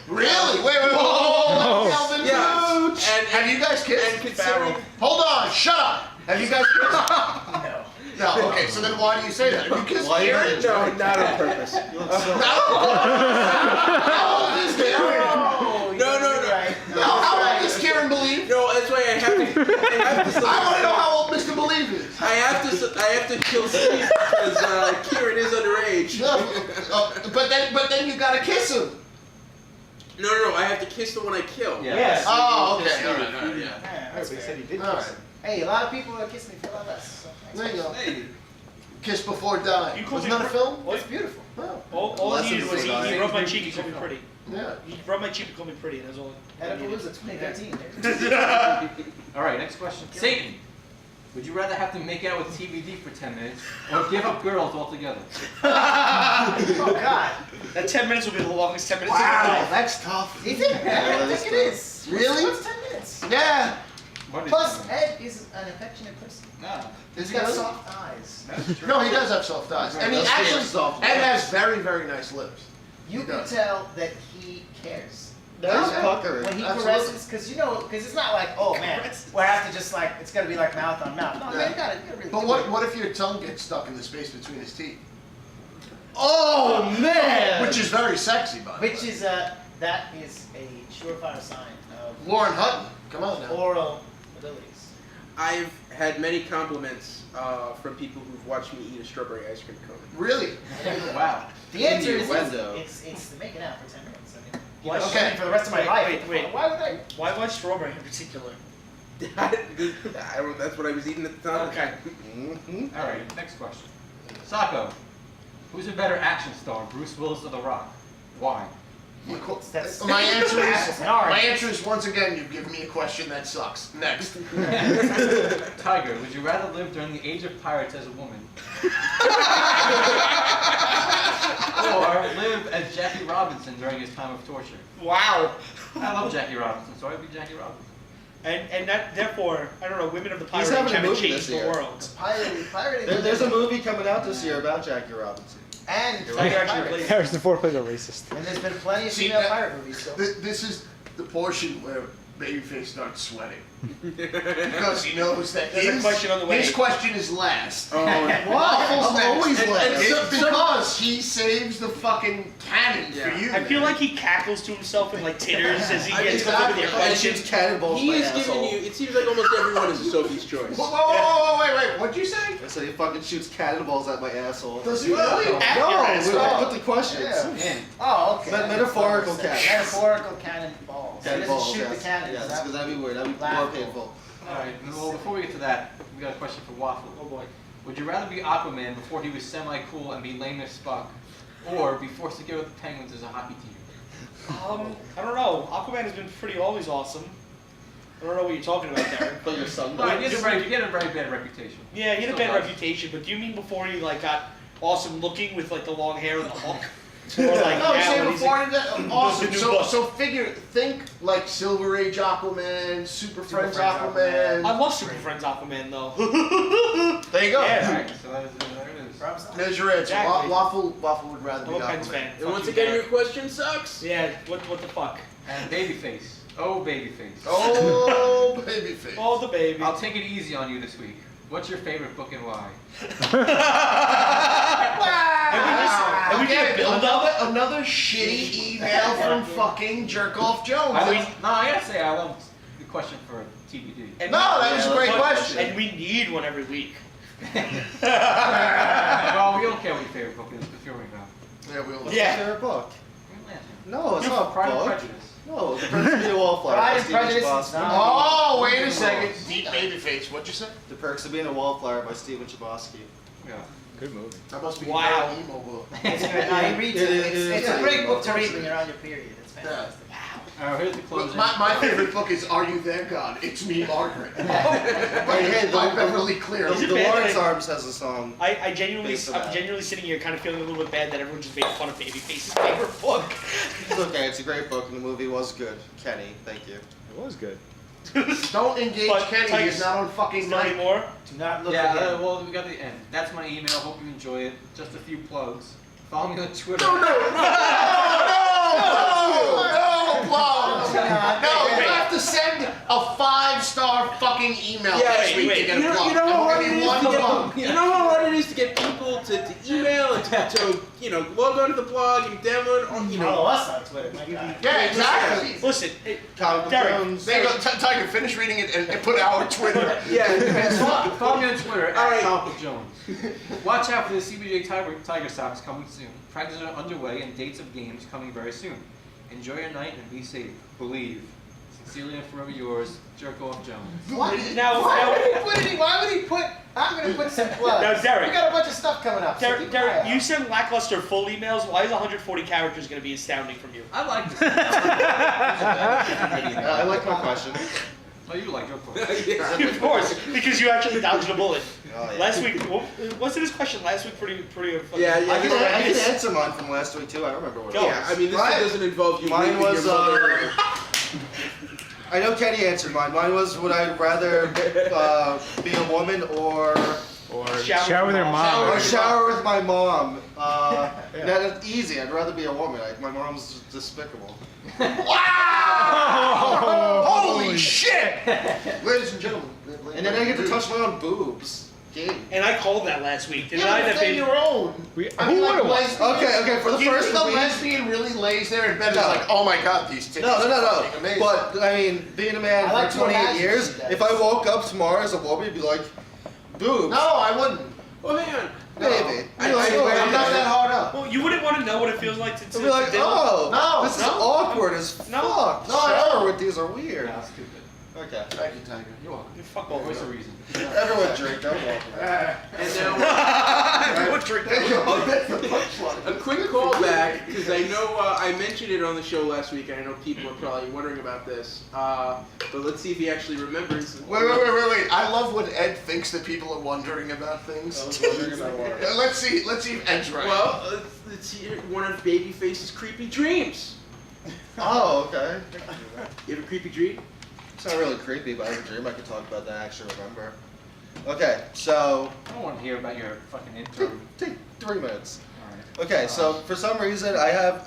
Speaker 2: Really? Wait, whoa! Calvin
Speaker 1: Yeah.
Speaker 2: Rooch!
Speaker 1: And-
Speaker 2: Have you guys kissed?
Speaker 1: and considering-
Speaker 2: Hold on, shut up! Have you guys kissed?
Speaker 6: No.
Speaker 2: No, okay, so then why do you say that? Have you kissed Kieran?
Speaker 1: No, not on purpose.
Speaker 2: How old is Kieran?
Speaker 1: No, no, no.
Speaker 6: Right.
Speaker 2: No, how old does Kieran believe?
Speaker 1: No, that's why I have to.
Speaker 2: I want to know how old Mr. Believe is.
Speaker 1: I have to kill Steve because Kieran is underage.
Speaker 2: No, but then you gotta kiss him.
Speaker 1: No, no, no. I have to kiss the one I kill.
Speaker 3: Yeah.
Speaker 6: Yes.
Speaker 2: Oh, okay.
Speaker 3: Yes,
Speaker 2: All right, all right,
Speaker 1: Yeah.
Speaker 6: Yeah, that's fair.
Speaker 8: he did
Speaker 2: All right.
Speaker 6: Hey, a lot of people are kissing me for a lot less. So
Speaker 2: There you go.
Speaker 3: Hey.
Speaker 2: Kiss before dying.
Speaker 4: You called
Speaker 2: Wasn't
Speaker 4: me
Speaker 2: that a
Speaker 4: fr-
Speaker 2: film?
Speaker 6: Oh, it's beautiful.
Speaker 2: Oh,
Speaker 4: all he did was he rubbed my cheek and called me pretty.
Speaker 2: yeah.
Speaker 4: He rubbed my cheek and called me pretty, and that's all.
Speaker 6: Edapalooza 2013.
Speaker 3: Alright, next question. Satan. Would you rather have to make out with TBD for 10 minutes or give up girls altogether?
Speaker 6: Oh God.
Speaker 4: That 10 minutes will be the longest 10 minutes of
Speaker 2: Wow,
Speaker 4: my life.
Speaker 2: that's tough.
Speaker 6: Is it? I don't think it is.
Speaker 2: Really?
Speaker 6: What's 10 minutes?
Speaker 2: Yeah.
Speaker 3: What is
Speaker 6: Plus,
Speaker 3: 10 minutes?
Speaker 6: Ed is an affectionate person.
Speaker 3: No.
Speaker 6: He's
Speaker 2: Is he
Speaker 6: got
Speaker 2: really?
Speaker 6: soft eyes.
Speaker 3: That's true.
Speaker 2: No, he does have soft eyes. And he
Speaker 5: That's true.
Speaker 2: actually,
Speaker 5: Soft
Speaker 2: Ed
Speaker 5: lips.
Speaker 2: has very, very nice lips.
Speaker 6: You
Speaker 2: He
Speaker 6: can
Speaker 2: does.
Speaker 6: tell that he cares.
Speaker 5: That's puckering.
Speaker 6: When he
Speaker 2: Absolutely.
Speaker 6: caresses, because it's not like, oh man, we have to just like, it's gonna be like mouth on mouth. No, man, you gotta really
Speaker 2: But
Speaker 6: do
Speaker 2: what
Speaker 6: it.
Speaker 2: what if your tongue gets stuck in the space between his teeth?
Speaker 5: Oh man!
Speaker 2: Which is very sexy, by the way.
Speaker 6: Which is, that is a surefire sign of
Speaker 2: Lauren Hutton. Come on now.
Speaker 6: oral abilities.
Speaker 1: I've had many compliments from people who've watched me eat a strawberry ice cream cone.
Speaker 2: Really?
Speaker 3: Wow.
Speaker 6: The answer is
Speaker 5: Window.
Speaker 6: it's making out for 10 minutes. I mean,
Speaker 4: Why-
Speaker 6: okay. For the rest of my life.
Speaker 4: Wait.
Speaker 6: Why would I?
Speaker 4: Why strawberry in particular?
Speaker 1: That's what I was eating at the time.
Speaker 4: Okay.
Speaker 5: Mm-hmm.
Speaker 3: Alright, next question. Sacco. Who's a better action star, Bruce Willis or The Rock? Why?
Speaker 6: That's-
Speaker 2: My answer
Speaker 6: That's
Speaker 2: is
Speaker 6: an orange.
Speaker 2: my answer is once again you've given me a question that sucks. Next.
Speaker 3: Tiger, would you rather live during the age of pirates as a woman? Or live as Jackie Robinson during his time of torture?
Speaker 4: Wow.
Speaker 3: I love Jackie Robinson, so I'd be Jackie Robinson.
Speaker 4: And that therefore, I don't know, women of the
Speaker 5: He's
Speaker 4: pirate
Speaker 5: having a
Speaker 4: haven't
Speaker 5: movie
Speaker 4: changed
Speaker 5: this
Speaker 4: the
Speaker 5: year.
Speaker 4: world.
Speaker 6: Pirating.
Speaker 5: There's a movie coming out this year about Jackie Robinson.
Speaker 6: And
Speaker 4: Tiger actually
Speaker 6: pirates.
Speaker 4: plays.
Speaker 8: Harrison Ford plays a racist.
Speaker 6: And there's been plenty of
Speaker 2: See,
Speaker 6: female
Speaker 2: that-
Speaker 6: pirate movies. So.
Speaker 2: This is the portion where Babyface starts sweating. Because he knows that
Speaker 4: There's a question on the way.
Speaker 2: his question is last.
Speaker 1: Oh,
Speaker 2: Waffle's
Speaker 5: I'm
Speaker 2: next.
Speaker 5: always
Speaker 2: And
Speaker 5: last.
Speaker 2: so- because he saves the fucking cannon
Speaker 1: Yeah.
Speaker 2: for you.
Speaker 4: I feel like he cackles to himself and like titters as he gets comes up with the
Speaker 5: And
Speaker 4: question.
Speaker 5: shoots cannonballs
Speaker 1: he
Speaker 5: my
Speaker 1: is giving
Speaker 5: asshole.
Speaker 1: you. It seems like almost everyone is a Sophie's choice.
Speaker 2: Whoa, wait, what'd you say?
Speaker 5: I said he fucking shoots cannonballs at my asshole.
Speaker 2: Does he really?
Speaker 5: No,
Speaker 4: At your asshole.
Speaker 5: we put the questions.
Speaker 2: Yeah.
Speaker 3: In.
Speaker 6: Oh, okay.
Speaker 2: Metaphorical
Speaker 6: cannons. Metaphorical cannon balls. He doesn't
Speaker 5: Cannonballs,
Speaker 6: shoot
Speaker 5: yes.
Speaker 6: the cannons.
Speaker 5: Yes, because that'd be weird. That'd be more
Speaker 6: Laughable.
Speaker 5: painful.
Speaker 3: Alright, well, before we get to that, we got a question for Waffle.
Speaker 4: Oh boy.
Speaker 3: Would you rather be Aquaman before he was semi-cool and be lame as Spock? Or be forced to go with the Penguins as a hockey team?
Speaker 4: I don't know. Aquaman has been pretty always awesome. I don't know what you're talking about there.
Speaker 5: But your son
Speaker 3: No, he
Speaker 5: does.
Speaker 3: had a very bad reputation.
Speaker 4: Yeah, he had a
Speaker 3: Still
Speaker 4: bad
Speaker 3: does.
Speaker 4: reputation, but do you mean before he like got awesome looking with like the long hair and the hook? Or like
Speaker 2: No,
Speaker 4: now
Speaker 2: say
Speaker 4: when he's
Speaker 2: before
Speaker 4: like,
Speaker 2: that. Awesome.
Speaker 4: the new
Speaker 2: So,
Speaker 4: book.
Speaker 2: so think like Silver Age Aquaman, Super Friends
Speaker 6: Friends
Speaker 2: Aquaman.
Speaker 4: I love Super Friends Aquaman though.
Speaker 2: There you go.
Speaker 4: Yeah.
Speaker 3: Alright, so there it is.
Speaker 6: Rob's not-
Speaker 2: There's your answer.
Speaker 4: Exactly.
Speaker 2: Waffle would rather be
Speaker 4: I'm a Pens
Speaker 2: Aquaman.
Speaker 4: fan.
Speaker 1: And
Speaker 4: Fuck
Speaker 1: once
Speaker 4: you,
Speaker 1: again,
Speaker 4: Derek.
Speaker 1: your question sucks.
Speaker 4: Yeah, what the fuck?
Speaker 3: And Babyface. Oh, Babyface.
Speaker 2: Oh, babyface.
Speaker 4: Oh, the baby.
Speaker 3: I'll take it easy on you this week. What's your favorite book and why?
Speaker 4: And we
Speaker 2: Okay,
Speaker 4: just build up.
Speaker 2: another shitty email from fucking Jerkoff Jones.
Speaker 3: No, I gotta say, I love the question for TBD.
Speaker 4: And
Speaker 2: No, that was a great question.
Speaker 4: And we need one every week.
Speaker 3: Well, we don't care what your favorite book is, but here we go.
Speaker 2: Yeah, we all
Speaker 5: What's
Speaker 4: Yeah.
Speaker 5: your favorite book?
Speaker 3: Green Lantern.
Speaker 5: No, it's not
Speaker 3: Pride and
Speaker 5: book.
Speaker 3: Prejudice.
Speaker 5: No, The Perks of Being a Wallflower
Speaker 6: Pride
Speaker 5: by
Speaker 6: and
Speaker 5: Stephen
Speaker 6: Prejudice is
Speaker 5: Chbosky.
Speaker 6: not-
Speaker 2: Oh, wait a second. Deep babyface. What'd you say?
Speaker 5: The Perks of Being a Wallflower by Stephen Chbosky.
Speaker 3: Yeah.
Speaker 8: Good movie.
Speaker 2: That must be
Speaker 4: Wow.
Speaker 2: an emo book.
Speaker 6: It's good. No, he reads
Speaker 5: It
Speaker 6: it.
Speaker 5: is-
Speaker 6: It's
Speaker 5: yeah,
Speaker 6: a great
Speaker 5: yeah,
Speaker 6: book to
Speaker 5: yeah.
Speaker 6: read when you're on your period. It's fantastic.
Speaker 3: Alright, here's the closing.
Speaker 2: My favorite book is Are You There, God? It's Me, Margaret.
Speaker 5: Hey, hey,
Speaker 2: By Beverly Clear.
Speaker 5: The,
Speaker 4: Is it
Speaker 5: the
Speaker 4: bad
Speaker 5: Lawrence
Speaker 4: that I-
Speaker 5: Arms has a song.
Speaker 4: I'm genuinely sitting here kind of feeling a little bit bad that everyone just made fun of Babyface's favorite book.
Speaker 5: It's okay, it's a great book, and the movie was good. Kenny, thank you.
Speaker 8: It was good.
Speaker 2: Don't engage
Speaker 4: But,
Speaker 2: Kenny.
Speaker 4: Tigers,
Speaker 2: He's not on fucking
Speaker 4: Still any
Speaker 2: night.
Speaker 4: more?
Speaker 6: Do not look
Speaker 3: Yeah,
Speaker 6: again.
Speaker 3: well, we got the end. That's my email. Hope you enjoy it. Just a few plugs. Follow me on Twitter.
Speaker 2: No, you have to send a 5-star fucking email
Speaker 1: Yeah,
Speaker 2: this week to
Speaker 4: wait,
Speaker 2: get
Speaker 1: You
Speaker 2: a
Speaker 1: know,
Speaker 2: plug.
Speaker 1: you know how
Speaker 2: I'm
Speaker 1: hard
Speaker 2: gonna
Speaker 1: it
Speaker 2: need
Speaker 1: is
Speaker 2: one
Speaker 1: to
Speaker 2: plug.
Speaker 1: get, you know how hard it is to get people to email and to log on to the blog and download on,
Speaker 6: Follow us on Twitter. My God.
Speaker 2: Yeah, exactly.
Speaker 4: Listen,
Speaker 5: Comic Book
Speaker 4: Derek,
Speaker 5: Jones.
Speaker 2: There you go. Tiger, finish reading it and put our Twitter.
Speaker 3: Follow me on Twitter at
Speaker 1: Alright.
Speaker 3: Comic Book Jones. Watch out for the CBJ Tiger Stocks coming soon. Practices are underway and dates of games coming very soon. Enjoy your night and be safe. Believe. Sincerely and forever yours, Jerk Off Jones.
Speaker 6: What?
Speaker 4: Now-
Speaker 6: why would he put? I'm gonna put some plugs.
Speaker 4: Now, Derek.
Speaker 6: We got a bunch of stuff coming up. so keep an eye
Speaker 4: Derek,
Speaker 6: out.
Speaker 4: you send lackluster full emails. Why is 140 characters going to be astounding from you?
Speaker 3: I like this.
Speaker 5: I like my question.
Speaker 3: Oh, you like your book.
Speaker 4: Of course, because you actually dodged a bullet.
Speaker 5: Oh, yeah.
Speaker 4: Last week, wasn't his question last week pretty?
Speaker 1: Yeah,
Speaker 5: I can
Speaker 1: yeah.
Speaker 5: answer mine from last week too. I remember what it
Speaker 4: Go.
Speaker 5: was.
Speaker 1: Yeah, I mean, this
Speaker 5: Mine-
Speaker 1: one doesn't involve you.
Speaker 5: Mine
Speaker 1: raping
Speaker 5: was,
Speaker 1: your mother.
Speaker 5: I know Kenny answered mine. Mine was, would I rather be a woman or
Speaker 8: Shower with her mom.
Speaker 5: or shower with my mom? That's easy. I'd rather be a woman. My mom's despicable.
Speaker 2: Wow! Holy shit! Ladies and gentlemen.
Speaker 5: And then I get to touch my own boobs. Game.
Speaker 4: And I called that last week, didn't
Speaker 2: Yeah,
Speaker 4: I?
Speaker 2: but
Speaker 4: That
Speaker 2: then
Speaker 4: baby.
Speaker 2: your own.
Speaker 8: Who would've won?
Speaker 5: Okay, for the
Speaker 2: Do you
Speaker 5: first
Speaker 2: think a
Speaker 5: week.
Speaker 2: lesbian really lays there in bed and
Speaker 5: No.
Speaker 2: is like, oh my god, these titties
Speaker 5: No.
Speaker 2: are fucking amazing.
Speaker 5: But I mean, being a man
Speaker 6: I like
Speaker 5: for
Speaker 6: to
Speaker 5: 28
Speaker 6: imagine
Speaker 5: years,
Speaker 6: she does.
Speaker 5: if I woke up tomorrow as a woman, it'd be like, boobs.
Speaker 2: No, I wouldn't.
Speaker 1: Well, hang on.
Speaker 5: Maybe.
Speaker 1: I-
Speaker 5: You're like,
Speaker 1: I-
Speaker 5: oh,
Speaker 1: I-
Speaker 2: I'm not that hard up.
Speaker 4: Well, you wouldn't want to know what it feels like to.
Speaker 5: It'd be like, oh,
Speaker 2: No,
Speaker 5: this is
Speaker 2: no.
Speaker 5: awkward as
Speaker 4: No.
Speaker 5: fuck.
Speaker 2: No, I
Speaker 5: Shower
Speaker 2: know.
Speaker 5: with these are weird.
Speaker 3: No, stupid.
Speaker 5: Okay.
Speaker 2: Thank you, Tiger.
Speaker 3: You're welcome.
Speaker 4: Fuck
Speaker 3: Well,
Speaker 4: all
Speaker 3: voice of reason.
Speaker 5: Everyone drink. I'm welcome.
Speaker 1: And now,
Speaker 4: Everyone drink that.
Speaker 2: That's the punchline.
Speaker 1: a quick callback, because I know I mentioned it on the show last week, and I know people are probably wondering about this. But let's see if he actually remembers.
Speaker 2: Wait. I love when Ed thinks that people are wondering about things.
Speaker 5: I was wondering about what.
Speaker 2: Let's see if Ed's right.
Speaker 1: Well, let's hear one of Babyface's creepy dreams.
Speaker 5: Oh, okay.
Speaker 1: You have a creepy dream?
Speaker 5: It's not really creepy, but I have a dream I could talk about that I actually remember. Okay, so
Speaker 3: I don't want to hear about your fucking intro.
Speaker 5: take 3 minutes.
Speaker 3: Alright.
Speaker 5: Okay, so for some reason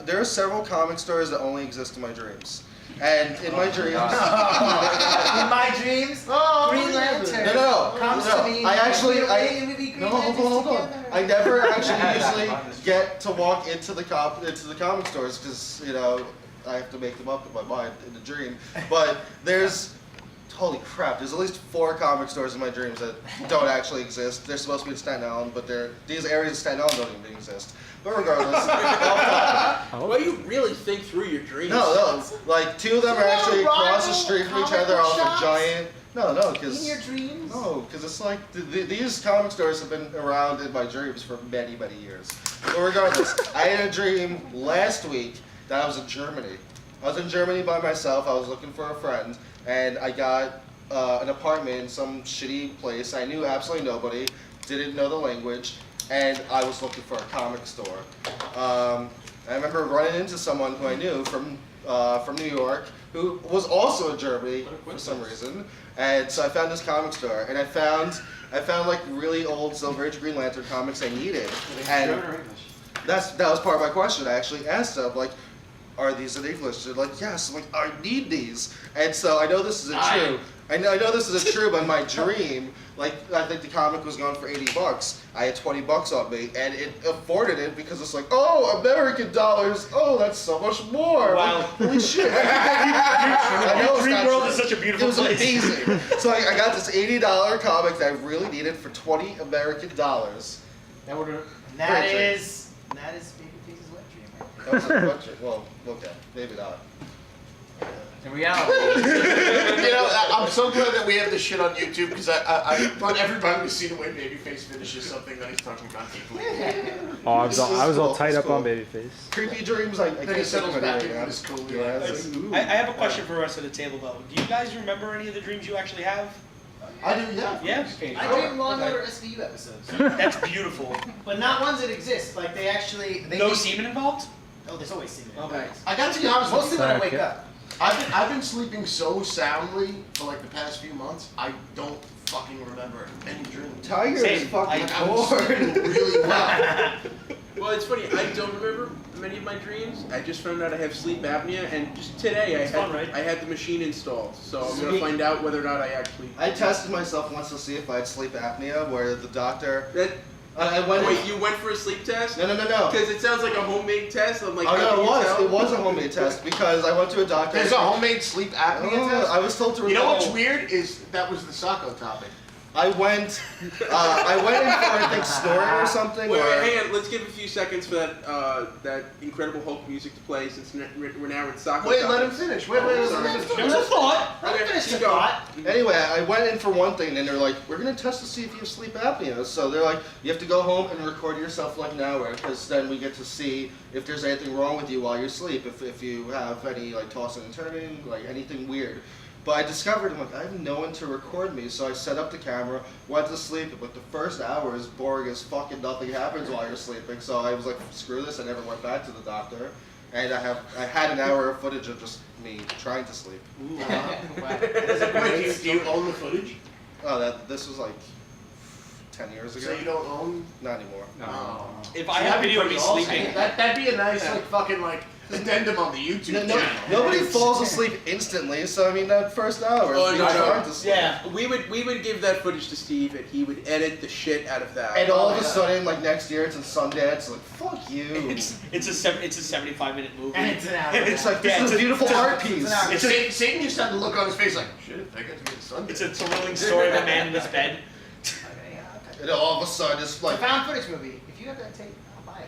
Speaker 5: there are several comic stores that only exist in my dreams. And in my dreams,
Speaker 6: In my dreams,
Speaker 2: Oh,
Speaker 6: Green Lantern
Speaker 5: No.
Speaker 6: comes to me.
Speaker 5: I actually,
Speaker 6: and we be Green
Speaker 5: no,
Speaker 6: Lanterns
Speaker 5: hold on.
Speaker 6: together.
Speaker 5: I never actually usually get to walk into the comic stores because I have to make them up in my mind in the dream. But holy crap, there's at least 4 comic stores in my dreams that don't actually exist. They're supposed to be in Staten Island, but these areas of Staten Island don't even exist. But regardless, off topic.
Speaker 1: Well, you really think through your dreams.
Speaker 5: No, like 2 of them are actually across the street from each
Speaker 6: Rival
Speaker 5: other off
Speaker 6: comic
Speaker 5: a giant. No,
Speaker 6: In
Speaker 5: because
Speaker 6: your dreams.
Speaker 5: it's like these comic stores have been around in my dreams for many, many years. But regardless, I had a dream last week that I was in Germany. I was in Germany by myself. I was looking for a friend, and I got an apartment in some shitty place. I knew absolutely nobody, didn't know the language, and I was looking for a comic store. I remember running into someone who I knew from New York who was also in Germany for some reason, and so I found this comic store, and I found like really old Silver Age Green Lantern comics I needed, and
Speaker 3: German or English?
Speaker 5: that was part of my question. I actually asked them, like, are these in English? They're like, yes. I'm like, I need these. And so I know this isn't true. I know this isn't true, but in my dream, like, I think the comic was going for $80. I had $20 on me, and it afforded it because it's like, oh, American dollars. Oh, that's so much more.
Speaker 4: Wow.
Speaker 5: Like, holy shit. I know it's
Speaker 4: Dream
Speaker 5: not
Speaker 4: world
Speaker 5: true.
Speaker 4: is such a beautiful
Speaker 5: It was
Speaker 4: place.
Speaker 5: amazing. So I got this $80 comic that I really needed for $20 American.
Speaker 3: That would have.
Speaker 6: That
Speaker 5: Great dream.
Speaker 6: is Babyface's wet dream.
Speaker 5: That was a budget. Well, okay, maybe not.
Speaker 3: In reality,
Speaker 2: You know, I'm so glad that we have this shit on YouTube because I want everybody to see the way Babyface finishes something that he's talking about deeply.
Speaker 8: Oh, I was all
Speaker 5: Cool,
Speaker 8: tied
Speaker 5: it's
Speaker 8: up
Speaker 5: cool.
Speaker 8: on Babyface.
Speaker 5: Creepy dreams, I
Speaker 2: Then he
Speaker 5: can't
Speaker 2: settles
Speaker 5: think of
Speaker 2: back
Speaker 5: any
Speaker 2: into
Speaker 5: right
Speaker 2: his
Speaker 5: now.
Speaker 2: cool.
Speaker 5: Yeah, it's like, ooh.
Speaker 4: I have a question for the rest of the table though. Do you guys remember any of the dreams you actually have?
Speaker 2: I do, yeah.
Speaker 4: Yeah.
Speaker 6: I dream Law and Order SVU episodes,
Speaker 4: That's beautiful.
Speaker 6: but not ones that exist. Like they actually. They
Speaker 4: No
Speaker 6: make-
Speaker 4: semen involved?
Speaker 6: Oh, there's always semen.
Speaker 4: Okay.
Speaker 2: I gotta be honest with
Speaker 6: Mostly
Speaker 2: you.
Speaker 6: when I
Speaker 8: Okay.
Speaker 6: wake up.
Speaker 2: I've been sleeping so soundly for like the past few months. I don't fucking remember any dreams.
Speaker 5: Tiger is
Speaker 4: Same.
Speaker 5: fucking
Speaker 2: Like I was sleeping
Speaker 5: bored.
Speaker 2: really well.
Speaker 1: Well, it's funny. I don't remember many of my dreams. I just found out I have sleep apnea, and just today
Speaker 4: It's fun, right?
Speaker 1: I had the machine installed. So I'm gonna find out whether or not I actually.
Speaker 5: I tested myself once to see if I had sleep apnea, where the doctor.
Speaker 1: That.
Speaker 5: I went.
Speaker 1: Wait, you went for a sleep test?
Speaker 5: No.
Speaker 1: Because it sounds like a homemade test. I'm like,
Speaker 5: Oh
Speaker 1: how
Speaker 5: no,
Speaker 1: can
Speaker 5: it
Speaker 1: you
Speaker 5: was.
Speaker 1: tell?
Speaker 5: It was a homemade test because I went to a doctor.
Speaker 2: There's a homemade sleep apnea
Speaker 5: Oh,
Speaker 2: test.
Speaker 5: I was told to.
Speaker 2: You know what's
Speaker 5: remember-
Speaker 2: weird is that was the Sacco topic.
Speaker 5: I went in for I think snoring or something.
Speaker 1: Wait,
Speaker 5: or,
Speaker 1: hang on. Let's give a few seconds for that Incredible Hulk music to play since we're now in soccer.
Speaker 2: Wait, let him finish. Wait.
Speaker 1: Sorry.
Speaker 4: There was a thought.
Speaker 1: Okay,
Speaker 6: Finish
Speaker 1: keep
Speaker 6: the
Speaker 1: going.
Speaker 6: thought.
Speaker 5: Anyway, I went in for one thing, and they're like, "We're gonna test to see if you have sleep apnea." So they're like, "You have to go home and record yourself for like an hour, because then we get to see if there's anything wrong with you while you sleep. If you have any like tossing and turning, like anything weird." But I discovered, I'm like, I have no one to record me, so I set up the camera, went to sleep, but the first hour is boring as fucking nothing happens while you're sleeping. So I was like, screw this, I never went back to the doctor. And I had an hour of footage of just me trying to sleep.
Speaker 2: Wait, do you own the footage?
Speaker 5: Oh, this was like 10 years ago.
Speaker 2: So you don't own?
Speaker 5: Not anymore.
Speaker 3: no.
Speaker 4: If I had video of me sleeping,
Speaker 2: That'd be a nice like fucking like addendum on the YouTube channel.
Speaker 5: Nobody falls asleep instantly, so I mean that first hour.
Speaker 1: Oh,
Speaker 5: is
Speaker 1: no,
Speaker 5: me
Speaker 1: no.
Speaker 5: trying to sleep.
Speaker 6: Yeah.
Speaker 1: We would give that footage to Steve, and he would edit the shit out of that.
Speaker 5: And all of a sudden, like next year, it's in Sundance. Like fuck you.
Speaker 4: it's a 75-minute movie.
Speaker 6: And it's an hour.
Speaker 5: It's like
Speaker 4: Yeah,
Speaker 5: this is a beautiful art
Speaker 6: it's
Speaker 5: piece.
Speaker 6: an hour.
Speaker 2: Satan just had the look on his face like, shit, I got to get the sun.
Speaker 4: It's a thrilling story of a man in his bed.
Speaker 6: Okay, yeah, okay.
Speaker 5: And all of a sudden, it's
Speaker 6: It's
Speaker 5: like
Speaker 6: a found footage movie. If you have that tape, I'll buy it.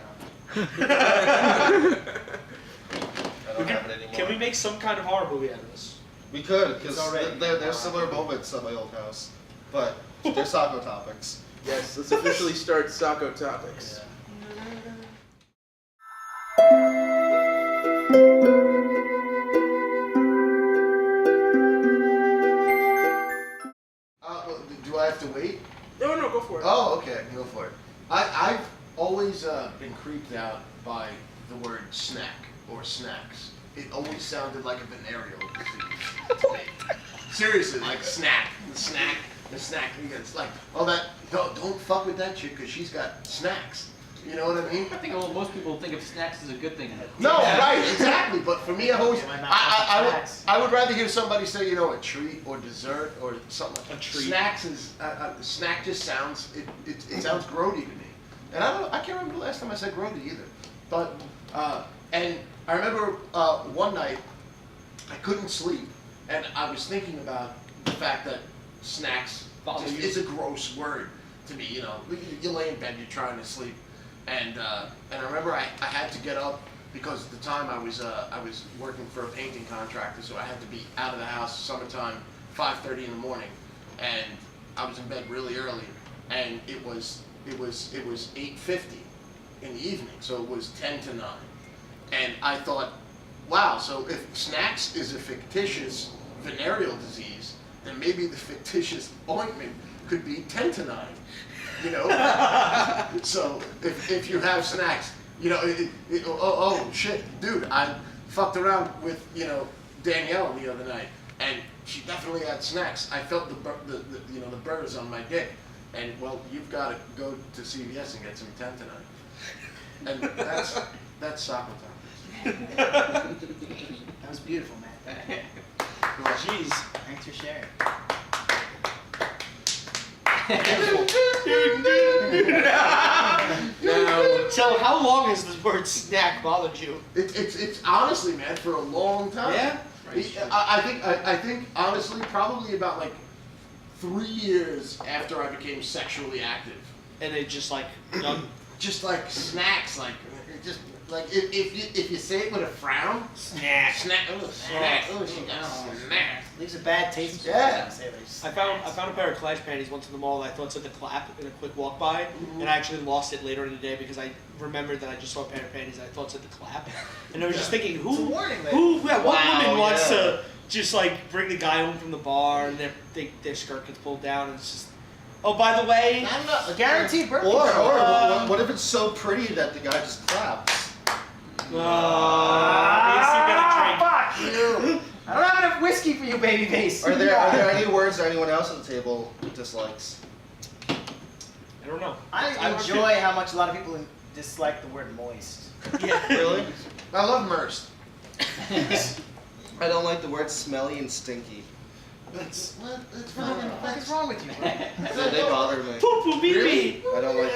Speaker 5: I don't have it anymore.
Speaker 4: Can we make some kind of horror movie out of this?
Speaker 5: We could, because
Speaker 6: It's already-
Speaker 5: there's similar moments at my old house, but they're Sacco topics.
Speaker 1: Yes, let's officially start Sacco Topics.
Speaker 2: Do I have to wait?
Speaker 1: No, go for it.
Speaker 2: Oh, okay, go for it. I've always been creeped out by the word snack or snacks. It always sounded like a venereal disease to me. Seriously, like snack, the snack. It's like, oh, don't fuck with that chick because she's got snacks. You know what I mean?
Speaker 3: I think most people think of snacks as a good thing.
Speaker 2: No, right, exactly. But for me, I always,
Speaker 6: Yeah, my mouth has snacks.
Speaker 2: I would rather hear somebody say, you know, a treat or dessert or something.
Speaker 4: A treat.
Speaker 2: Snacks is, snack just sounds, it sounds grody to me. And I can't remember the last time I said grody either. But, and I remember one night, I couldn't sleep, and I was thinking about the fact that snacks just is a gross word to me. You know, you lay in bed, you're trying to sleep. And I remember I had to get up because at the time I was working for a painting contractor, so I had to be out of the house summertime, 5:30 in the morning, and I was in bed really early, and it was 8:50 in the evening, so it was 10 to 9, and I thought, wow, so if snacks is a fictitious venereal disease, then maybe the fictitious ointment could be 10 to 9. You know, so if you have snacks, you know, oh shit, dude, I fucked around with Danielle the other night, and she definitely had snacks. I felt the burrs on my dick, and well, you've got to go to CVS and get some 10 tonight, and that's Sacco Topics.
Speaker 6: That was beautiful, man.
Speaker 4: Jeez.
Speaker 6: Thanks for sharing.
Speaker 1: Now,
Speaker 4: So how long has the word snack bothered you?
Speaker 2: It's honestly, man, for a long time.
Speaker 4: Yeah?
Speaker 2: I think honestly, probably about like 3 years after I became sexually active.
Speaker 4: And it just like,
Speaker 2: Just like snacks, like it just Like if you say it with a frown,
Speaker 6: Snack.
Speaker 2: snack. Oh, snack. Oh, she got snack.
Speaker 6: Leaves a bad taste.
Speaker 2: Yeah.
Speaker 6: I
Speaker 4: I found a pair of Clash panties once in the mall that I thought said the clap in a quick walk by, and I actually lost it later in the day because I remembered that I just saw a pair of panties that I thought said the clap, and I was just thinking,
Speaker 6: It's a warning label.
Speaker 4: what
Speaker 2: Wow,
Speaker 4: woman wants
Speaker 2: yeah.
Speaker 4: to just like bring the guy home from the bar and their skirt gets pulled down and it's just, oh by the way,
Speaker 6: I'm not guaranteed birthday.
Speaker 5: Or
Speaker 4: Um,
Speaker 5: what if it's so pretty that the guy just claps?
Speaker 6: Fuck
Speaker 4: you
Speaker 6: you! I don't have enough whiskey for you, baby face.
Speaker 5: Are there any words that anyone else at the table dislikes?
Speaker 4: I don't know.
Speaker 6: I enjoy how much a lot of people dislike the word moist.
Speaker 4: Yeah.
Speaker 5: Really?
Speaker 2: I love Merst.
Speaker 5: I don't like the words smelly and stinky.
Speaker 2: That's what
Speaker 6: What is wrong with you, bro?
Speaker 5: They bother me.
Speaker 4: Poo poo bee bee.
Speaker 5: I don't like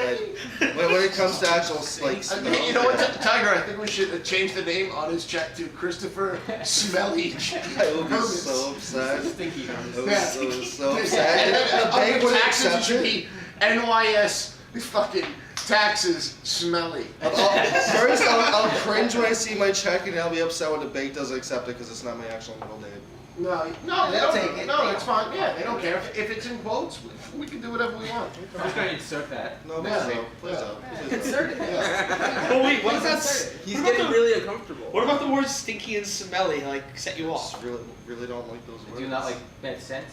Speaker 5: that. When it comes to actual like smell.
Speaker 2: You know what, Tiger? I think we should change the name on his check to Christopher Smelly.
Speaker 5: I would be so upset.
Speaker 1: Stinky.
Speaker 5: I was so upset. The bank would
Speaker 2: Taxes
Speaker 5: accept
Speaker 2: should
Speaker 5: it.
Speaker 2: be NYS fucking taxes smelly.
Speaker 5: First, I'll cringe when I see my check, and I'll be upset when the bank doesn't accept it because it's not my actual middle name.
Speaker 2: No, they
Speaker 6: They'll
Speaker 2: don't
Speaker 6: take it.
Speaker 2: No, it's fine. Yeah, they don't care if it's in quotes. We can do whatever we want.
Speaker 3: I'm just gonna insert that.
Speaker 5: No, please
Speaker 2: Yeah.
Speaker 5: don't. Please don't. Please don't.
Speaker 6: Insert it.
Speaker 4: Oh wait, what is that?
Speaker 1: He's
Speaker 4: What about
Speaker 1: getting
Speaker 4: the-
Speaker 1: really uncomfortable.
Speaker 4: What about the words stinky and smelly? Like set you
Speaker 5: I
Speaker 4: off?
Speaker 5: just really don't like those
Speaker 3: I
Speaker 5: words.
Speaker 3: do not like bad sense.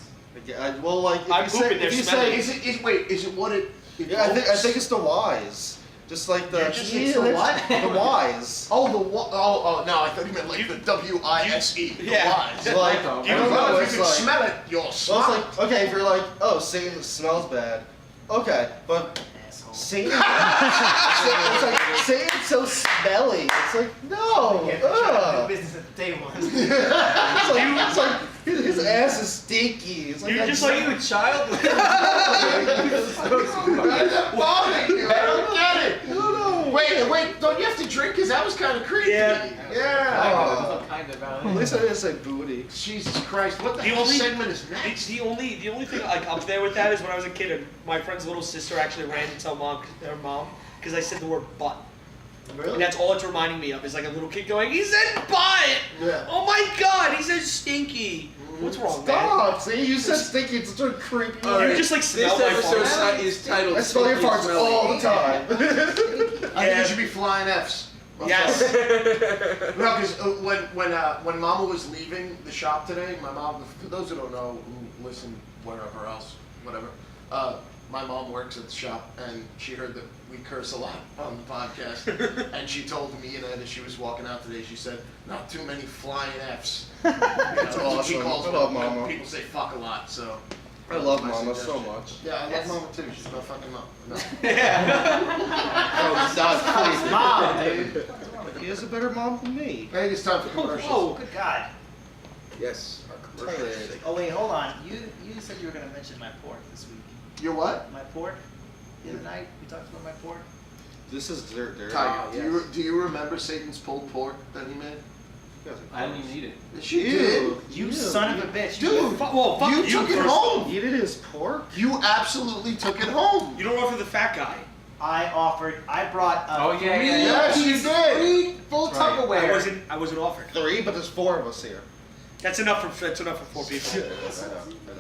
Speaker 5: Well, like if
Speaker 4: I'm
Speaker 5: you say,
Speaker 4: pooping, they're
Speaker 5: if you
Speaker 4: smelly.
Speaker 5: say,
Speaker 2: Wait, is it what it?
Speaker 5: yeah, I think it's the Y's. Just like the
Speaker 6: It's the what?
Speaker 5: The Y's.
Speaker 2: Oh, oh, no, I thought you meant like the W-I-S-E. The
Speaker 4: Yeah.
Speaker 2: Y's.
Speaker 5: Like,
Speaker 3: You
Speaker 5: I
Speaker 2: You
Speaker 5: don't
Speaker 2: don't
Speaker 5: know.
Speaker 2: know if
Speaker 5: It's
Speaker 2: you can
Speaker 5: like,
Speaker 2: smell it, you'll
Speaker 5: well,
Speaker 2: smell
Speaker 5: it's
Speaker 2: it.
Speaker 5: like okay, if you're like, oh, Satan smells bad. Okay, but
Speaker 6: Asshole.
Speaker 5: Satan, it's like Satan's so smelly. It's like no.
Speaker 6: Yeah, trying to do
Speaker 5: Ugh.
Speaker 6: business at the table.
Speaker 5: It's like his ass is stinky. It's like
Speaker 4: You're just like
Speaker 3: you a child?
Speaker 2: Why is that bothering you? I don't get it.
Speaker 5: no.
Speaker 2: Wait, don't you have to drink? Because that was kind of creepy.
Speaker 4: Yeah.
Speaker 2: Yeah.
Speaker 3: Kind of
Speaker 5: At least I didn't say booty.
Speaker 2: Jesus Christ, what the
Speaker 4: The
Speaker 2: hell
Speaker 4: only-
Speaker 2: segment is next?
Speaker 4: The only thing like up there with that is when I was a kid, and my friend's little sister actually ran to tell her mom, because I said the word butt, and
Speaker 2: Really?
Speaker 4: that's all it's reminding me of is like a little kid going, "He said butt!
Speaker 2: Yeah.
Speaker 4: Oh my God, he said stinky! What's wrong, man?
Speaker 5: Stop! See, you said stinky. It's such a creepy.
Speaker 1: All
Speaker 4: You
Speaker 1: right.
Speaker 4: just like
Speaker 1: This
Speaker 4: smell my
Speaker 1: episode
Speaker 4: farts.
Speaker 1: is titled
Speaker 5: I smell your
Speaker 1: Stinky
Speaker 5: farts
Speaker 1: Smelly.
Speaker 5: all the time.
Speaker 2: I think
Speaker 4: Yeah.
Speaker 2: it should be flying Fs.
Speaker 4: Yes.
Speaker 2: No, because when Mama was leaving the shop today, my mom, for those who don't know, who listen wherever else, whatever, my mom works at the shop, and she heard that we curse a lot on the podcast, and she told me and Ed as she was walking out today, she said, not too many flying Fs. That's
Speaker 5: awesome.
Speaker 2: She calls
Speaker 5: I love
Speaker 2: when
Speaker 5: Mama.
Speaker 2: people say fuck a lot, so.
Speaker 5: I love
Speaker 2: my
Speaker 5: Mama so
Speaker 2: suggestion.
Speaker 5: much.
Speaker 2: Yeah, I love
Speaker 6: Yes.
Speaker 2: Mama too. She's my fucking mom. No.
Speaker 5: Oh, stop,
Speaker 6: Mom, dude.
Speaker 5: please. He has a better mom than me.
Speaker 2: I think it's time for commercials.
Speaker 6: Oh, good God.
Speaker 1: Yes, our commercial.
Speaker 6: Oh wait, hold on. You said you were gonna mention my pork this week.
Speaker 2: Your what?
Speaker 6: My pork. The other night we talked about my pork.
Speaker 5: This is dirt.
Speaker 2: Tiger,
Speaker 1: yes.
Speaker 2: do you remember Satan's pulled pork that he made?
Speaker 3: I didn't even eat it.
Speaker 2: Yes, you did.
Speaker 6: You son of a bitch.
Speaker 2: Dude,
Speaker 4: Well, fuck
Speaker 2: you
Speaker 4: you
Speaker 2: took it
Speaker 4: first.
Speaker 2: home.
Speaker 5: Eat it as pork?
Speaker 2: You absolutely took it home.
Speaker 4: You don't offer the fat guy.
Speaker 6: I brought
Speaker 3: Oh, yeah, yeah, yeah.
Speaker 2: Yes, you did.
Speaker 6: 3 full
Speaker 3: That's right.
Speaker 6: Tupperware.
Speaker 4: I wasn't offered.
Speaker 5: 3, but there's 4 of us here.
Speaker 4: That's enough for 4 people.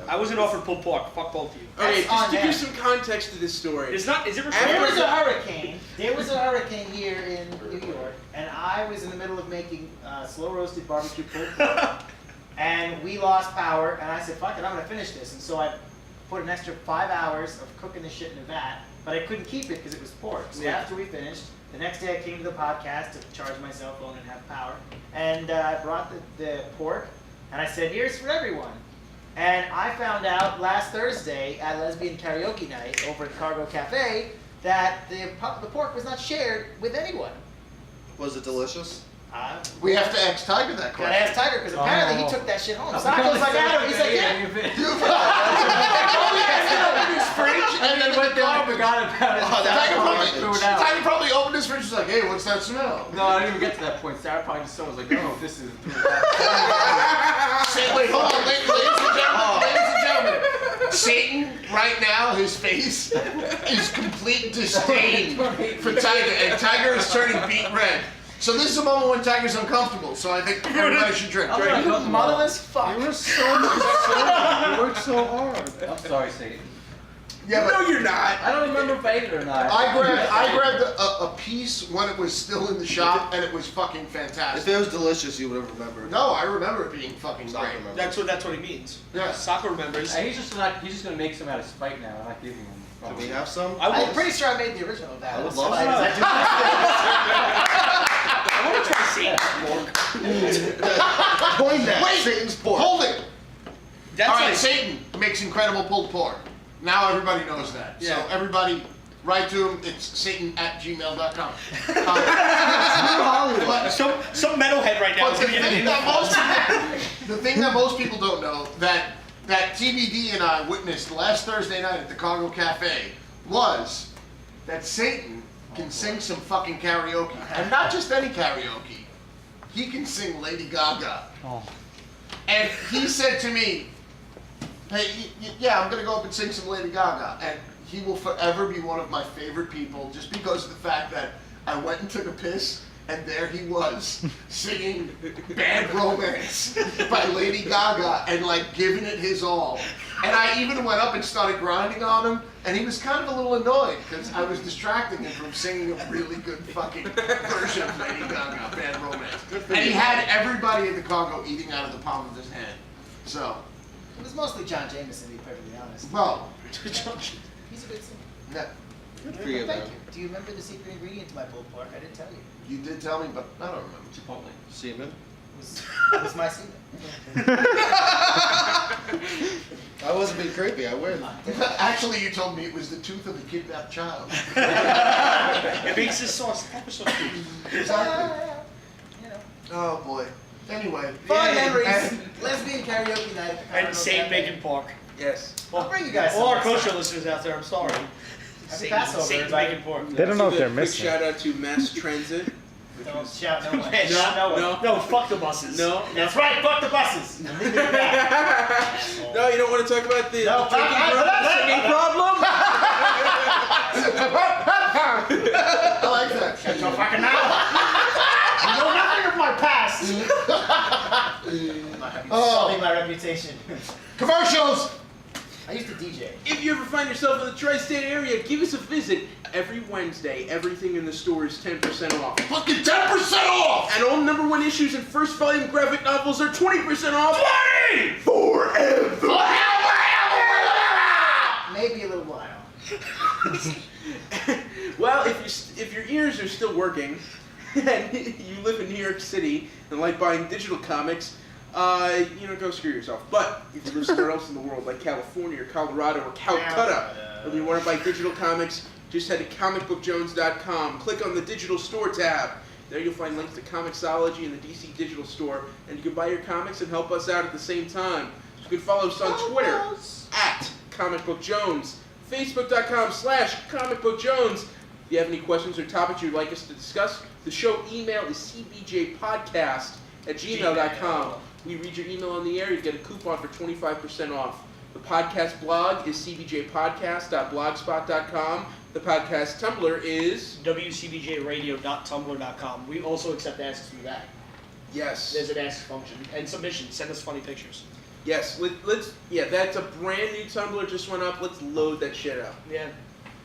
Speaker 4: I wasn't offered pulled pork. Fuck both of you.
Speaker 1: Okay,
Speaker 6: That's on
Speaker 1: just to
Speaker 6: them.
Speaker 1: give some context to this story.
Speaker 4: Is it
Speaker 6: There
Speaker 4: recorded?
Speaker 6: was a hurricane. There was a hurricane here in New York, and I was in the middle of making slow roasted barbecue pulled pork, and we lost power. And I said, "Fuck it, I'm gonna finish this." And so I put an extra 5 hours of cooking the shit in a vat, but I couldn't keep it because it was pork. So
Speaker 1: Yeah.
Speaker 6: after we finished, the next day I came to the podcast to charge my cell phone and have power, and I brought the pork, and I said, "Here's for everyone." And I found out last Thursday at lesbian karaoke night over at Cargo Cafe that the pork was not shared with anyone.
Speaker 5: Was it delicious?
Speaker 2: We have to ask Tiger that
Speaker 6: Gotta
Speaker 2: question.
Speaker 6: ask Tiger because apparently he took that shit home. Sacco's like, Adam, he's like, yeah.
Speaker 3: And then went there and forgot about it.
Speaker 5: Oh, that's
Speaker 3: Threw it out.
Speaker 2: Tiger probably opened his fridge and was like, hey, what's that smell?
Speaker 3: No, I didn't even get to that point. Sarah probably just saw was like, oh, this is.
Speaker 2: Wait, hold on, ladies and gentlemen. Satan, right now, his face is complete disdain for Tiger, and Tiger is turning beet red. So this is a moment when Tiger's uncomfortable, so I think everybody should drink.
Speaker 6: Oh, you motherless fuck.
Speaker 5: You were so much. You worked so hard.
Speaker 3: I'm sorry, Satan.
Speaker 2: Yeah, but
Speaker 1: No, you're not.
Speaker 3: I don't remember if I ate it or not.
Speaker 2: I grabbed a piece when it was still in the shop, and it was fucking
Speaker 5: If
Speaker 2: fantastic.
Speaker 5: it was delicious, you would have remembered.
Speaker 2: No, I remember it being fucking
Speaker 5: Soccer
Speaker 2: great.
Speaker 5: remember.
Speaker 4: That's what he means.
Speaker 2: Yeah.
Speaker 4: Soccer remembers.
Speaker 3: He's just gonna make some out of spite now. I'm not giving him.
Speaker 5: Can we have some?
Speaker 6: I'm pretty sure I made the original of that.
Speaker 5: I would
Speaker 6: That's
Speaker 5: love
Speaker 6: why
Speaker 5: that.
Speaker 4: I want to try Satan.
Speaker 5: Coin that.
Speaker 2: Wait!
Speaker 5: Satan's pork.
Speaker 2: Hold it!
Speaker 4: That's
Speaker 2: All right,
Speaker 4: like,
Speaker 2: Satan makes incredible pulled pork. Now everybody knows that.
Speaker 4: Yeah.
Speaker 2: So everybody, write to him. It's satan@gmail.com. But
Speaker 4: some metalhead right now
Speaker 2: But
Speaker 4: is
Speaker 2: the
Speaker 4: gonna get
Speaker 2: thing,
Speaker 4: an
Speaker 2: the thing that most people don't know that TBD and I witnessed last Thursday night at the Congo Cafe was that Satan can sing some fucking karaoke, and not just any karaoke. He can sing Lady Gaga. And he said to me, "Hey, yeah, I'm gonna go up and sing some Lady Gaga," and he will forever be one of my favorite people, just because of the fact that I went and took a piss. And there he was, singing Bad Romance by Lady Gaga and like giving it his all. And I even went up and started grinding on him, and he was kind of a little annoyed because I was distracting him from singing a really good fucking version of Lady Gaga, Bad Romance. And he had everybody in the Congo eating out of the palm of his hand. So,
Speaker 6: It was mostly John Jameson, to be perfectly honest.
Speaker 2: well,
Speaker 6: He's a good singer.
Speaker 2: yeah,
Speaker 5: Good for you,
Speaker 6: Thank
Speaker 5: man.
Speaker 6: you. Do you remember the secret ingredient to my pulled pork? I didn't tell you.
Speaker 2: you did tell me, but I don't remember.
Speaker 3: Chipotle.
Speaker 5: Semen.
Speaker 6: It was my semen.
Speaker 5: I wasn't being creepy. I win.
Speaker 2: Actually, you told me it was the tooth of the kidnapped child.
Speaker 4: It makes this sauce ever so good.
Speaker 2: Exactly.
Speaker 6: You know.
Speaker 2: Oh boy. Anyway.
Speaker 6: Fun memories.
Speaker 2: And-
Speaker 6: Lesbian karaoke night at the Congo
Speaker 4: And Satan
Speaker 6: Cafe.
Speaker 4: making pork.
Speaker 1: Yes.
Speaker 6: I'll bring you guys
Speaker 4: All our
Speaker 6: some next
Speaker 4: kosher
Speaker 6: time.
Speaker 4: listeners out there, I'm sorry.
Speaker 6: Happy Passover,
Speaker 4: Satan's
Speaker 6: everybody.
Speaker 4: making pork.
Speaker 8: They don't know if they're
Speaker 1: Big
Speaker 8: missing.
Speaker 1: shout out to Mass Transit.
Speaker 6: Don't shout no one.
Speaker 4: Hey,
Speaker 6: Shout no one.
Speaker 4: No, fuck the buses.
Speaker 1: No.
Speaker 6: That's right, fuck the buses. Leave it at that. Asshole.
Speaker 1: No, you don't want to talk about the
Speaker 6: No,
Speaker 1: drinking singing problem?
Speaker 2: I like that.
Speaker 6: Shut your fucking mouth. You know nothing of my past. Insulting my reputation.
Speaker 2: Commercials!
Speaker 6: I used to DJ.
Speaker 1: If you ever find yourself in the tri-state area, give us a visit. Every Wednesday, everything in the store is 10% off.
Speaker 2: Fucking 10% off!
Speaker 1: And all #1 issues and first volume graphic novels are 20% off. 20! Forever!
Speaker 6: Maybe a little while.
Speaker 1: Well, if your ears are still working, and you live in New York City and like buying digital comics, go screw yourself. But if you live somewhere else in the world, like California or Colorado or Calcutta, and you want to buy digital comics, just head to comicbookjones.com. Click on the digital store tab. There you'll find links to Comixology and the DC Digital Store, and you can buy your comics and help us out at the same time. You can follow us on Twitter at comicbookjones, facebook.com/comicbookjones. If you have any questions or topics you'd like us to discuss, the show email is cbjpodcast@gmail.com. We read your email on the air, you get a coupon for 25% off. The podcast blog is cbjpodcast.blogspot.com. The podcast Tumblr is...
Speaker 4: WCBJradio.tumblr.com. We also accept asks from that.
Speaker 1: Yes.
Speaker 4: There's an ask function. And submissions. Send us funny pictures.
Speaker 1: Yes, that's a brand new Tumblr, just went up. Let's load that shit up.
Speaker 4: Yeah.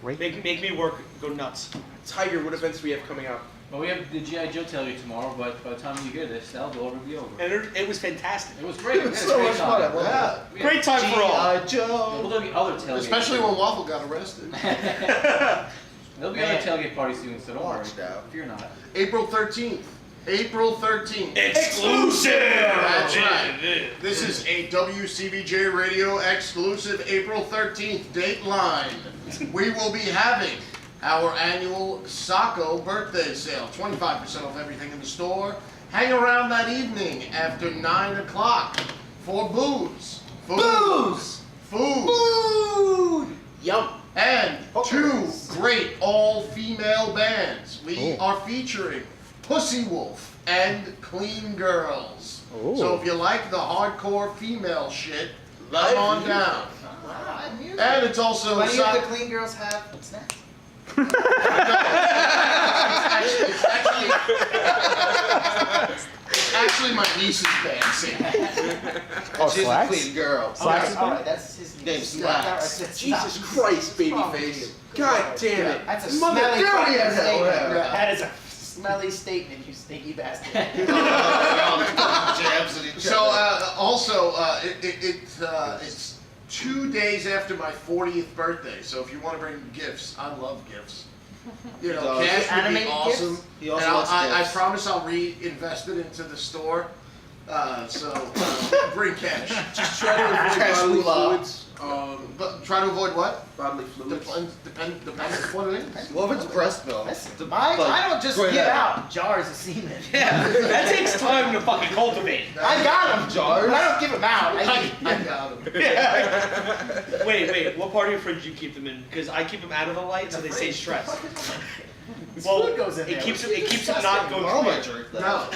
Speaker 8: Wait.
Speaker 4: Make me work, go nuts.
Speaker 1: Tiger, what events do we have coming up?
Speaker 3: Well, we have the G.I. Joe tailgate tomorrow, but by the time you hear this, that'll all be over.
Speaker 4: And it was fantastic.
Speaker 3: It was great. We had a
Speaker 5: So
Speaker 3: great
Speaker 5: much
Speaker 3: time.
Speaker 5: fun. I love that.
Speaker 3: We had-
Speaker 4: Great time for all.
Speaker 5: G.I.
Speaker 3: We'll
Speaker 5: Joe.
Speaker 3: do the other tailgate.
Speaker 2: Especially when Waffle got arrested.
Speaker 3: There'll be other tailgate parties soon, so don't worry.
Speaker 5: Watch out.
Speaker 3: Fear not.
Speaker 2: April 13th. April 13th.
Speaker 4: Exclusive!
Speaker 2: That's right. This is a WCBJ Radio exclusive April 13th Dateline. We will be having our annual Sacco birthday sale. 25% off everything in the store. Hang around that evening after 9 o'clock for booze.
Speaker 6: Booze!
Speaker 2: Food.
Speaker 6: Food!
Speaker 1: Yum.
Speaker 2: And two
Speaker 6: Hookers.
Speaker 2: great all-female bands. We are featuring Pussy Wolf and Clean Girls.
Speaker 8: Ooh.
Speaker 2: So if you like the hardcore female shit,
Speaker 1: Live
Speaker 2: come on
Speaker 1: music.
Speaker 2: down.
Speaker 6: Live music.
Speaker 2: And it's also
Speaker 6: Do any of
Speaker 2: Soc-
Speaker 6: the clean girls have snacks?
Speaker 2: it's actually actually my niece's band singing.
Speaker 8: Oh,
Speaker 5: She's
Speaker 8: Slacks?
Speaker 5: a clean girl.
Speaker 8: Slacks is
Speaker 6: All
Speaker 8: bad?
Speaker 6: right, that's his
Speaker 5: Name Slacks.
Speaker 1: Jesus Christ, babyface. God damn it.
Speaker 6: That's a
Speaker 1: Mother
Speaker 6: smelly
Speaker 1: dirty
Speaker 6: fucking
Speaker 1: as hell.
Speaker 6: statement.
Speaker 5: Yeah.
Speaker 6: That is a smelly statement, you stinky bastard.
Speaker 5: Jabs at each
Speaker 2: So
Speaker 5: other.
Speaker 2: also, it's 2 days after my 40th birthday. So if you want to bring gifts, I love gifts. You know,
Speaker 5: He does.
Speaker 2: cash would be
Speaker 6: Animated
Speaker 2: awesome.
Speaker 6: gifts?
Speaker 5: He also
Speaker 2: And
Speaker 5: wants
Speaker 2: I
Speaker 5: gifts.
Speaker 2: promise I'll reinvest it into the store. Bring cash.
Speaker 1: Just try to avoid
Speaker 5: Cash
Speaker 1: bodily
Speaker 5: moolah.
Speaker 1: fluids.
Speaker 2: But try to avoid what?
Speaker 1: Bodily fluids.
Speaker 2: Depends what it is.
Speaker 5: What if it's breast milk?
Speaker 6: Listen,
Speaker 5: Like,
Speaker 6: I don't just
Speaker 5: straight
Speaker 6: give
Speaker 5: out.
Speaker 6: out jars of semen.
Speaker 4: Yeah, that takes time to fucking cultivate.
Speaker 6: I got them,
Speaker 5: Jars?
Speaker 6: but I don't give them out.
Speaker 2: I got him.
Speaker 4: Yeah. Wait, what part of your fridge do you keep them in? Because I keep them out of the light so they stay stressed. Well,
Speaker 6: Food goes in
Speaker 4: it
Speaker 6: there.
Speaker 4: keeps it not going
Speaker 5: Mom might
Speaker 4: clear.
Speaker 5: drink that.
Speaker 2: No.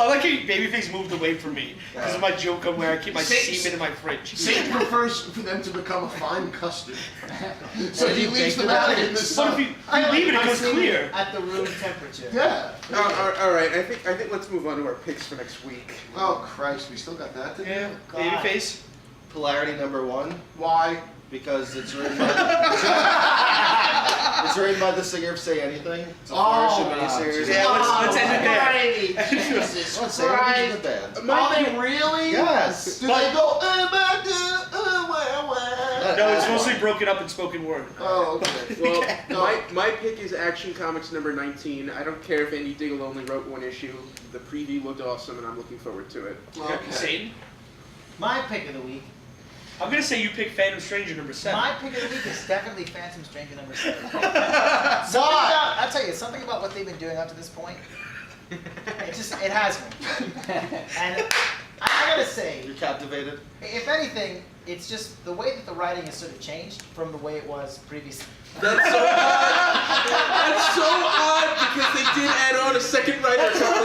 Speaker 4: I like how Babyface moved away from me because of my joke on where I keep my semen in my fridge.
Speaker 2: Satan prefers for them to become a fine custard. So he leaves them
Speaker 5: bake
Speaker 2: out
Speaker 5: them
Speaker 2: in the
Speaker 4: What
Speaker 2: sun.
Speaker 4: if you leave it, it goes clear?
Speaker 6: At the room temperature.
Speaker 2: Yeah.
Speaker 1: All right. I think let's move on to our picks for next week.
Speaker 2: Oh Christ, we still got that to do?
Speaker 4: Yeah,
Speaker 6: God.
Speaker 4: Babyface.
Speaker 5: Polarity #1,
Speaker 2: Why?
Speaker 5: because it's written by it's written by the singer of Say Anything. It's a
Speaker 2: Oh,
Speaker 5: flourishing miniseries.
Speaker 4: Yeah, let's end it there.
Speaker 2: Jesus
Speaker 5: Well, Say Anything's a
Speaker 2: Christ.
Speaker 5: band.
Speaker 2: Are they really?
Speaker 5: Yes.
Speaker 2: Do they go, where?
Speaker 4: No, it's mostly broken up in spoken word.
Speaker 2: Oh, okay.
Speaker 1: Well, my pick is Action Comics number 19. I don't care if Andy Diggle only wrote one issue. The preview looked awesome, and I'm looking forward to it.
Speaker 2: Okay.
Speaker 4: Satan.
Speaker 6: My pick of the week.
Speaker 4: I'm gonna say you pick Phantom Stranger #7.
Speaker 6: My pick of the week is definitely Phantom Stranger #7. I'll tell you, something about what they've been doing up to this point. It has me. And I gotta say,
Speaker 5: You're captivated.
Speaker 6: if anything, it's just the way that the writing has sort of changed from the way it was previously.
Speaker 1: That's so odd. That's so odd because they did add on a second writer a couple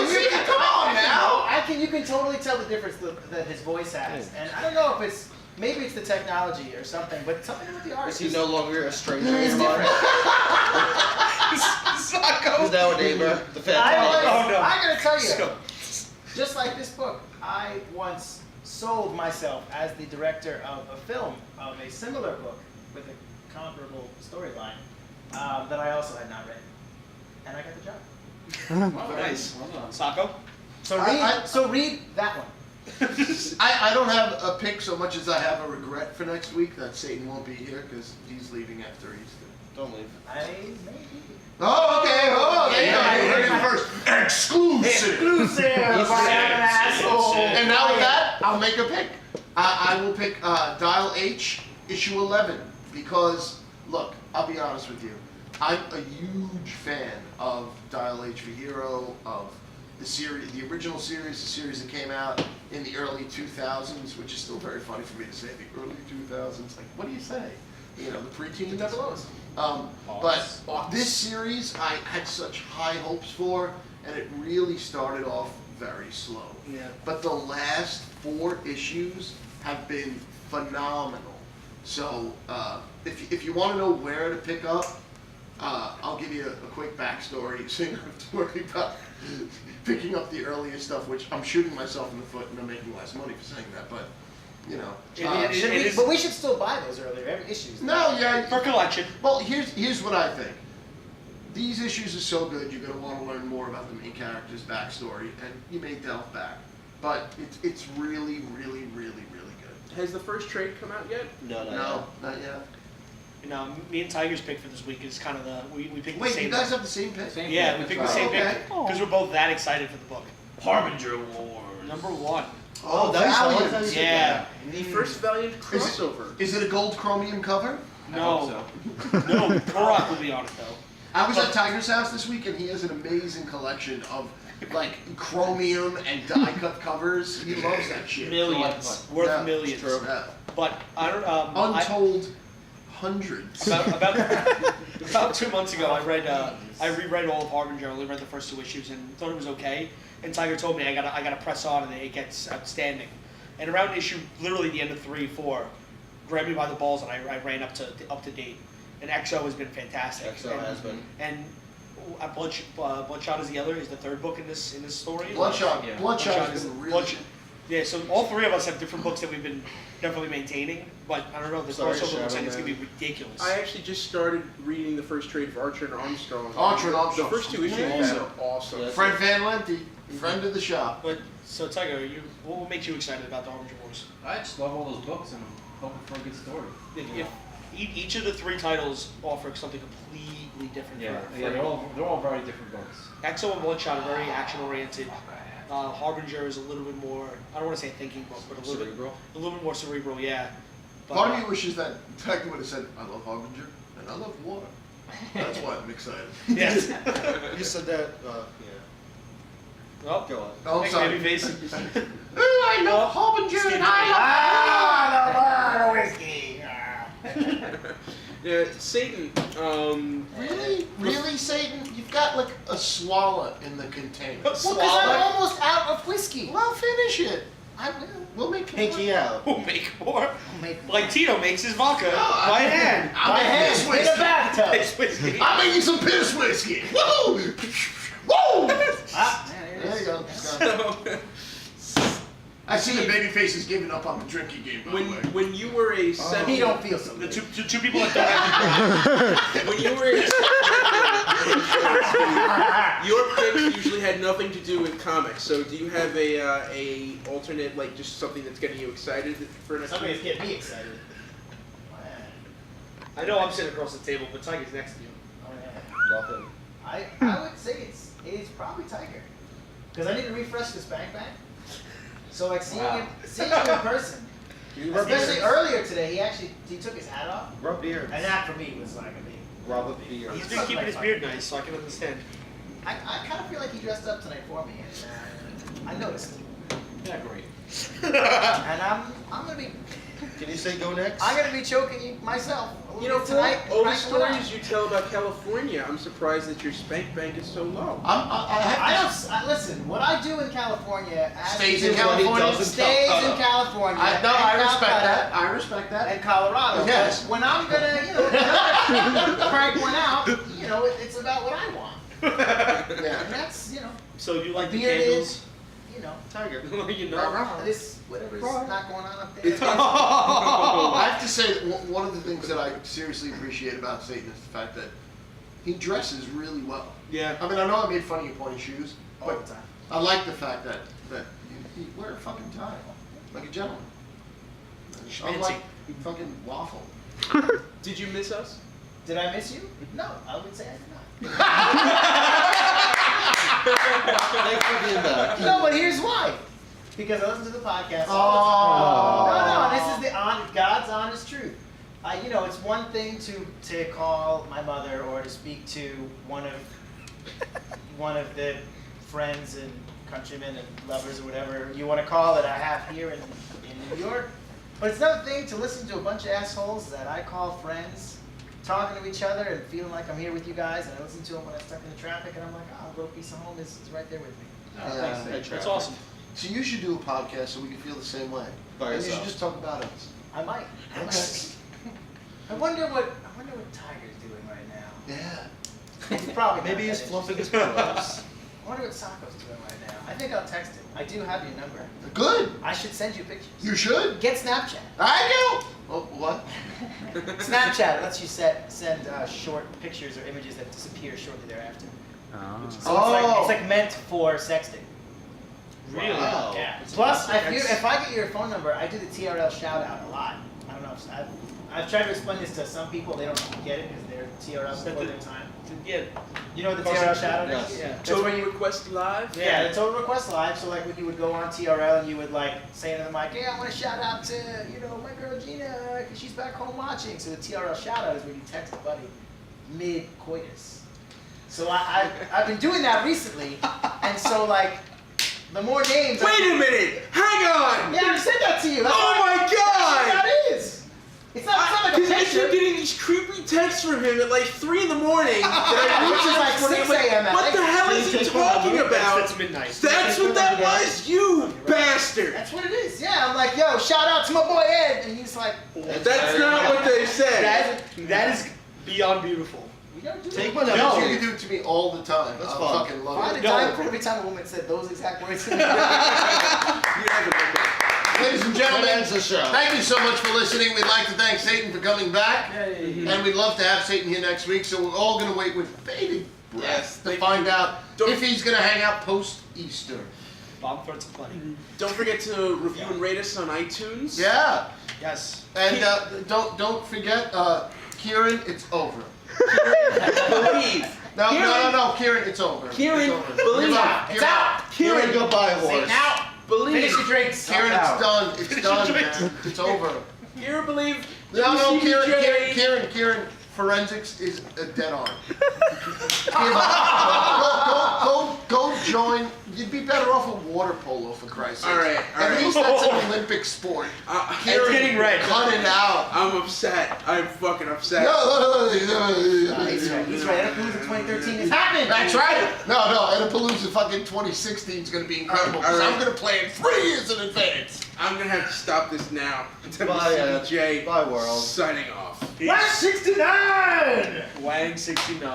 Speaker 1: of years ago.
Speaker 2: Come on now.
Speaker 6: You can totally tell the difference that his voice has, and I don't know if it's maybe it's the technology or something, but something with the art.
Speaker 5: Is he no longer a stranger in
Speaker 6: It's
Speaker 5: your mind?
Speaker 4: Socko.
Speaker 5: He's now a neighbor. The Phantom.
Speaker 6: I gotta tell you,
Speaker 4: So-
Speaker 6: just like this book, I once sold myself as the director of a film of a similar book with a comparable storyline that I also had not written, and I got the job.
Speaker 4: Oh, nice. Socko.
Speaker 6: So read that one.
Speaker 2: I don't have a pick so much as I have a regret for next week that Satan won't be here because he's leaving after Easter.
Speaker 5: Don't leave.
Speaker 6: Maybe.
Speaker 2: Oh, okay. Oh, there you go.
Speaker 6: Yeah.
Speaker 2: You heard it first. Exclusive.
Speaker 6: Exclusive. I am an asshole.
Speaker 2: And now with that, I'll make a pick. I will pick Dial H, issue 11, because, look, I'll be honest with you. I'm a huge fan of Dial H for Hero, of the series, the original series, the series that came out in the early 2000s, which is still very funny for me to say, the early 2000s. Like, what do you say? You know, the preteens. But this series I had such high hopes for, and it really started off very slow.
Speaker 4: Yeah.
Speaker 2: But the last 4 issues have been phenomenal. So if you want to know where to pick up, I'll give you a quick backstory. So you don't have to worry about picking up the earlier stuff, which I'm shooting myself in the foot and I'm making less money for saying that, but you know.
Speaker 6: But we should still buy those earlier issues.
Speaker 2: No, yeah.
Speaker 4: For collection.
Speaker 2: Well, here's what I think. These issues are so good, you're going to want to learn more about the main character's backstory, and you may delve back. But it's really, really, really, really good.
Speaker 1: Has the first trade come out yet?
Speaker 5: No,
Speaker 2: No, not yet.
Speaker 4: And me and Tiger's pick for this week is kind of we picked the
Speaker 2: Wait,
Speaker 4: same
Speaker 2: you guys
Speaker 4: one.
Speaker 2: have the same pick?
Speaker 4: Yeah, we picked the same
Speaker 2: Okay.
Speaker 4: pick because we're both that excited for the book.
Speaker 3: Harbinger Wars.
Speaker 4: #1.
Speaker 2: Oh,
Speaker 5: nice. I like
Speaker 2: Valiant.
Speaker 5: how you said
Speaker 4: Yeah.
Speaker 1: The first Valiant crossover.
Speaker 2: Is it a gold chromium cover?
Speaker 4: No. No. Korak will be on it though.
Speaker 2: I was at Tiger's house this week, and he has an amazing collection of like chromium and die cut covers. He loves that shit.
Speaker 4: Millions. Worth
Speaker 2: Yeah,
Speaker 4: millions.
Speaker 2: it's true. Yeah.
Speaker 4: But I don't.
Speaker 2: Untold hundreds.
Speaker 4: About 2 months ago, I reread all of Harbinger. I only read the first 2 issues and thought it was okay. And Tiger told me I gotta press on and it gets outstanding. And around issue, literally the end of 3, 4, grabbed me by the balls and I ran up to date. And XO has been fantastic.
Speaker 5: XO has been.
Speaker 4: And Bloodshot is the third book in this story.
Speaker 2: Bloodshot.
Speaker 3: Yeah.
Speaker 2: Bloodshot is
Speaker 4: is
Speaker 2: really.
Speaker 4: Bloodshot. Yeah, so all three of us have different books that we've been definitely maintaining, but I don't know, the
Speaker 5: Sorry,
Speaker 4: crossover looks like
Speaker 5: Shadow
Speaker 4: it's gonna be
Speaker 5: Man.
Speaker 4: ridiculous.
Speaker 1: I actually just started reading the first trade for Archer and Armstrong.
Speaker 2: Archer and Armstrong.
Speaker 1: The first two issues
Speaker 2: Yeah.
Speaker 1: are awesome.
Speaker 3: Yeah.
Speaker 2: Fred Van Lente, friend of the shop.
Speaker 4: But so Tiger, what makes you excited about the Harbinger Wars?
Speaker 3: I just love all those books and I'm hoping for a good story.
Speaker 4: If each of the three titles offer something completely different.
Speaker 3: Yeah,
Speaker 4: for
Speaker 3: they're all very different books.
Speaker 4: Exo and Bloodshot are very action oriented. Harbinger is a little bit more, I don't want to say thinking book, but a little bit more cerebral, yeah. But,
Speaker 2: Part of me wishes that Tiger would have said, I love Harbinger and I love water. That's why I'm excited.
Speaker 4: Yes.
Speaker 5: You said that.
Speaker 4: Oh,
Speaker 5: Go on.
Speaker 2: Oh,
Speaker 4: thanks,
Speaker 2: sorry.
Speaker 4: babyface.
Speaker 2: Ooh, I love Harbinger and I love
Speaker 6: whiskey.
Speaker 1: Yeah, Satan.
Speaker 2: Really? Really, Satan? You've got like a swallow in the container.
Speaker 6: Well, because I'm almost out of whiskey.
Speaker 2: Well, finish it. We'll make
Speaker 5: Pinky out.
Speaker 4: We'll make more.
Speaker 6: I'll make more.
Speaker 4: Like Tito makes his vodka
Speaker 2: I-
Speaker 4: by hand.
Speaker 2: I'm
Speaker 6: My
Speaker 2: making
Speaker 6: hand
Speaker 2: piss
Speaker 6: in a
Speaker 2: whiskey.
Speaker 6: bathtub.
Speaker 4: It's whiskey.
Speaker 2: I'm making some piss whiskey. Woo! Woo!
Speaker 6: Ah,
Speaker 2: There you go. I see the baby face is giving up on the drinking game, by the way.
Speaker 1: when you were a
Speaker 6: He
Speaker 1: seven,
Speaker 6: don't feel so
Speaker 4: The
Speaker 6: good.
Speaker 4: two people that don't have
Speaker 1: when you were a your picks usually had nothing to do with comics. So do you have a alternate, like just something that's getting you excited for next
Speaker 6: Somebody's
Speaker 1: week?
Speaker 6: getting me excited.
Speaker 4: I know I'm sitting across the table, but Tiger's next to you.
Speaker 5: Nothing.
Speaker 6: I would say it's probably Tiger, because I need to refresh this bang bang. So like seeing him in person, especially earlier today, he took his hat off,
Speaker 5: Rub beards.
Speaker 6: and that for me was like a big.
Speaker 5: Rub a beard.
Speaker 4: He's been keeping his beard nice, so I can understand.
Speaker 6: I kind of feel like he dressed up tonight for me, and I noticed.
Speaker 3: Yeah, great.
Speaker 6: And I'm gonna be
Speaker 5: Can you say go next?
Speaker 6: choking you myself. A little
Speaker 1: You know,
Speaker 6: bit
Speaker 1: for
Speaker 6: tonight.
Speaker 1: all the
Speaker 6: right tonight.
Speaker 1: stories you tell about California, I'm surprised that your spank bank is so low.
Speaker 6: Listen. What I do in California
Speaker 2: Stays
Speaker 6: in
Speaker 2: in California.
Speaker 6: Stays in California.
Speaker 2: I
Speaker 6: and
Speaker 2: respect
Speaker 6: Calcutta
Speaker 2: that. I respect that.
Speaker 6: And Colorado.
Speaker 2: Yes.
Speaker 6: But when I'm gonna, crank one out, it's about what I want.
Speaker 2: Yeah.
Speaker 6: And that's,
Speaker 4: So you like the
Speaker 6: beard
Speaker 4: candles?
Speaker 6: is,
Speaker 2: Tiger.
Speaker 4: You know.
Speaker 6: this whatever's not going on up there.
Speaker 2: I have to say that one of the things that I seriously appreciate about Satan is the fact that he dresses really well.
Speaker 4: Yeah.
Speaker 2: I mean, I know I made fun of your pointy shoes,
Speaker 6: All
Speaker 2: but
Speaker 6: the time.
Speaker 2: I like the fact that you wear a fucking tie, like a gentleman. Unlike fucking Waffle.
Speaker 1: Did you miss us?
Speaker 6: Did I miss you? No, I would say I did not.
Speaker 5: Thanks for being back.
Speaker 6: No, but here's why. Because I listen to the podcast.
Speaker 2: Oh.
Speaker 6: No, this is God's honest truth. It's one thing to call my mother or to speak to one of the friends and countrymen and lovers or whatever you want to call that I have here in New York. But it's another thing to listen to a bunch of assholes that I call friends talking to each other and feeling like I'm here with you guys, and I listen to them when I'm stuck in the traffic, and I'm like, oh, Little Piece of Home is right there with me.
Speaker 4: That's awesome.
Speaker 2: So you should do a podcast so we can feel the same way.
Speaker 5: By
Speaker 2: And you should
Speaker 5: yourself.
Speaker 2: just talk about us.
Speaker 6: I might. I wonder what Tiger's doing right now.
Speaker 2: Yeah.
Speaker 6: He's probably
Speaker 5: Maybe
Speaker 6: not
Speaker 5: he's
Speaker 6: that
Speaker 5: fluffing his
Speaker 6: interested.
Speaker 5: pillows.
Speaker 6: I wonder what Sacco's doing right now. I think I'll text him. I do have your number.
Speaker 2: Good.
Speaker 6: I should send you pictures.
Speaker 2: You should.
Speaker 6: Get Snapchat.
Speaker 2: I do. Oh, what?
Speaker 6: Snapchat lets you send short pictures or images that disappear shortly thereafter. So it's like meant for sexting.
Speaker 4: Really?
Speaker 2: Wow.
Speaker 6: Yeah. Plus, if I get your phone number, I do the TRL shout out a lot. I don't know. I've tried to explain this to some people. They don't get it because they're TRLs before their time.
Speaker 4: Yeah.
Speaker 6: You know what the TRL shout out is?
Speaker 5: Yes.
Speaker 4: Yeah.
Speaker 6: That's where you
Speaker 1: Request live?
Speaker 6: Yeah, the total request live. So like when you would go on TRL and you would like say into the mic, hey, I want to shout out to my girl Gina because she's back home watching. So the TRL shout out is when you text a buddy mid coitus. So I've been doing that recently, and so like the more names.
Speaker 1: Wait a minute! Hang on!
Speaker 6: Yeah, I said that to you. That's
Speaker 1: Oh
Speaker 6: why-
Speaker 1: my
Speaker 6: That's
Speaker 1: God!
Speaker 6: what that is. It's not like a
Speaker 1: Because I
Speaker 6: picture.
Speaker 1: keep getting these creepy texts from him at like 3 in the morning.
Speaker 6: Which is like 6 a.m. at
Speaker 1: What the
Speaker 6: night.
Speaker 1: hell is he talking about?
Speaker 4: That's midnight.
Speaker 1: That's what that was, you bastard!
Speaker 6: That's what it is. Yeah, I'm like, yo, shout out to my boy Ed, and he's like,
Speaker 1: That's not what they said.
Speaker 4: That is Beyond beautiful.
Speaker 2: Take one out. You can do it to me all the time.
Speaker 5: That's
Speaker 2: I
Speaker 5: fun.
Speaker 2: fucking love
Speaker 6: Find
Speaker 2: it.
Speaker 6: a time for every time a woman said those exact words.
Speaker 1: You haven't looked at
Speaker 2: Ladies and
Speaker 5: That
Speaker 2: gentlemen,
Speaker 5: ends the show.
Speaker 2: thank you so much for listening. We'd like to thank Satan for coming back. And we'd love to have Satan here next week, so we're all going to wait with bated breath
Speaker 1: Yes,
Speaker 2: to
Speaker 1: thank
Speaker 2: find
Speaker 1: you.
Speaker 2: out
Speaker 1: Don't-
Speaker 2: if he's going to hang out post-Easter.
Speaker 4: Bomb threats aplenty.
Speaker 1: Don't forget to review and rate us on iTunes.
Speaker 2: Yeah.
Speaker 4: Yes.
Speaker 2: And don't forget, Kieran, it's over.
Speaker 1: Believe.
Speaker 2: No, Kieran, it's over.
Speaker 1: Kieran,
Speaker 2: it's over.
Speaker 1: believe.
Speaker 2: Give up,
Speaker 6: It's
Speaker 2: give up.
Speaker 6: out.
Speaker 5: Kieran, goodbye, horse.
Speaker 6: Satan out.
Speaker 1: Believe.
Speaker 6: Finish your drinks.
Speaker 2: Kieran, it's done. It's done, man. It's over.
Speaker 1: Kieran, believe.
Speaker 2: No,
Speaker 1: WCBJ.
Speaker 2: Kieran, forensics is a dead on. Give up. Go join. You'd be better off with water polo, for Christ's sake.
Speaker 1: All right.
Speaker 2: At least that's an Olympic sport.
Speaker 4: It's getting red.
Speaker 2: Cut it out.
Speaker 1: I'm upset. I'm fucking upset.
Speaker 6: He's right. He's right. Edapalooza 2013 is happening.
Speaker 2: That's right. No, Edapalooza fucking 2016 is going to be incredible because I'm going to plan 3 years in advance.
Speaker 1: I'm gonna have to stop this now.
Speaker 5: Bye,
Speaker 1: WCBJ
Speaker 5: bye, world.
Speaker 1: signing off.
Speaker 6: West 69.
Speaker 4: Wang 69.